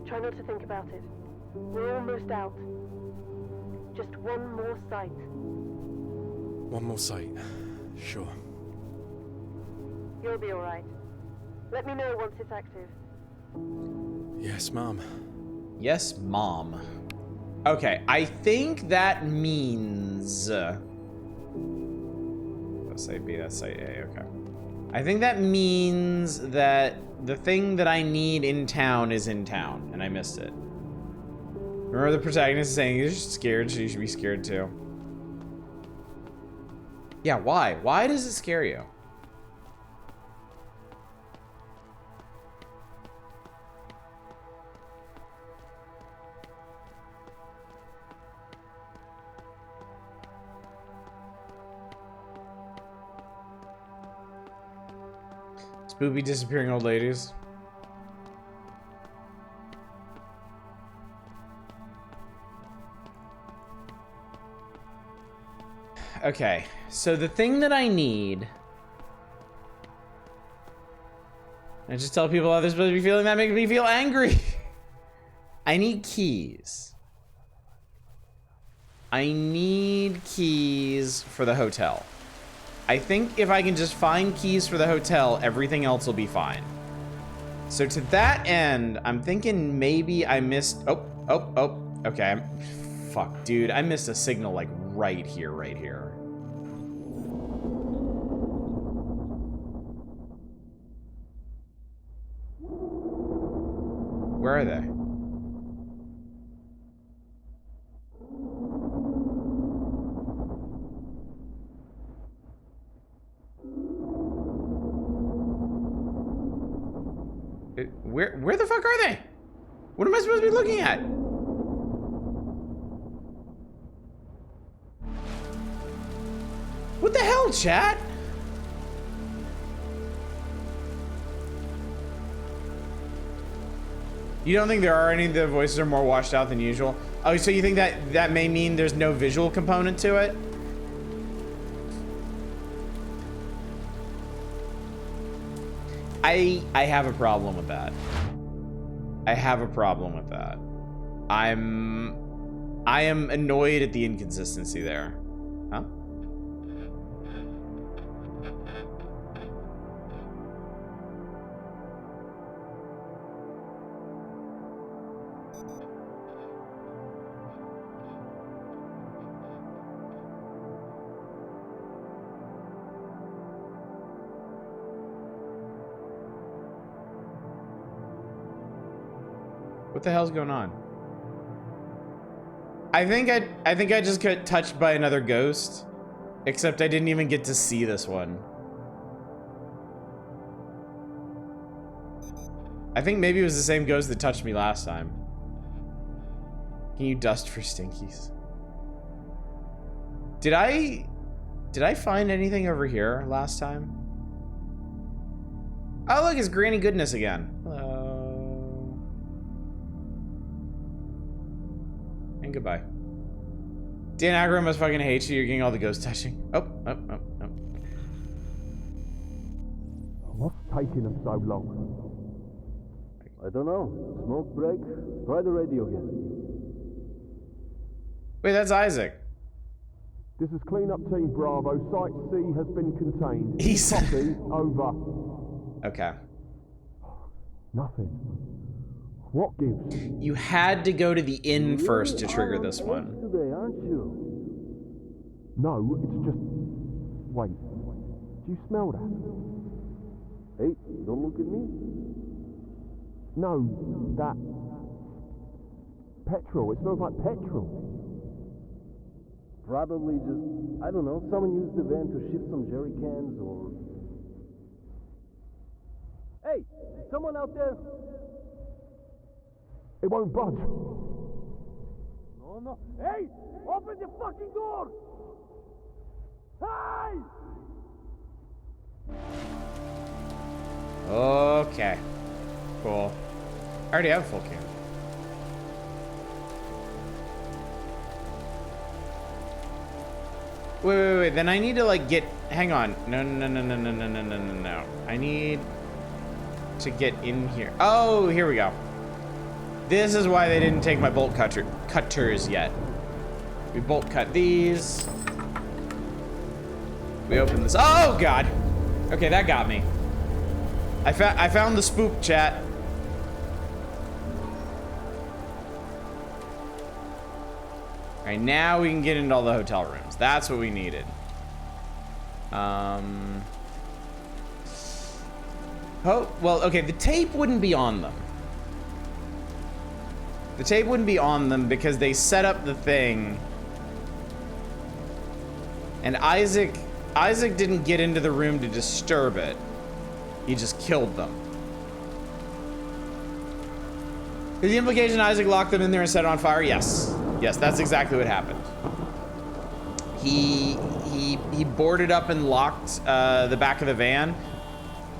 Try not to think about it. We're almost out. Just one more site.
One more site. Sure.
You'll be alright. Let me know once it's active.
Yes, Mom.
Yes, Mom. Okay, I think that means... That's site B, that's site A, okay. I think that means that the thing that I need in town is in town, and I missed it. Remember the protagonist saying you're scared, so you should be scared too. Yeah, why? Why does it scare you? Spoopy disappearing old ladies. Okay, so the thing that I need... I just tell people how they're supposed to be feeling, that makes me feel angry. I need keys. I need keys for the hotel. I think if I can just find keys for the hotel, everything else will be fine. So to that end, I'm thinking maybe I missed... Oh, okay. Fuck, dude. I missed a signal, like, right here. Where are they? Where the fuck are they? What am I supposed to be looking at? What the hell, chat? You don't think there are any of the voices are more washed out than usual? Oh, so you think that may mean there's no visual component to it? I have a problem with that. I have a problem with that. I am annoyed at the inconsistency there. Huh? What the hell's going on? I think I just got touched by another ghost, except I didn't even get to see this one. I think maybe it was the same ghost that touched me last time. Can you dust for stinkies? Did I find anything over here last time? Oh look, it's Granny Goodness again. Hello. And goodbye. Dan Aggro must fucking hate you. You're getting all the ghost touching. Oh.
What's taking them so long? I don't know. Smoke break? Try the radio again.
Wait, that's Isaac.
This is Cleanup Team Bravo. Site C has been contained.
He's...
Copy. Over.
Okay.
Nothing. What gives?
You had to go to the inn first to trigger this one.
Today, aren't you? No, it's just... Wait. Do you smell that? Hey, don't look at me. No, that... Petrol. It smells like petrol. Probably just... I don't know. Someone used the van to shift some jerry cans or... Hey! Someone out there? It won't budge. No. Hey! Open the fucking door! Hey!
Okay. Cool. I already have a full can. Wait. Then I need to like get... Hang on. No. I need to get in here. Oh, here we go. This is why they didn't take my bolt cutters yet. We bolt cut these. We open this. Oh God. Okay, that got me. I found the spook, chat. All right, now we can get into all the hotel rooms. That's what we needed. Oh, well, okay, the tape wouldn't be on them. The tape wouldn't be on them because they set up the thing. And Isaac didn't get into the room to disturb it. He just killed them. Is the implication Isaac locked them in there and set it on fire? Yes. Yes, that's exactly what happened. He boarded up and locked the back of the van.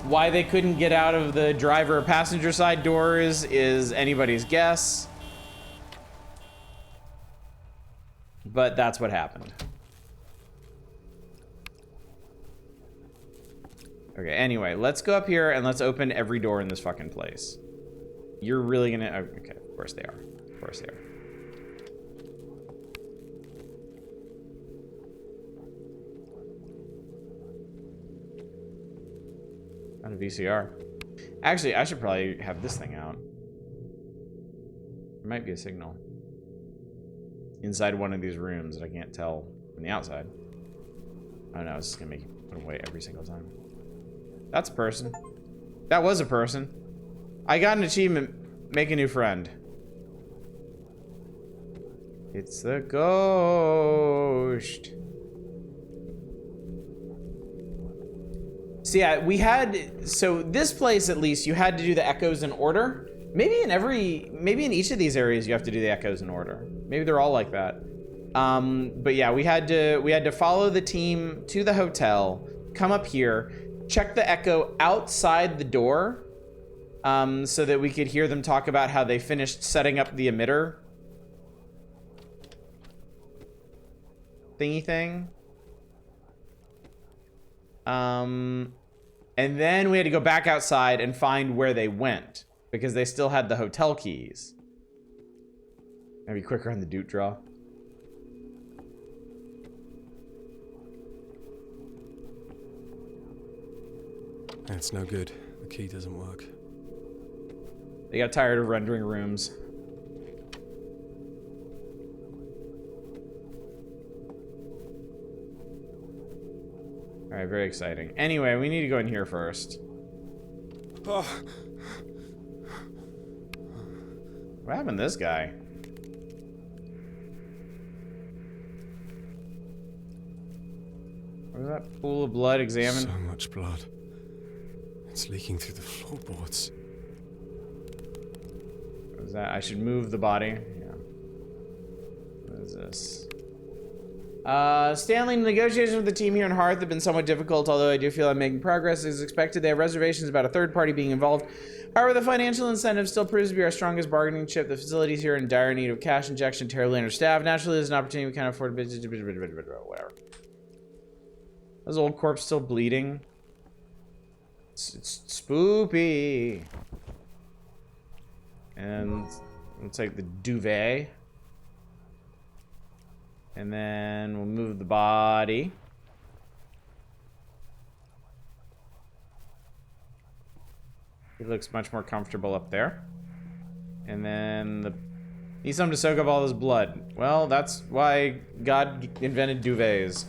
Why they couldn't get out of the driver or passenger side doors is anybody's guess. But that's what happened. Okay, anyway, let's go up here and let's open every door in this fucking place. You're really gonna... Okay, of course they are. Of course they are. Not a VCR. Actually, I should probably have this thing out. There might be a signal inside one of these rooms that I can't tell from the outside. Oh no, it's just gonna make you put away every single time. That's a person. That was a person. I got an achievement make a new friend. It's the ghost. So yeah, so this place at least, you had to do the echoes in order. Maybe in each of these areas you have to do the echoes in order. Maybe they're all like that. But yeah, we had to follow the team to the hotel, come up here, check the echo outside the door, so that we could hear them talk about how they finished setting up the emitter thingy thing. And then we had to go back outside and find where they went because they still had the hotel keys. Maybe quicker on the doot draw.
That's no good. The key doesn't work.
They got tired of rendering rooms. All right, very exciting. Anyway, we need to go in here first.
Oh.
What happened to this guy? What was that pool of blood examined?
So much blood. It's leaking through the floorboards.
What was that? I should move the body. Yeah. What is this? Stanley, negotiations with the team here in Hearth have been somewhat difficult, although I do feel I'm making progress as expected. They have reservations about a third party being involved. However, the financial incentive still proves to be our strongest bargaining chip. The facilities here are in dire need of cash injection, terribly understaffed. Naturally, there's an opportunity we can't afford. Whatever. Is the old corpse still bleeding? It's spoopy. And we'll take the duvet. And then we'll move the body. He looks much more comfortable up there. And then need something to soak up all this blood. Well, that's why God invented duvets.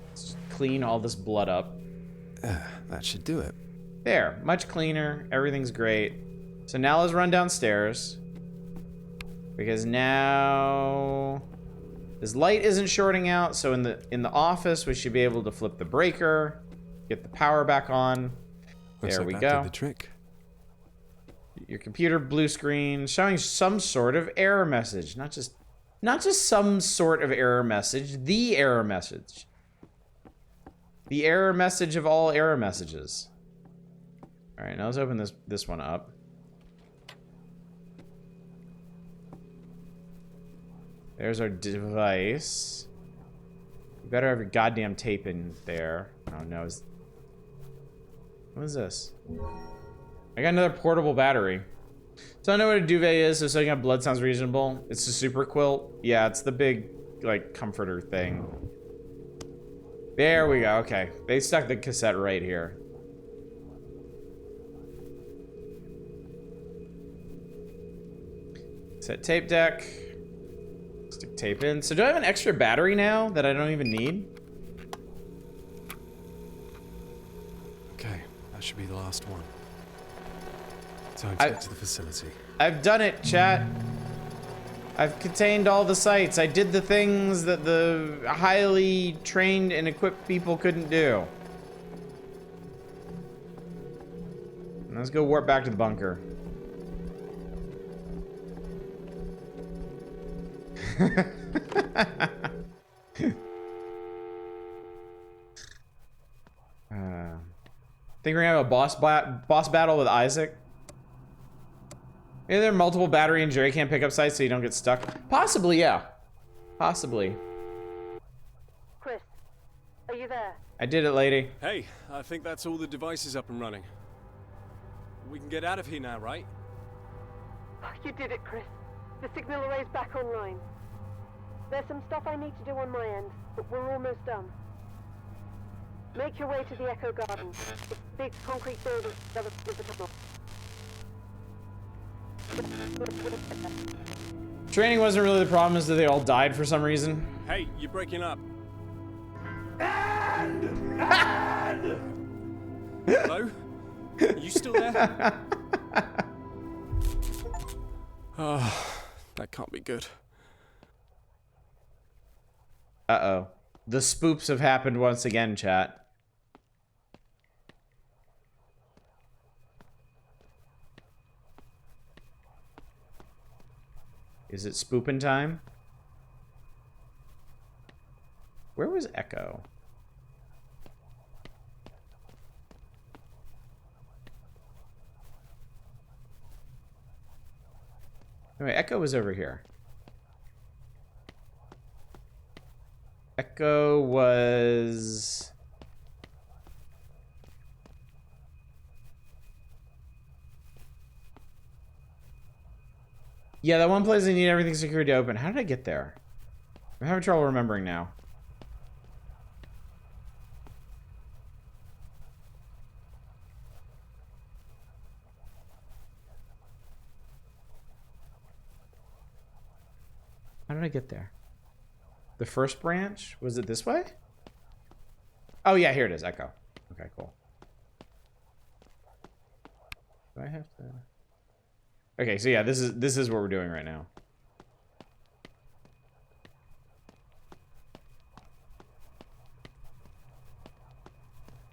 Let's clean all this blood up.
That should do it.
There, much cleaner. Everything's great. So now let's run downstairs. Because now this light isn't shorting out, so in the office we should be able to flip the breaker, get the power back on. There we go.
Did the trick.
Your computer blue screen showing some sort of error message, not just some sort of error message, the error message. The error message of all error messages. All right, now let's open this one up. There's our device. You better have your goddamn tape in there. Oh no, what is this? I got another portable battery. So I know what a duvet is, so soaking up blood sounds reasonable. It's a super quilt. Yeah, it's the big, like, comforter thing. There we go, okay. They stuck the cassette right here. Set tape deck. Stick tape in. So do I have an extra battery now that I don't even need?
Okay, that should be the last one. Time to get to the facility.
I've done it, chat. I've contained all the sites. I did the things that the highly trained and equipped people couldn't do. Let's go warp back to the bunker. Think we're gonna have a boss battle with Isaac? Maybe there are multiple battery and jerry can pickup sites so you don't get stuck. Possibly, yeah. Possibly.
Chris, are you there?
I did it, lady.
Hey, I think that's all the devices up and running. We can get out of here now, right?
You did it, Chris. The signal array's back online. There's some stuff I need to do on my end, but we're almost done. Make your way to the Echo Garden. It's a big concrete building with the tunnel.
Training wasn't really the problem, is that they all died for some reason.
Hey, you're breaking up. Hello? You still there? That can't be good.
Uh-oh. The spoops have happened once again, chat. Is it spoopin' time? Where was Echo? Anyway, Echo was over here. Echo was... Yeah, that one place I need everything secured to open. How did I get there? I'm having trouble remembering now. How did I get there? The first branch? Was it this way? Oh yeah, here it is, Echo. Okay, cool. Do I have to... Okay, so yeah, this is what we're doing right now.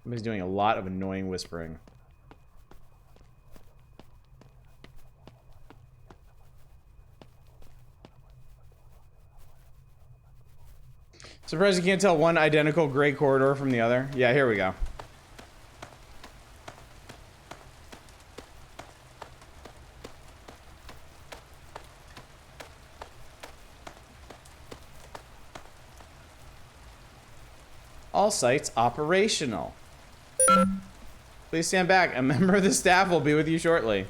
Somebody's doing a lot of annoying whispering. Surprised you can't tell one identical gray corridor from the other. Yeah, here we go. All sites operational. Please stand back. A member of the staff will be with you shortly.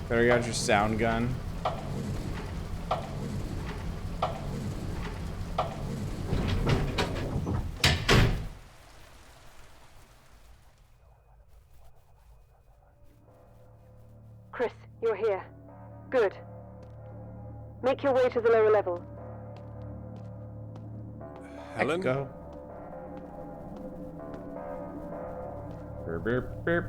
Better get out your sound gun.
Chris, you're here. Good. Make your way to the lower level.
Helen?
Go. Burp, burp, burp.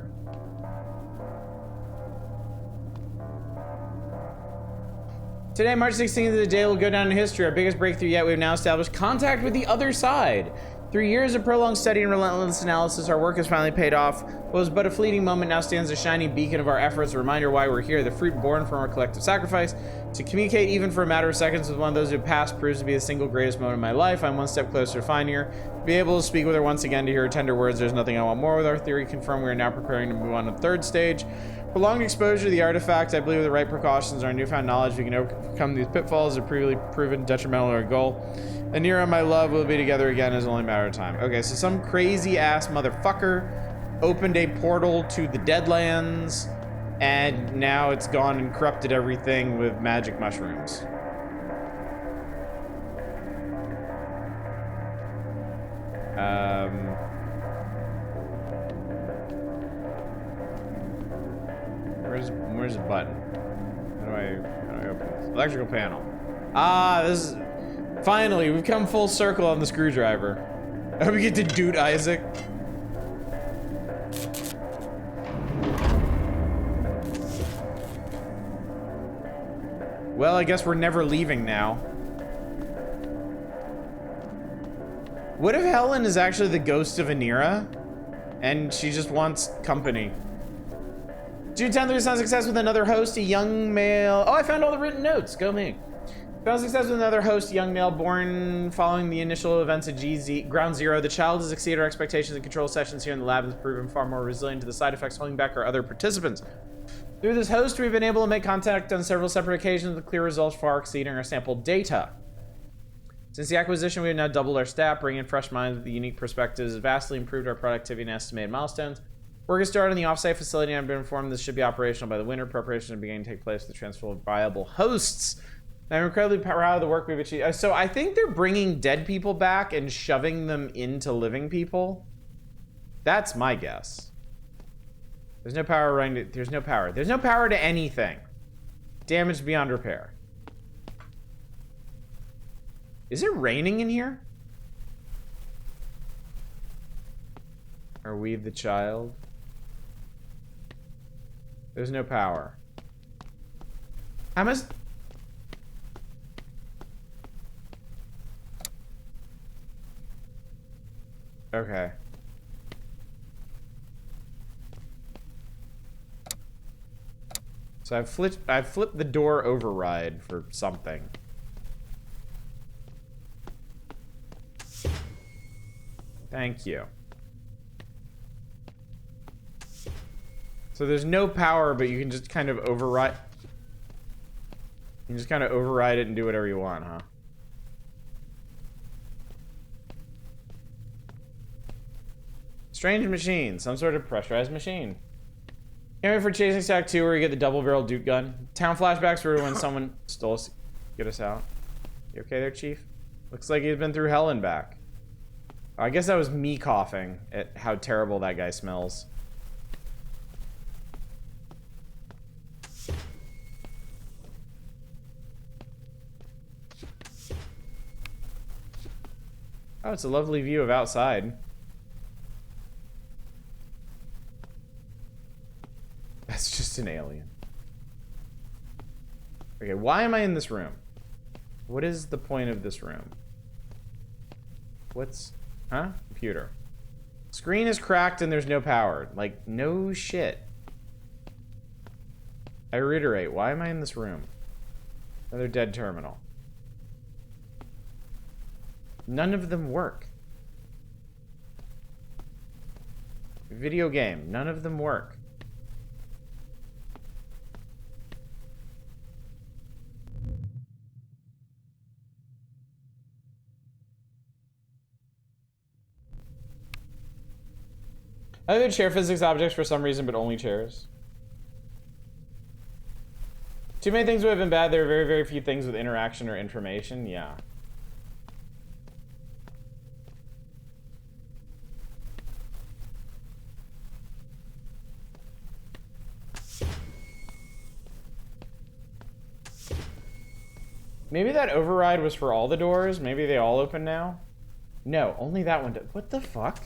Today, March 16th, the day will go down in history. Our biggest breakthrough yet. We have now established contact with the other side. Through years of prolonged study and relentless analysis, our work has finally paid off. What was but a fleeting moment now stands a shining beacon of our efforts, a reminder why we're here, the fruit born from our collective sacrifice. To communicate even for a matter of seconds with one of those who passed proves to be the single greatest moment of my life. I'm one step closer to finding her. To be able to speak with her once again, to hear her tender words, there's nothing I want more. With our theory confirmed, we are now preparing to move on to the third stage. Prolonged exposure to the artifact, I believe with the right precautions and our newfound knowledge, we can overcome these pitfalls that previously proven detrimental to our goal. Anira, my love, will be together again as only a matter of time. Okay, so some crazy ass motherfucker opened a portal to the Deadlands, and now it's gone and corrupted everything with magic mushrooms. Where's the button? How do I open this? Electrical panel. Ah, this is... Finally, we've come full circle on the screwdriver. I hope we get to Dude Isaac. Well, I guess we're never leaving now. What if Helen is actually the ghost of Anira? And she just wants company. June 10th, we found success with another host, a young male. Oh, I found all the written notes. Go me. Found success with another host, a young male born following the initial events of Ground Zero. The child has exceeded our expectations in control sessions here in the lab and has proven far more resilient to the side effects, holding back our other participants. Through this host, we've been able to make contact on several separate occasions with clear results far exceeding our sample data. Since the acquisition, we have now doubled our staff, bringing in fresh minds with unique perspectives, vastly improved our productivity and estimated milestones. Work has started on the offsite facility, and I've been informed this should be operational by the winter. Preparations are beginning to take place with the transfer of viable hosts. I'm incredibly proud of the work we've achieved. So I think they're bringing dead people back and shoving them into living people. That's my guess. There's no power running to, there's no power. There's no power to anything. Damage beyond repair. Is it raining in here? Are we the child? There's no power. How much? Okay. So I've flipped the door override for something. Thank you. So there's no power, but you can just kind of override. You can just kind of override it and do whatever you want, huh? Strange machine. Some sort of pressurized machine. Can't wait for Chasing Stack 2 where you get the double-barrel Duke gun. Town flashbacks were when someone stole us. Get us out. You okay there, Chief? Looks like he's been through hell and back. I guess that was me coughing at how terrible that guy smells. Oh, it's a lovely view of outside. That's just an alien. Okay, why am I in this room? What is the point of this room? What's... Huh? Computer. Screen is cracked and there's no power. Like, no shit. I reiterate, why am I in this room? Another dead terminal. None of them work. Video game. None of them work. I think chair physics objects for some reason, but only chairs. Too many things would have been bad. There are very, very few things with interaction or information. Yeah. Maybe that override was for all the doors. Maybe they all open now. No, only that one does. What the fuck?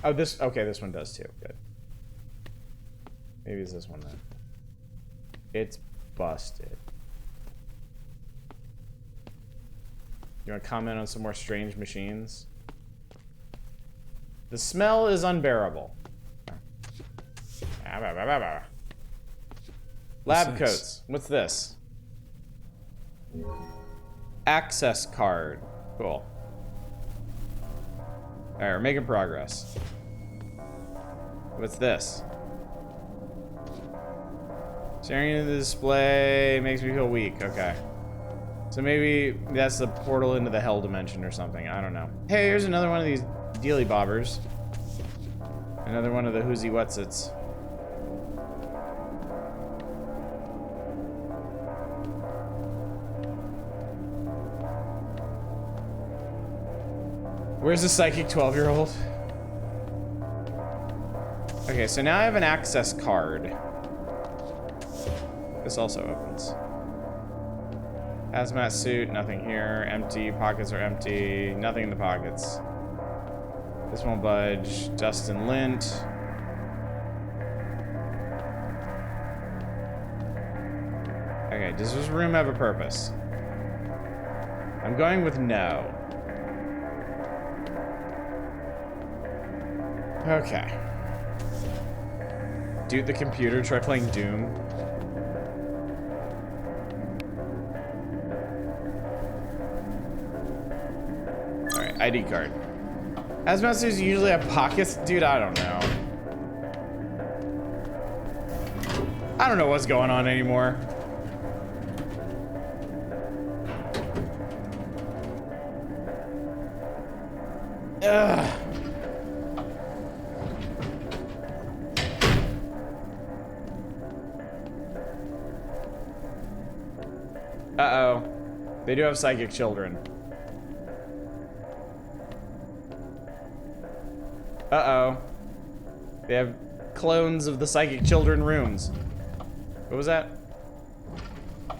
Oh, this... Okay, this one does too. Good. Maybe it's this one then. It's busted. You want to comment on some more strange machines? The smell is unbearable. Lab coats. What's this? Access card. Cool. Alright, we're making progress. What's this? Staring into the display makes me feel weak. Okay. So maybe that's the portal into the hell dimension or something. I don't know. Hey, here's another one of these dealy bobbers. Another one of the whoozy whatsits. Where's the psychic 12-year-old? Okay, so now I have an access card. This also opens. Hazmat suit, nothing here. Empty, pockets are empty. Nothing in the pockets. This won't budge. Dustin Lint. Okay, does this room have a purpose? I'm going with no. Okay. Dude, the computer, try playing Doom. Alright, ID card. Hazmat suits usually have pockets? Dude, I don't know. I don't know what's going on anymore. Ugh. Uh-oh. They do have psychic children. Uh-oh. They have clones of the psychic children rooms. What was that? Oh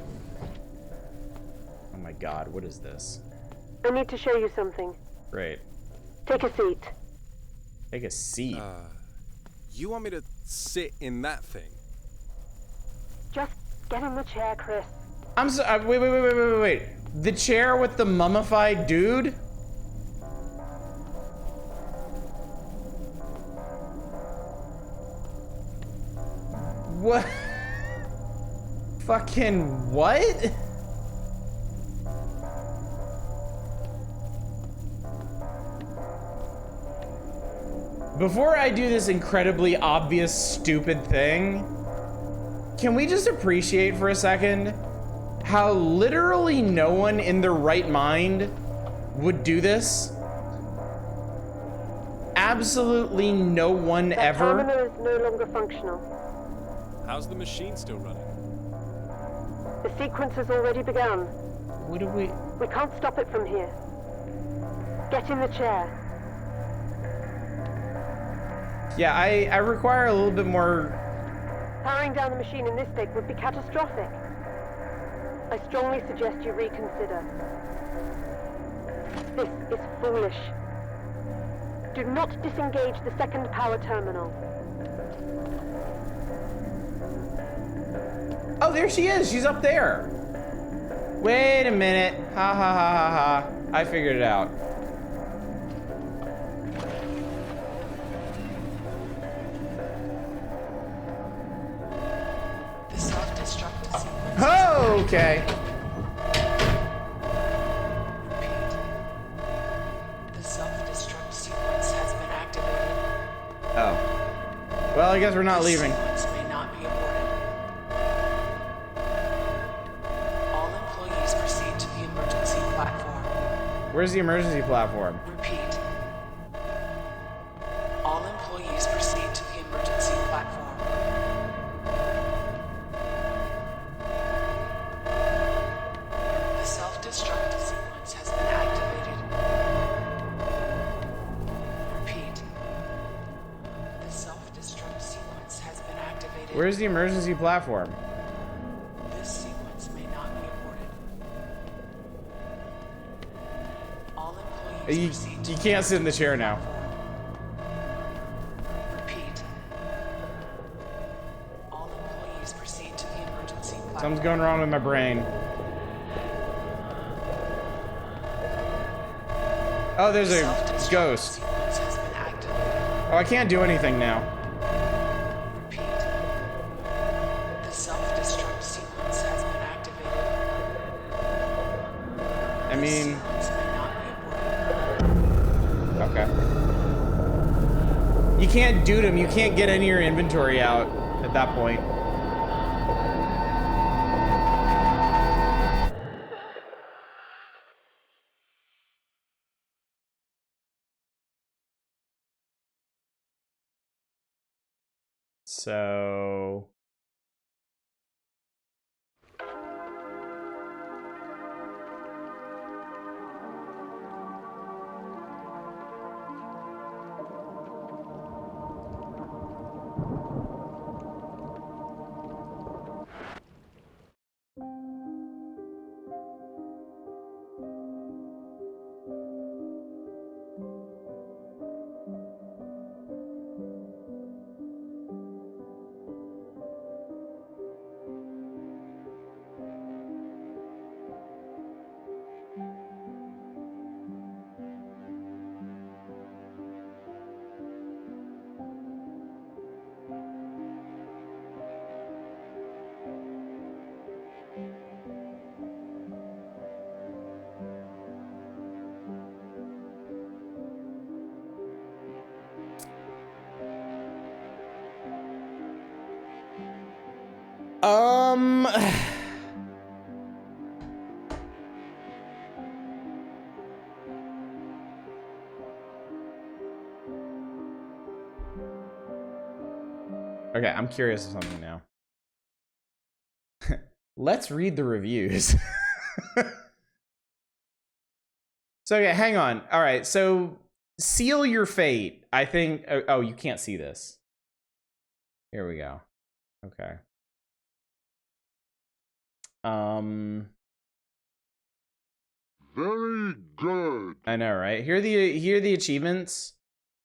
my god, what is this?
I need to show you something.
Great.
Take a seat.
Take a seat?
You want me to
sit in that thing?
Just get in the chair, Chris.
I'm so wait. The chair with the mummified dude? What? Fucking what? Before I do this incredibly obvious, stupid thing, can we just appreciate for a second how literally no one in their right mind would do this? Absolutely no one
That
ever.
terminal is no longer functional.
How's the machine still running?
The sequence has already begun.
What do we...
We can't stop it from here. Get in the chair.
Yeah, I require a little bit more...
Powering down the machine in this state would be catastrophic. I strongly suggest you reconsider. This is foolish. Do not disengage the second power terminal.
Oh, there she is. She's up there. Wait a minute. Ha ha ha ha ha. I figured it out.
The self-destruct sequence.
Oh, okay.
Repeat. The self-destruct sequence has been activated.
Oh. Well, I guess we're not leaving.
Sequence may not be aborted. All employees proceed to the emergency platform.
Where's the emergency platform?
Repeat. All employees proceed to the emergency platform. The self-destruct sequence has been activated. Repeat. The self-destruct sequence has been activated.
Where's the emergency platform?
This sequence may not be aborted. All employees proceed to
You can't sit in the chair now.
Repeat. All employees proceed to the emergency platform.
Something's going wrong with my brain. Oh, there's a ghost.
Sequence has been activated.
Oh, I can't do anything now.
Repeat. The self-destruct sequence has been activated.
I mean,
Sequence may not be aborted.
okay. You can't dude them. You can't get any of your inventory out at that point. So... Okay, I'm curious of something now. Let's read the reviews. So, okay, hang on. All right, so Seal Your Fate. I think... Oh, you can't see this. Here we go. Okay.
Very good.
I know, right? Here are the achievements.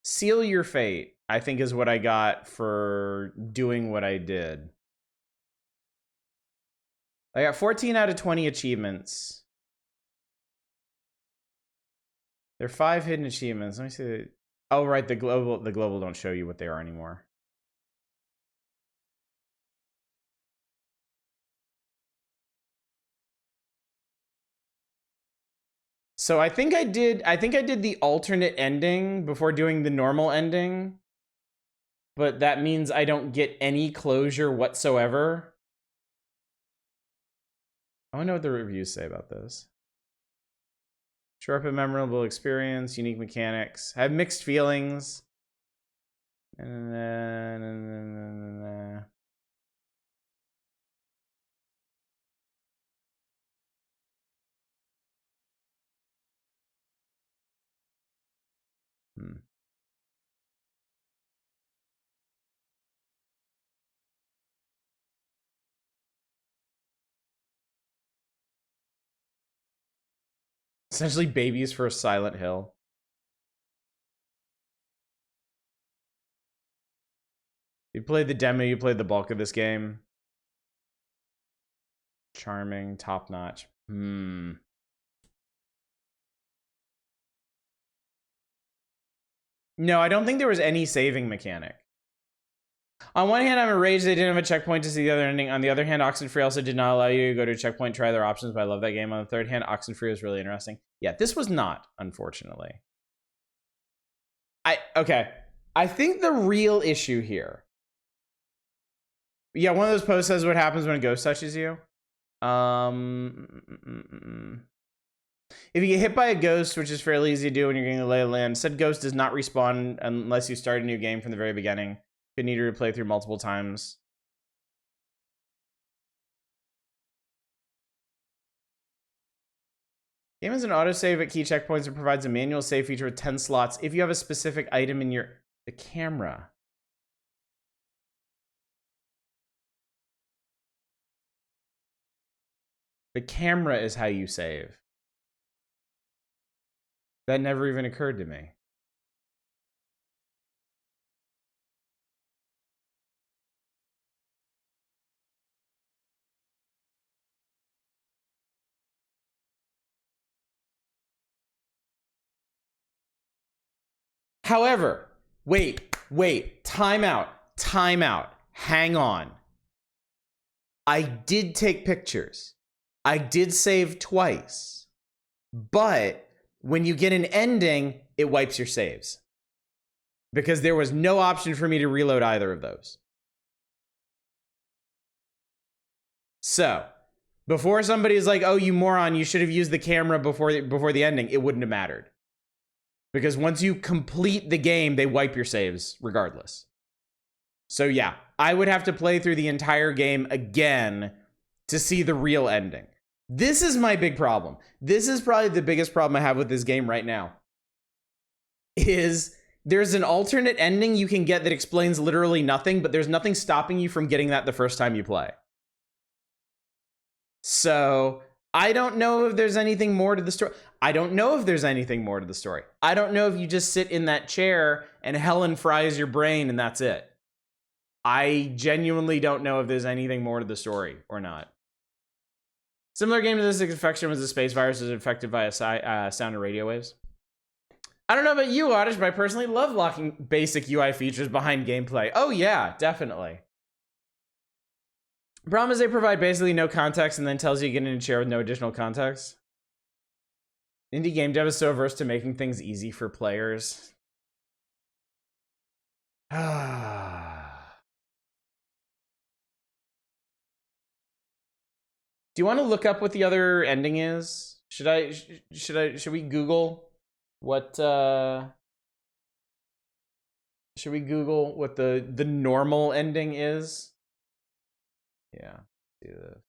Seal Your Fate. I think is what I got for doing what I did. I got 14 out of 20 achievements. There are 5 hidden achievements. Let me see. Oh, right, the global don't show you what they are anymore. So I think I did the alternate ending before doing the normal ending. But that means I don't get any closure whatsoever. I want to know what the reviews say about this. Sharp and memorable experience, unique mechanics. I have mixed feelings. Essentially babies for Silent Hill. You played the demo, you played the bulk of this game. Charming, top notch. No, I don't think there was any saving mechanic. On one hand, I'm enraged they didn't have a checkpoint to see the other ending. On the other hand, Oxenfree also did not allow you to go to a checkpoint, try their options, but I love that game. On the third hand, Oxenfree was really interesting. Yeah, this was not, unfortunately. Okay. I think the real issue here. Yeah, one of those posts says what happens when a ghost touches you. If you get hit by a ghost, which is fairly easy to do when you're getting the lay of the land, said ghost does not respawn unless you start a new game from the very beginning. You need to replay through multiple times. Game has an autosave at key checkpoints and provides a manual save feature with 10 slots if you have a specific item in the camera. The camera is how you save. That never even occurred to me. However, wait, time out, hang on. I did take pictures. I did save twice. But when you get an ending, it wipes your saves. Because there was no option for me to reload either of those. So, before somebody's like, oh, you moron, you should have used the camera before the ending, it wouldn't have mattered. Because once you complete the game, they wipe your saves regardless. So yeah, I would have to play through the entire game again to see the real ending. This is my big problem. This is probably the biggest problem I have with this game right now. Is there's an alternate ending you can get that explains literally nothing, but there's nothing stopping you from getting that the first time you play. So I don't know if there's anything more to the story. I don't know if there's anything more to the story. I don't know if you just sit in that chair and Helen fries your brain and that's it. I genuinely don't know if there's anything more to the story or not. Similar game to this infection was a space virus that was infected by a sound and radio waves. I don't know about you, Oddish, but I personally love locking basic UI features behind gameplay. Oh yeah, definitely. Problem is they provide basically no context and then tells you to get in a chair with no additional context. Indie game dev is so averse to making things easy for players. Do you want to look up what the other ending is? Should we Google what should we Google what the normal ending is? Yeah, do this.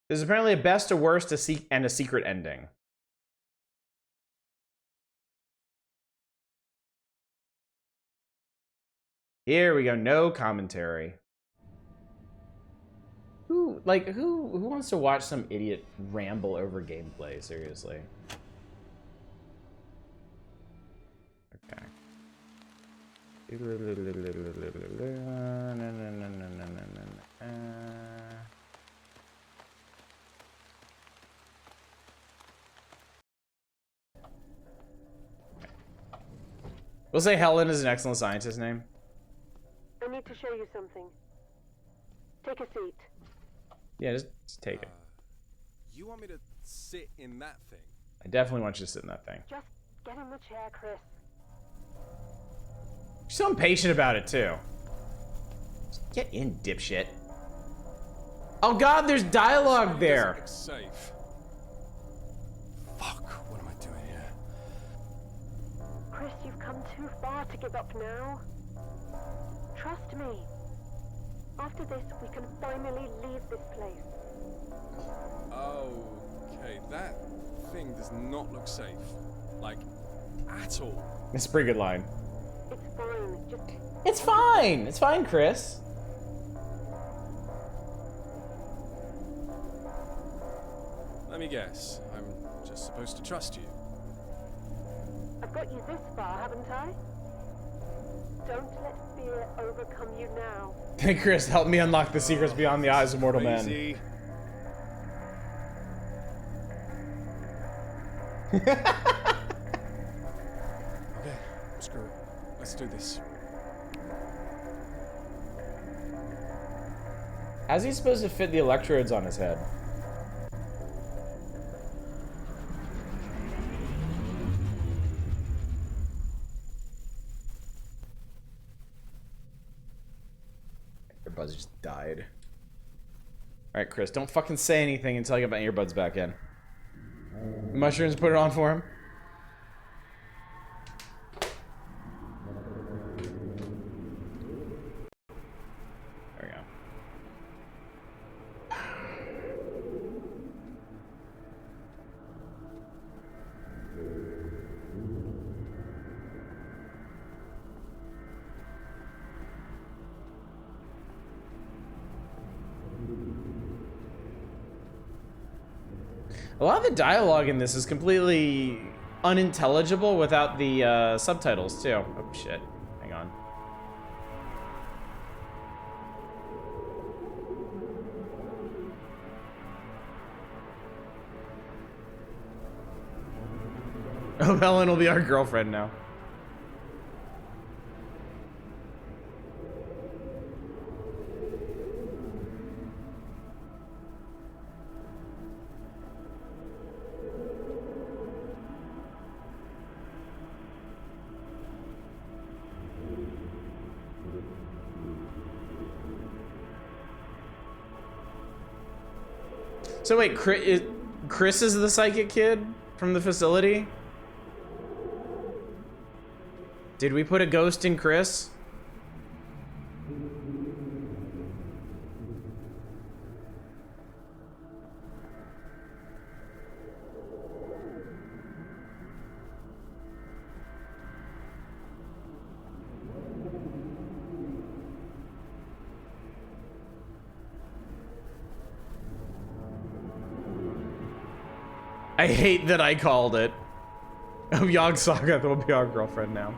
There's apparently a best, a worst, and a secret ending. Here we go. No commentary. Who wants to watch some idiot ramble over gameplay? Seriously. Okay. We'll say Helen is an excellent scientist name.
I need to show you something. Take a seat.
Yeah, just take it.
You want me to sit in that thing?
I definitely want you to sit in that thing.
Just get in the chair, Chris.
You're so impatient about it, too. Just get in, dipshit. Oh god, there's dialogue there!
Safe. Fuck, what am I doing here?
Chris, you've come too far to give up now. Trust me. After this, we can finally leave this place.
Okay, that thing does not look safe. Like, at all.
It's a pretty good line.
It's fine. Just...
It's fine! It's fine, Chris.
Let me guess. I'm just supposed to trust you.
I've got you this far, haven't I? Don't let fear overcome you now.
Hey, Chris, help me unlock the secrets beyond the eyes of mortal men.
Crazy. Okay, screw it. Let's do this.
How's he supposed to fit the electrodes on his head? Earbuds just died. Alright, Chris, don't fucking say anything until I get my earbuds back in. Mushrooms, put it on for him. There we go. A lot of the dialogue in this is completely unintelligible without the subtitles, too. Oh, shit. Hang on. Oh, Helen will be our girlfriend now. So wait, Chris is the psychic kid from the facility? Did we put a ghost in Chris? I hate that I called it. Oh, Yogg Saga will be our girlfriend now.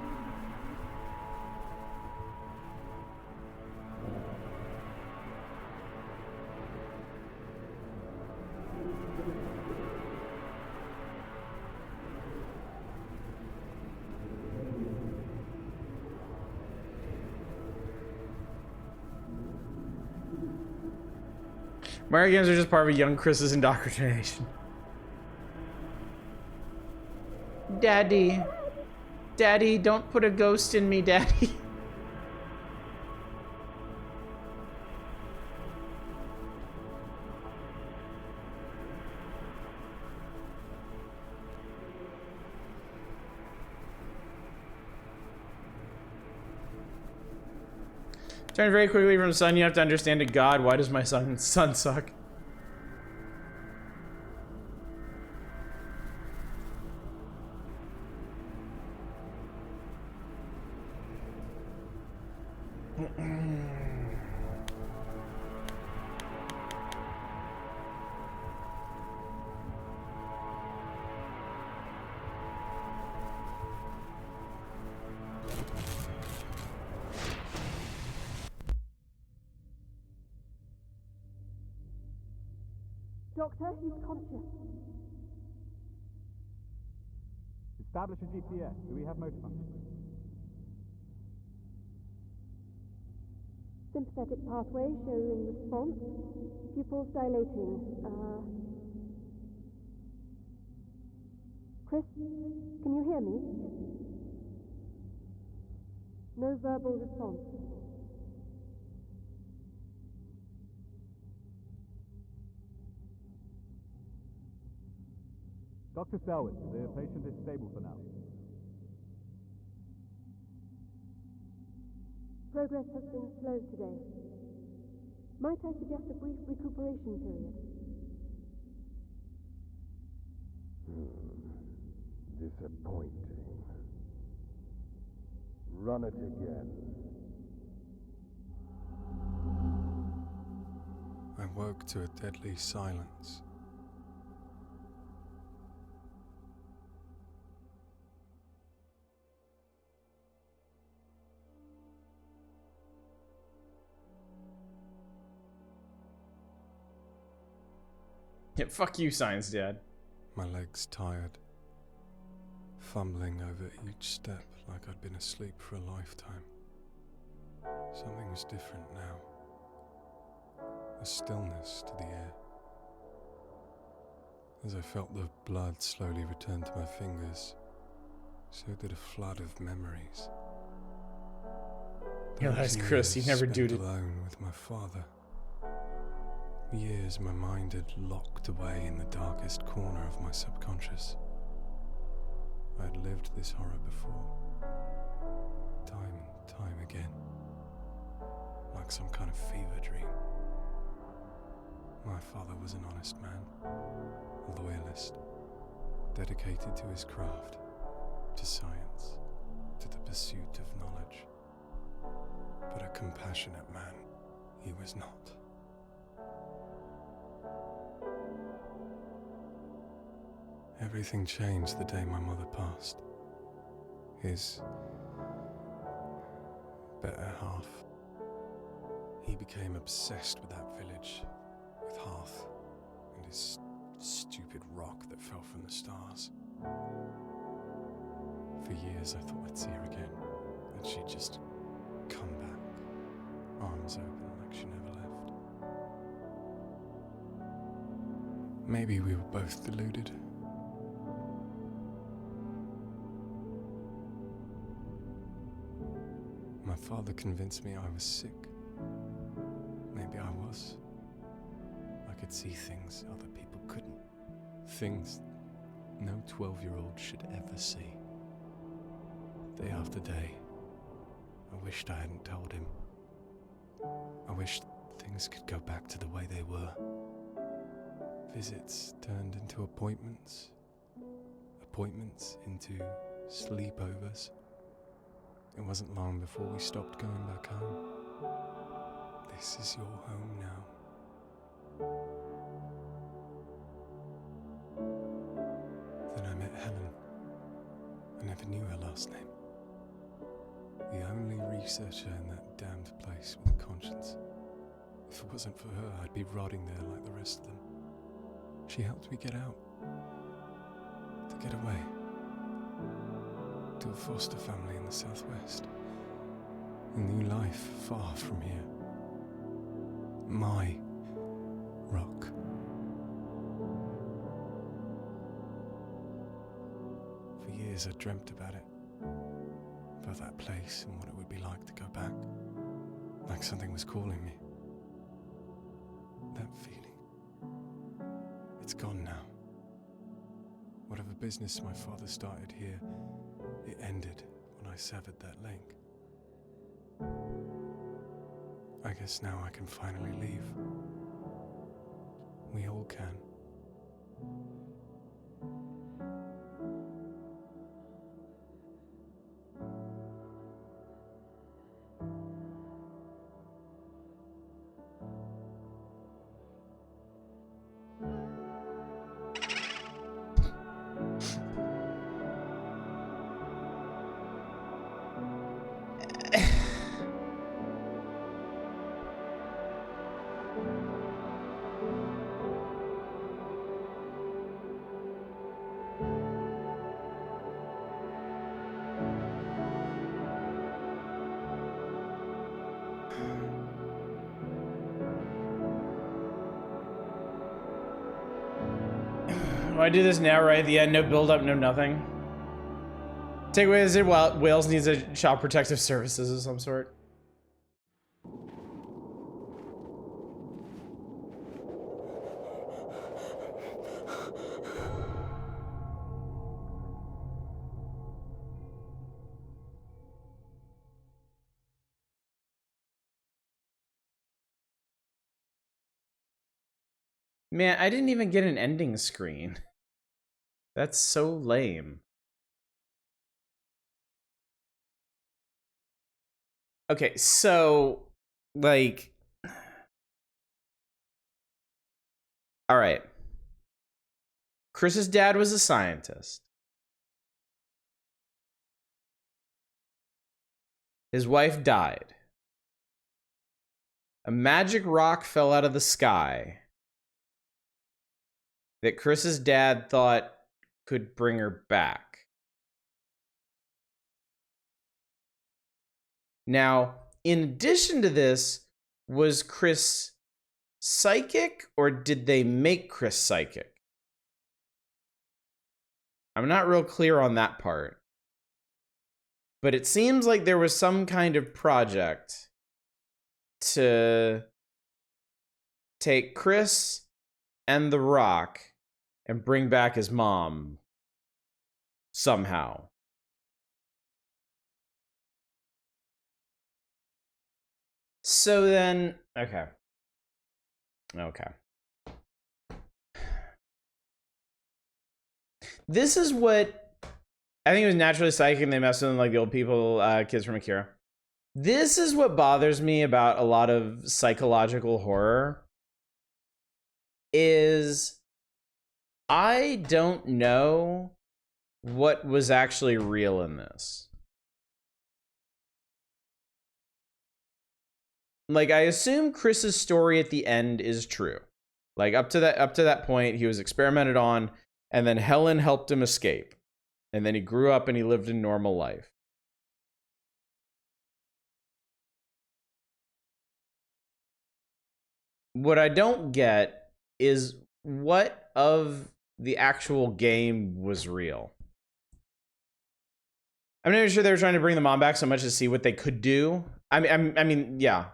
Mario games are just part of a young Chris's indoctrination. Daddy. Daddy, don't put a ghost in me, Daddy. Turn very quickly from sun, you have to understand to God, why does my son suck?
Doctor, he's conscious.
Establish a GPS. Do we have motor function?
Sympathetic pathway showing response. Pupils dilating. Chris, can you hear me? No verbal response.
Dr. Selwyn, the patient is stable for now.
Progress has been slow today. Might I suggest a brief recuperation period?
Disappointing. Run it again.
I woke to a deadly silence.
Yeah, fuck you, Science Dad.
My legs tired, fumbling over each step like I'd been asleep for a lifetime. Something was different now. A stillness to the air. As I felt the blood slowly return to my fingers, so did a flood of memories.
Yeah, that's Chris. He never did it.
Alone with my father. Years my mind had locked away in the darkest corner of my subconscious. I had lived this horror before, time and time again, like some kind of fever dream. My father was an honest man, a loyalist, dedicated to his craft, to science, to the pursuit of knowledge. But a compassionate man, he was not. Everything changed the day my mother passed. His better half. He became obsessed with that village, with Hearth, and his stupid rock that fell from the stars. For years I thought I'd see her again, that she'd just come back, arms open like she never left. Maybe we were both deluded. My father convinced me I was sick. Maybe I was. I could see things other people couldn't. Things no 12-year-old should ever see. Day after day, I wished I hadn't told him. I wished things could go back to the way they were. Visits turned into appointments. Appointments into sleepovers. It wasn't long before we stopped going back home. This is your home now. Then I met Helen. I never knew her last name. The only researcher in that damned place with a conscience. If it wasn't for her, I'd be rotting there like the rest of them. She helped me get out. To get away. To a foster family in the southwest. A new life far from here. My rock. For years I dreamt about it. About that place and what it would be like to go back. Like something was calling me. That feeling. It's gone now. Whatever business my father started here, it ended when I severed that link. I guess now I can finally leave. We all can.
Why do this now right at the end? No build up, no nothing. Takeaway is it Wales needs a child protective services of some sort. Man, I didn't even get an ending screen. That's so lame. Okay, so, like... Alright. Chris's dad was a scientist. His wife died. A magic rock fell out of the sky that Chris's dad thought could bring her back. Now, in addition to this, was Chris psychic, or did they make Chris psychic? I'm not real clear on that part. But it seems like there was some kind of project to take Chris and the Rock and bring back his mom somehow. So then, okay. This is what I think it was Naturally Psychic, and they messed with like the old people, kids from Akira. This is what bothers me about a lot of psychological horror. Is I don't know what was actually real in this. Like, I assume Chris's story at the end is true. Like, up to that point, he was experimented on, and then Helen helped him escape. And then he grew up and he lived a normal life. What I don't get is what of the actual game was real. I'm not even sure they were trying to bring the mom back so much to see what they could do. I mean, yeah,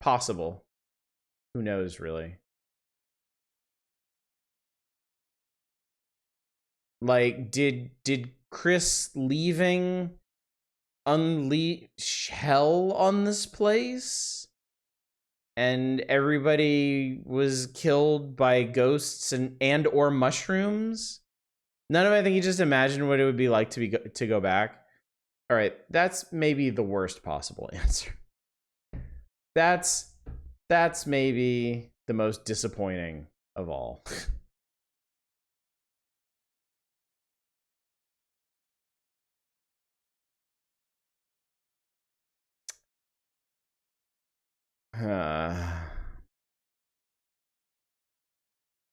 possible. Who knows, really? Like, did Chris leaving unleash hell on this place? And everybody was killed by ghosts and or mushrooms? None of it, I think he just imagined what it would be like to go back. All right, that's maybe the worst possible answer. That's maybe the most disappointing of all.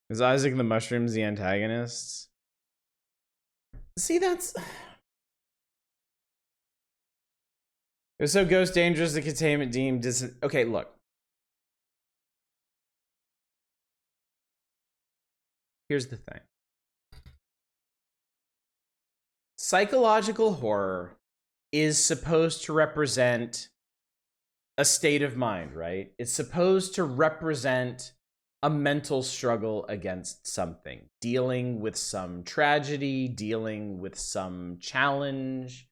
Is Isaac and the Mushrooms the antagonists? See, that's... It was so ghost dangerous the containment deemed okay, look. Here's the thing. Psychological horror is supposed to represent a state of mind, right? It's supposed to represent a mental struggle against something, dealing with some tragedy, dealing with some challenge,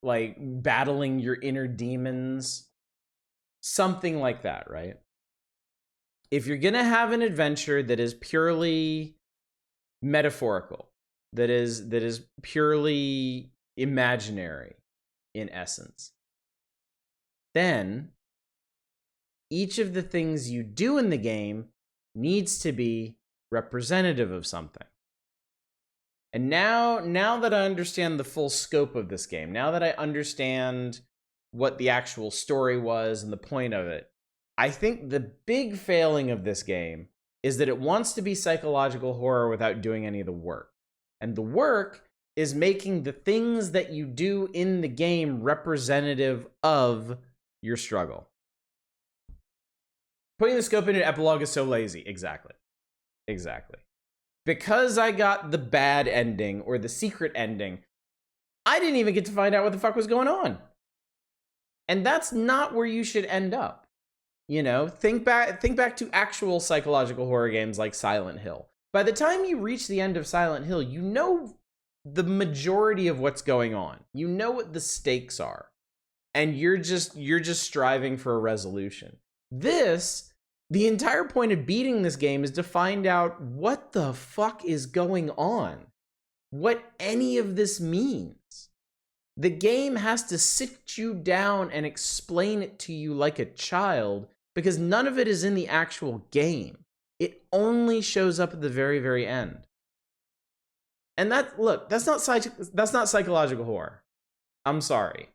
like battling your inner demons, something like that, right? If you're gonna have an adventure that is purely metaphorical, that is purely imaginary in essence, then each of the things you do in the game needs to be representative of something. And now that I understand the full scope of this game, now that I understand what the actual story was and the point of it, I think the big failing of this game is that it wants to be psychological horror without doing any of the work. And the work is making the things that you do in the game representative of your struggle. Putting the scope in an epilogue is so lazy. Exactly. because I got the bad ending or the secret ending, I didn't even get to find out what the fuck was going on. And that's not where you should end up. You know, think back to actual psychological horror games like Silent Hill. By the time you reach the end of Silent Hill, you know the majority of what's going on. You know what the stakes are. And you're just striving for a resolution. The entire point of beating this game is to find out what the fuck is going on. What any of this means. The game has to sit you down and explain it to you like a child because none of it is in the actual game. It only shows up at the very, very end. And that's not psychological horror. I'm sorry.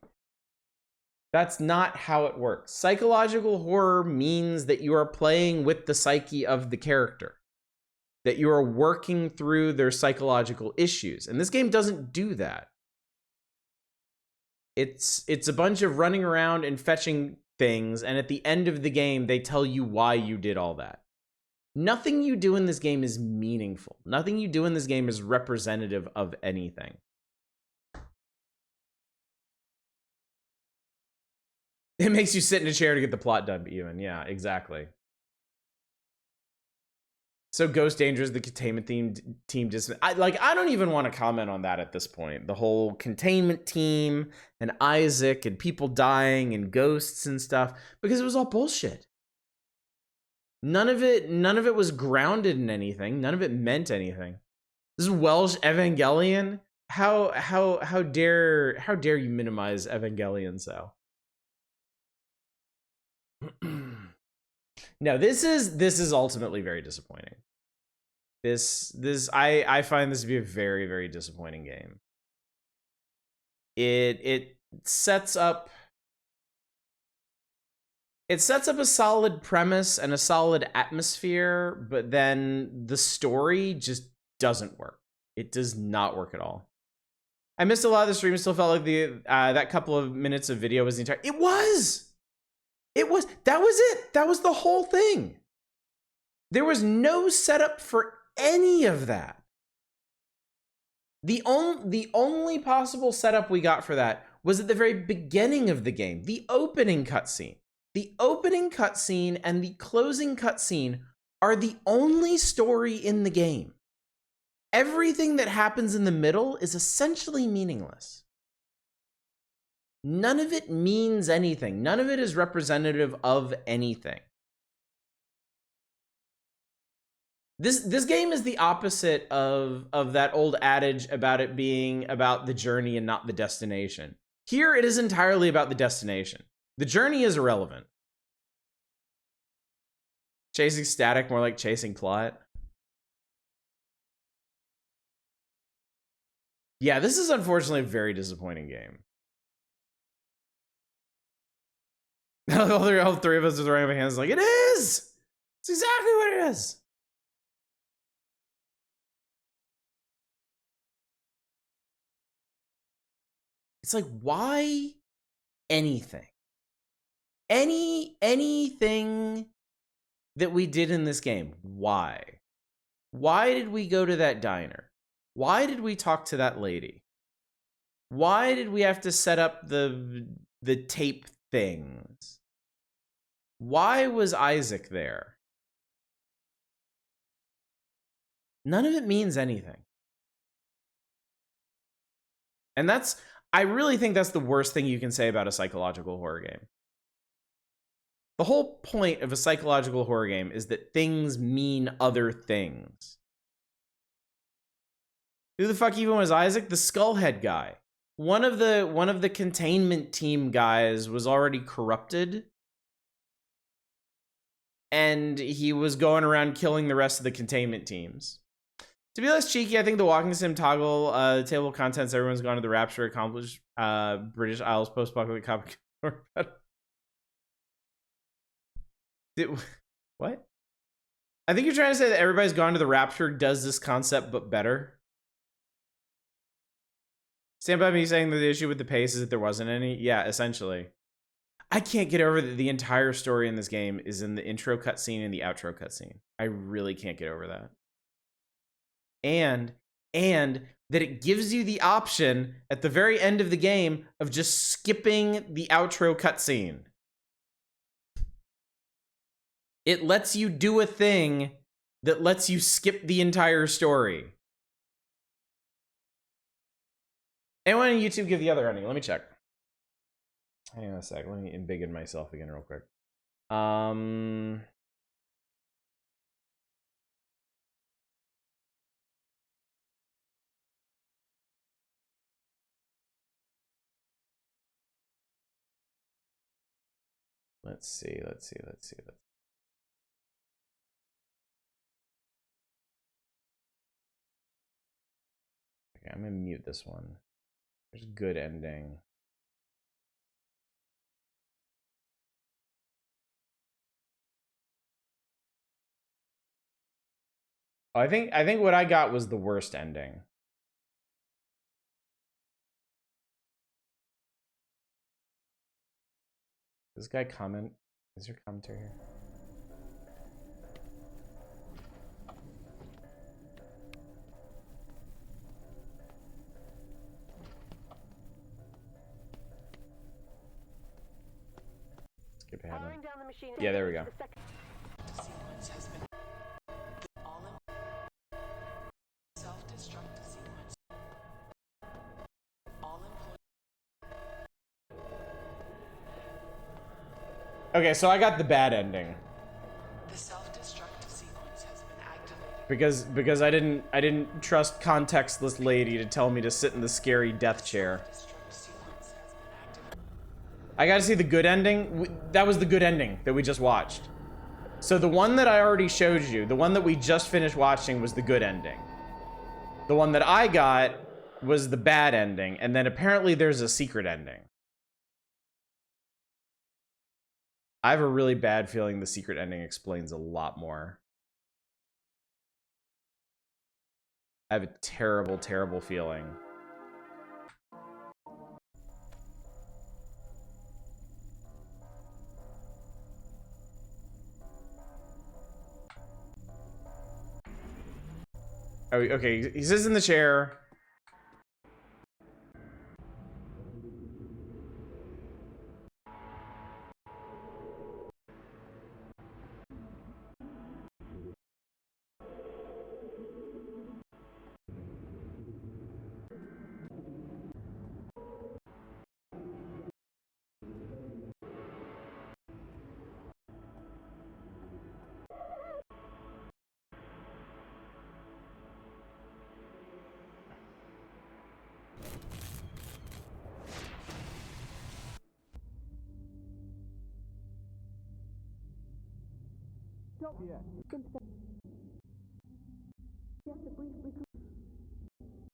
That's not how it works. Psychological horror means that you are playing with the psyche of the character, that you are working through their psychological issues. And this game doesn't do that. It's a bunch of running around and fetching things, and at the end of the game, they tell you why you did all that. Nothing you do in this game is meaningful. Nothing you do in this game is representative of anything. It makes you sit in a chair to get the plot done, even. Yeah, exactly. So Ghost Dangers, the containment team just... I don't even want to comment on that at this point. The whole containment team and Isaac and people dying and ghosts and stuff. Because it was all bullshit. None of it was grounded in anything. None of it meant anything. This is Welsh Evangelion. How dare you minimize Evangelion so? No, this is ultimately very disappointing. I find this to be a very, very disappointing game. It sets up a solid premise and a solid atmosphere, but then the story just doesn't work. It does not work at all. I missed a lot of the stream. Still felt like that couple of minutes of video was the entire. That was it. That was the whole thing. There was no setup for any of that. The only possible setup we got for that was at the very beginning of the game, the opening cutscene. The opening cutscene and the closing cutscene are the only story in the game. Everything that happens in the middle is essentially meaningless. None of it means anything. None of it is representative of anything. This game is the opposite of that old adage about it being about the journey and not the destination. Here, it is entirely about the destination. The journey is irrelevant. Chasing static, more like chasing plot. Yeah, this is unfortunately a very disappointing game. All three of us are throwing up our hands like, it is! It's exactly what it is! It's like, why anything? Anything that we did in this game, why? Why did we go to that diner? Why did we talk to that lady? Why did we have to set up the tape things? Why was Isaac there? None of it means anything. And I really think that's the worst thing you can say about a psychological horror game. The whole point of a psychological horror game is that things mean other things. Who the fuck even was Isaac? The Skullhead guy. One of the containment team guys was already corrupted. And he was going around killing the rest of the containment teams. To be less cheeky, I think the walking sim toggle, the table of contents, everyone's gone to the rapture, accomplished British Isles post-apocalyptic comic. What? I think you're trying to say that everybody's gone to the rapture does this concept but better. Stand by me saying that the issue with the pace is that there wasn't any. Yeah, essentially. I can't get over that the entire story in this game is in the intro cutscene and the outro cutscene. I really can't get over that.
and that it gives you the option at the very end of the game of just skipping the outro cutscene. It lets you do a thing that lets you skip the entire story. Anyone on YouTube give the other ending? Let me check. Hang on a sec. Let me embiggen myself again real quick. Let's see. Okay, I'm gonna mute this one. There's a good ending. Oh, I think what I got was the worst ending. This guy comment? Is there commentary here? Skip ahead. Yeah, there we go. Okay, so I got the bad ending.
The self-destruct sequence has been activated.
Because I didn't trust contextless lady to tell me to sit in the scary death chair. I gotta see the good ending. That was the good ending that we just watched. So the one that I already showed you, the one that we just finished watching, was the good ending. The one that I got was the bad ending, and then apparently there's a secret ending. I have a really bad feeling the secret ending explains a lot more. I have a terrible, terrible feeling. Oh, okay, he sits in the chair.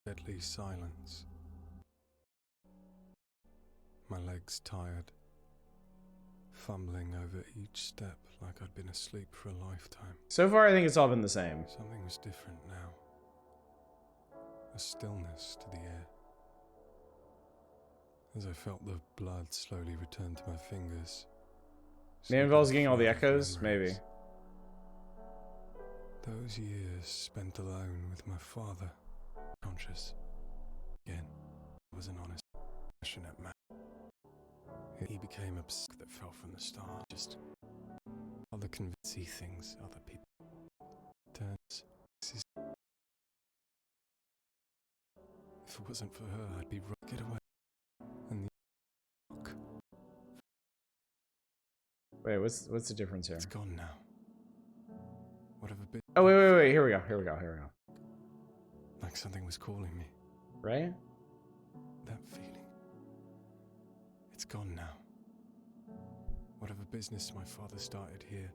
Deadly silence. My legs tired, fumbling over each step like I'd been asleep for a lifetime.
So far, I think it's all been the same.
Something was different now. A stillness to the air. As I felt the blood slowly return to my fingers.
Maybe it involves getting all the echoes? Maybe.
Those years spent alone with my father, conscious. Again, was an honest, passionate man. He became obsessed that fell from the start. Just other convincing things, other people. Turns. If it wasn't for her, I'd be rocket away. And the
Wait, what's the difference here?
It's gone now. Whatever bit.
Oh wait, here we go.
Like something was calling me.
Right?
That feeling. It's gone now. Whatever business my father started here,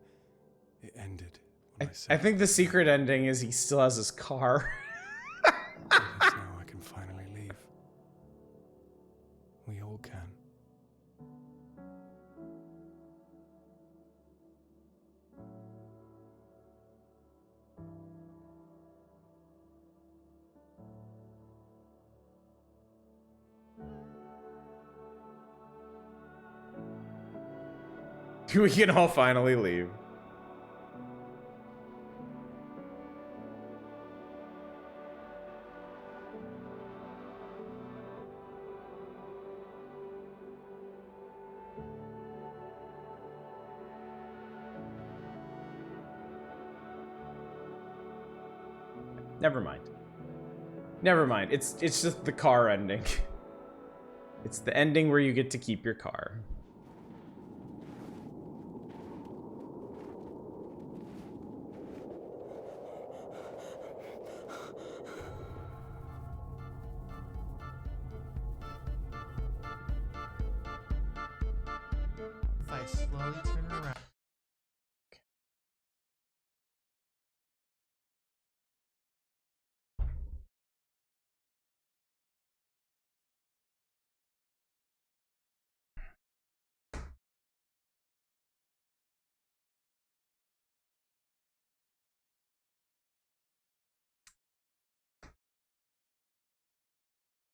it ended.
I think the secret ending is he still has his car.
Now I can finally leave. We all can.
We can all finally leave. Never mind. Never mind. It's just the car ending. It's the ending where you get to keep your car.
If I slowly turn around.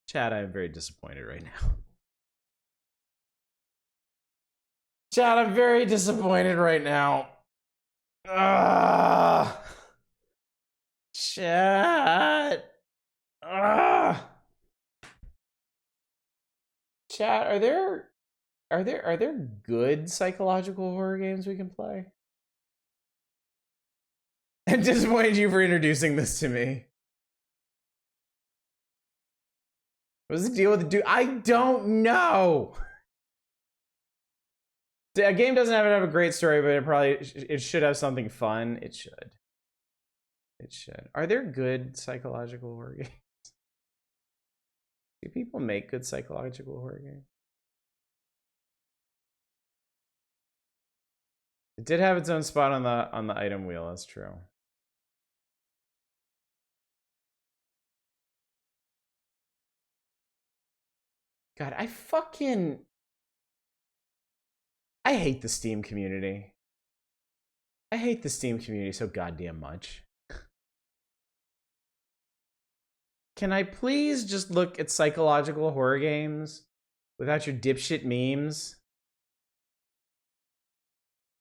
Chad, I am very disappointed right now. Chad, I'm very disappointed right now. Chad. Chad, are there good psychological horror games we can play? I'm disappointed you for introducing this to me. What's the deal with the dude? I don't know. A game doesn't have to have a great story, but it should have something fun. It should. It should. Are there good psychological horror games? Do people make good psychological horror games? It did have its own spot on the item wheel. That's true. God, I hate the Steam community. I hate the Steam community so goddamn much. Can I please just look at psychological horror games without your dipshit memes?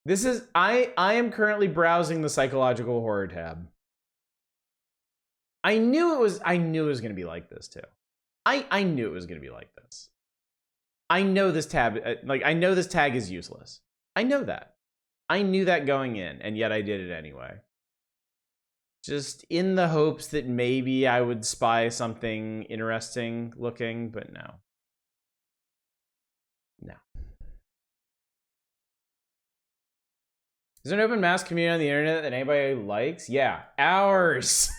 This is I am currently browsing the psychological horror tab. I knew it was gonna be like this too. I knew it was gonna be like this. I know this tab, I know this tag is useless. I know that. I knew that going in, and yet I did it anyway. Just in the hopes that maybe I would spy something interesting looking, but no. No. Is there an open mass community on the internet that anybody likes? Yeah, ours.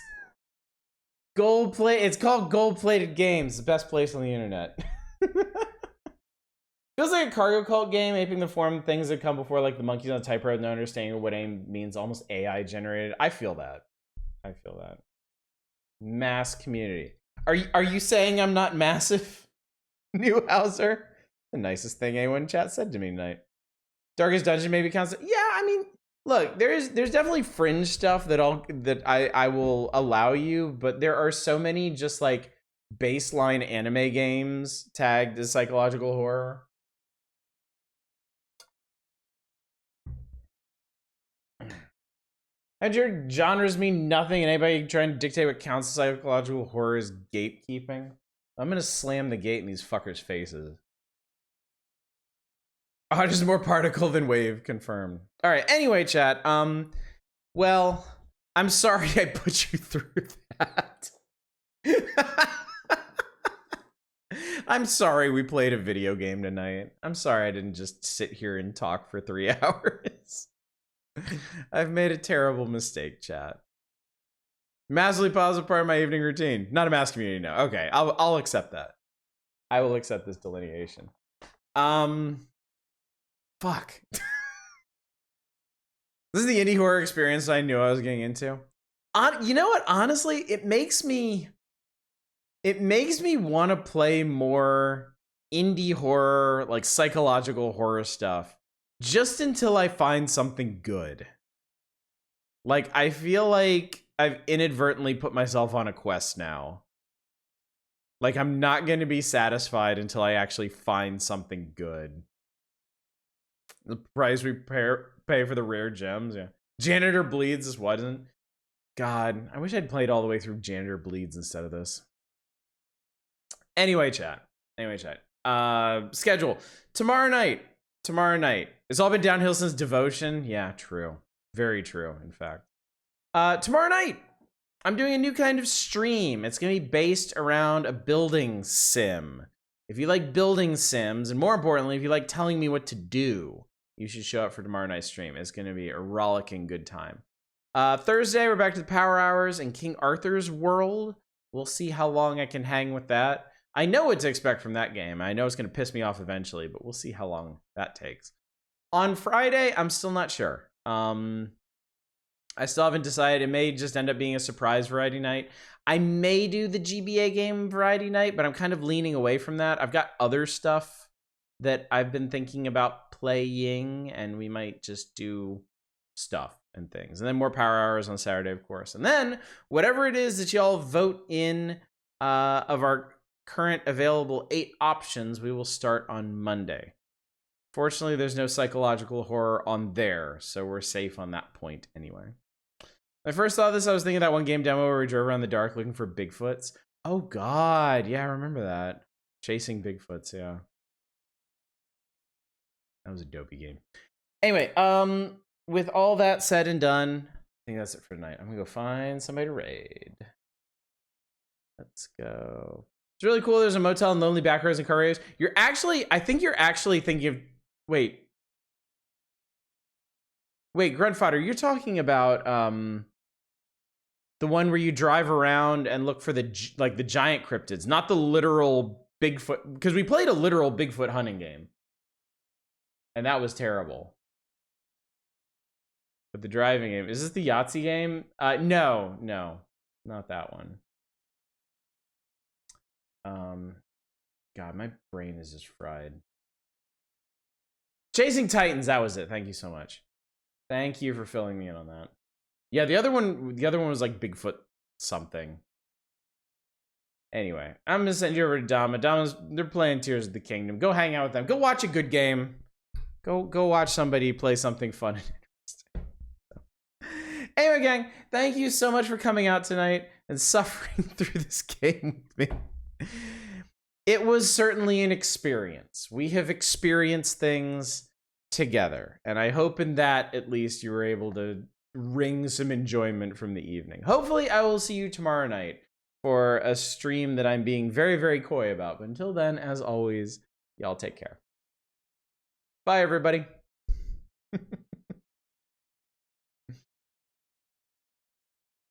It's called Gold Plated Games, the best place on the internet. Feels like a cargo cult game, aping the form of things that come before, like the monkeys on the typewriter, no understanding what aim means, almost AI generated. I feel that. I feel that. Mass community. Are you saying I'm not massive, Newhouser? The nicest thing anyone in chat said to me tonight. Darkest Dungeon maybe counts. Yeah, I mean, look, there's definitely fringe stuff that I will allow you, but there are so many just like baseline anime games tagged as psychological horror. And your genres mean nothing, and anybody trying to dictate what counts as psychological horror is gatekeeping. I'm gonna slam the gate in these fuckers' faces. Oh, just more particle than wave, confirmed. All right, anyway, chat. Well, I'm sorry I put you through that. I'm sorry we played a video game tonight. I'm sorry I didn't just sit here and talk for 3 hours. I've made a terrible mistake, chat. Massively positive part of my evening routine. Not a mass community, no. Okay, I'll accept that. I will accept this delineation. Fuck. This is the indie horror experience I knew I was getting into. You know what? Honestly, it makes me want to play more indie horror, like psychological horror stuff, just until I find something good. Like, I feel like I've inadvertently put myself on a quest now. Like, I'm not going to be satisfied until I actually find something good. The price we pay for the rare gems, yeah. Janitor Bleeds, this wasn't. God, I wish I'd played all the way through Janitor Bleeds instead of this. Anyway, chat. Schedule. Tomorrow night. It's all been downhill since Devotion. Yeah, true. Very true, in fact. Tomorrow night, I'm doing a new kind of stream. It's going to be based around a building sim. If you like building sims, and more importantly, if you like telling me what to do, you should show up for tomorrow night's stream. It's going to be a rollicking good time. Thursday, we're back to the Power Hours in King Arthur's World. We'll see how long I can hang with that. I know what to expect from that game. I know it's going to piss me off eventually, but we'll see how long that takes. On Friday, I'm still not sure. I still haven't decided. It may just end up being a surprise variety night. I may do the GBA game variety night, but I'm kind of leaning away from that. I've got other stuff that I've been thinking about playing, and we might just do stuff and things. And then more Power Hours on Saturday, of course. And then whatever it is that y'all vote in of our current available 8 options, we will start on Monday. Fortunately, there's no psychological horror on there, so we're safe on that point anyway. When I first saw this, I was thinking of that one game demo where we drove around the dark looking for Bigfoots. Oh God, yeah, I remember that. Chasing Bigfoots, yeah. That was a dopey game. Anyway, with all that said and done, I think that's it for tonight. I'm gonna go find somebody to raid. Let's go. It's really cool. There's a motel and lonely back roads and car radios. I think you're actually thinking of, wait, Gruntfodder, you're talking about the one where you drive around and look for the giant cryptids, not the literal Bigfoot, because we played a literal Bigfoot hunting game. And that was terrible. But the driving game, is this the Yahtzee game? No, not that one. God, my brain is just fried. Chasing Titans, that was it. Thank you so much. Thank you for filling me in on that. Yeah, the other one was like Bigfoot something. Anyway, I'm gonna send you over to Dama. They're playing Tears of the Kingdom. Go hang out with them. Go watch a good game. Go watch somebody play something fun and interesting. Anyway, gang, thank you so much for coming out tonight and suffering through this game with me. It was certainly an experience. We have experienced things together, and I hope in that at least you were able to wring some enjoyment from the evening. Hopefully I will see you tomorrow night for a stream that I'm being very, very coy about. But until then, as always, y'all take care. Bye, everybody.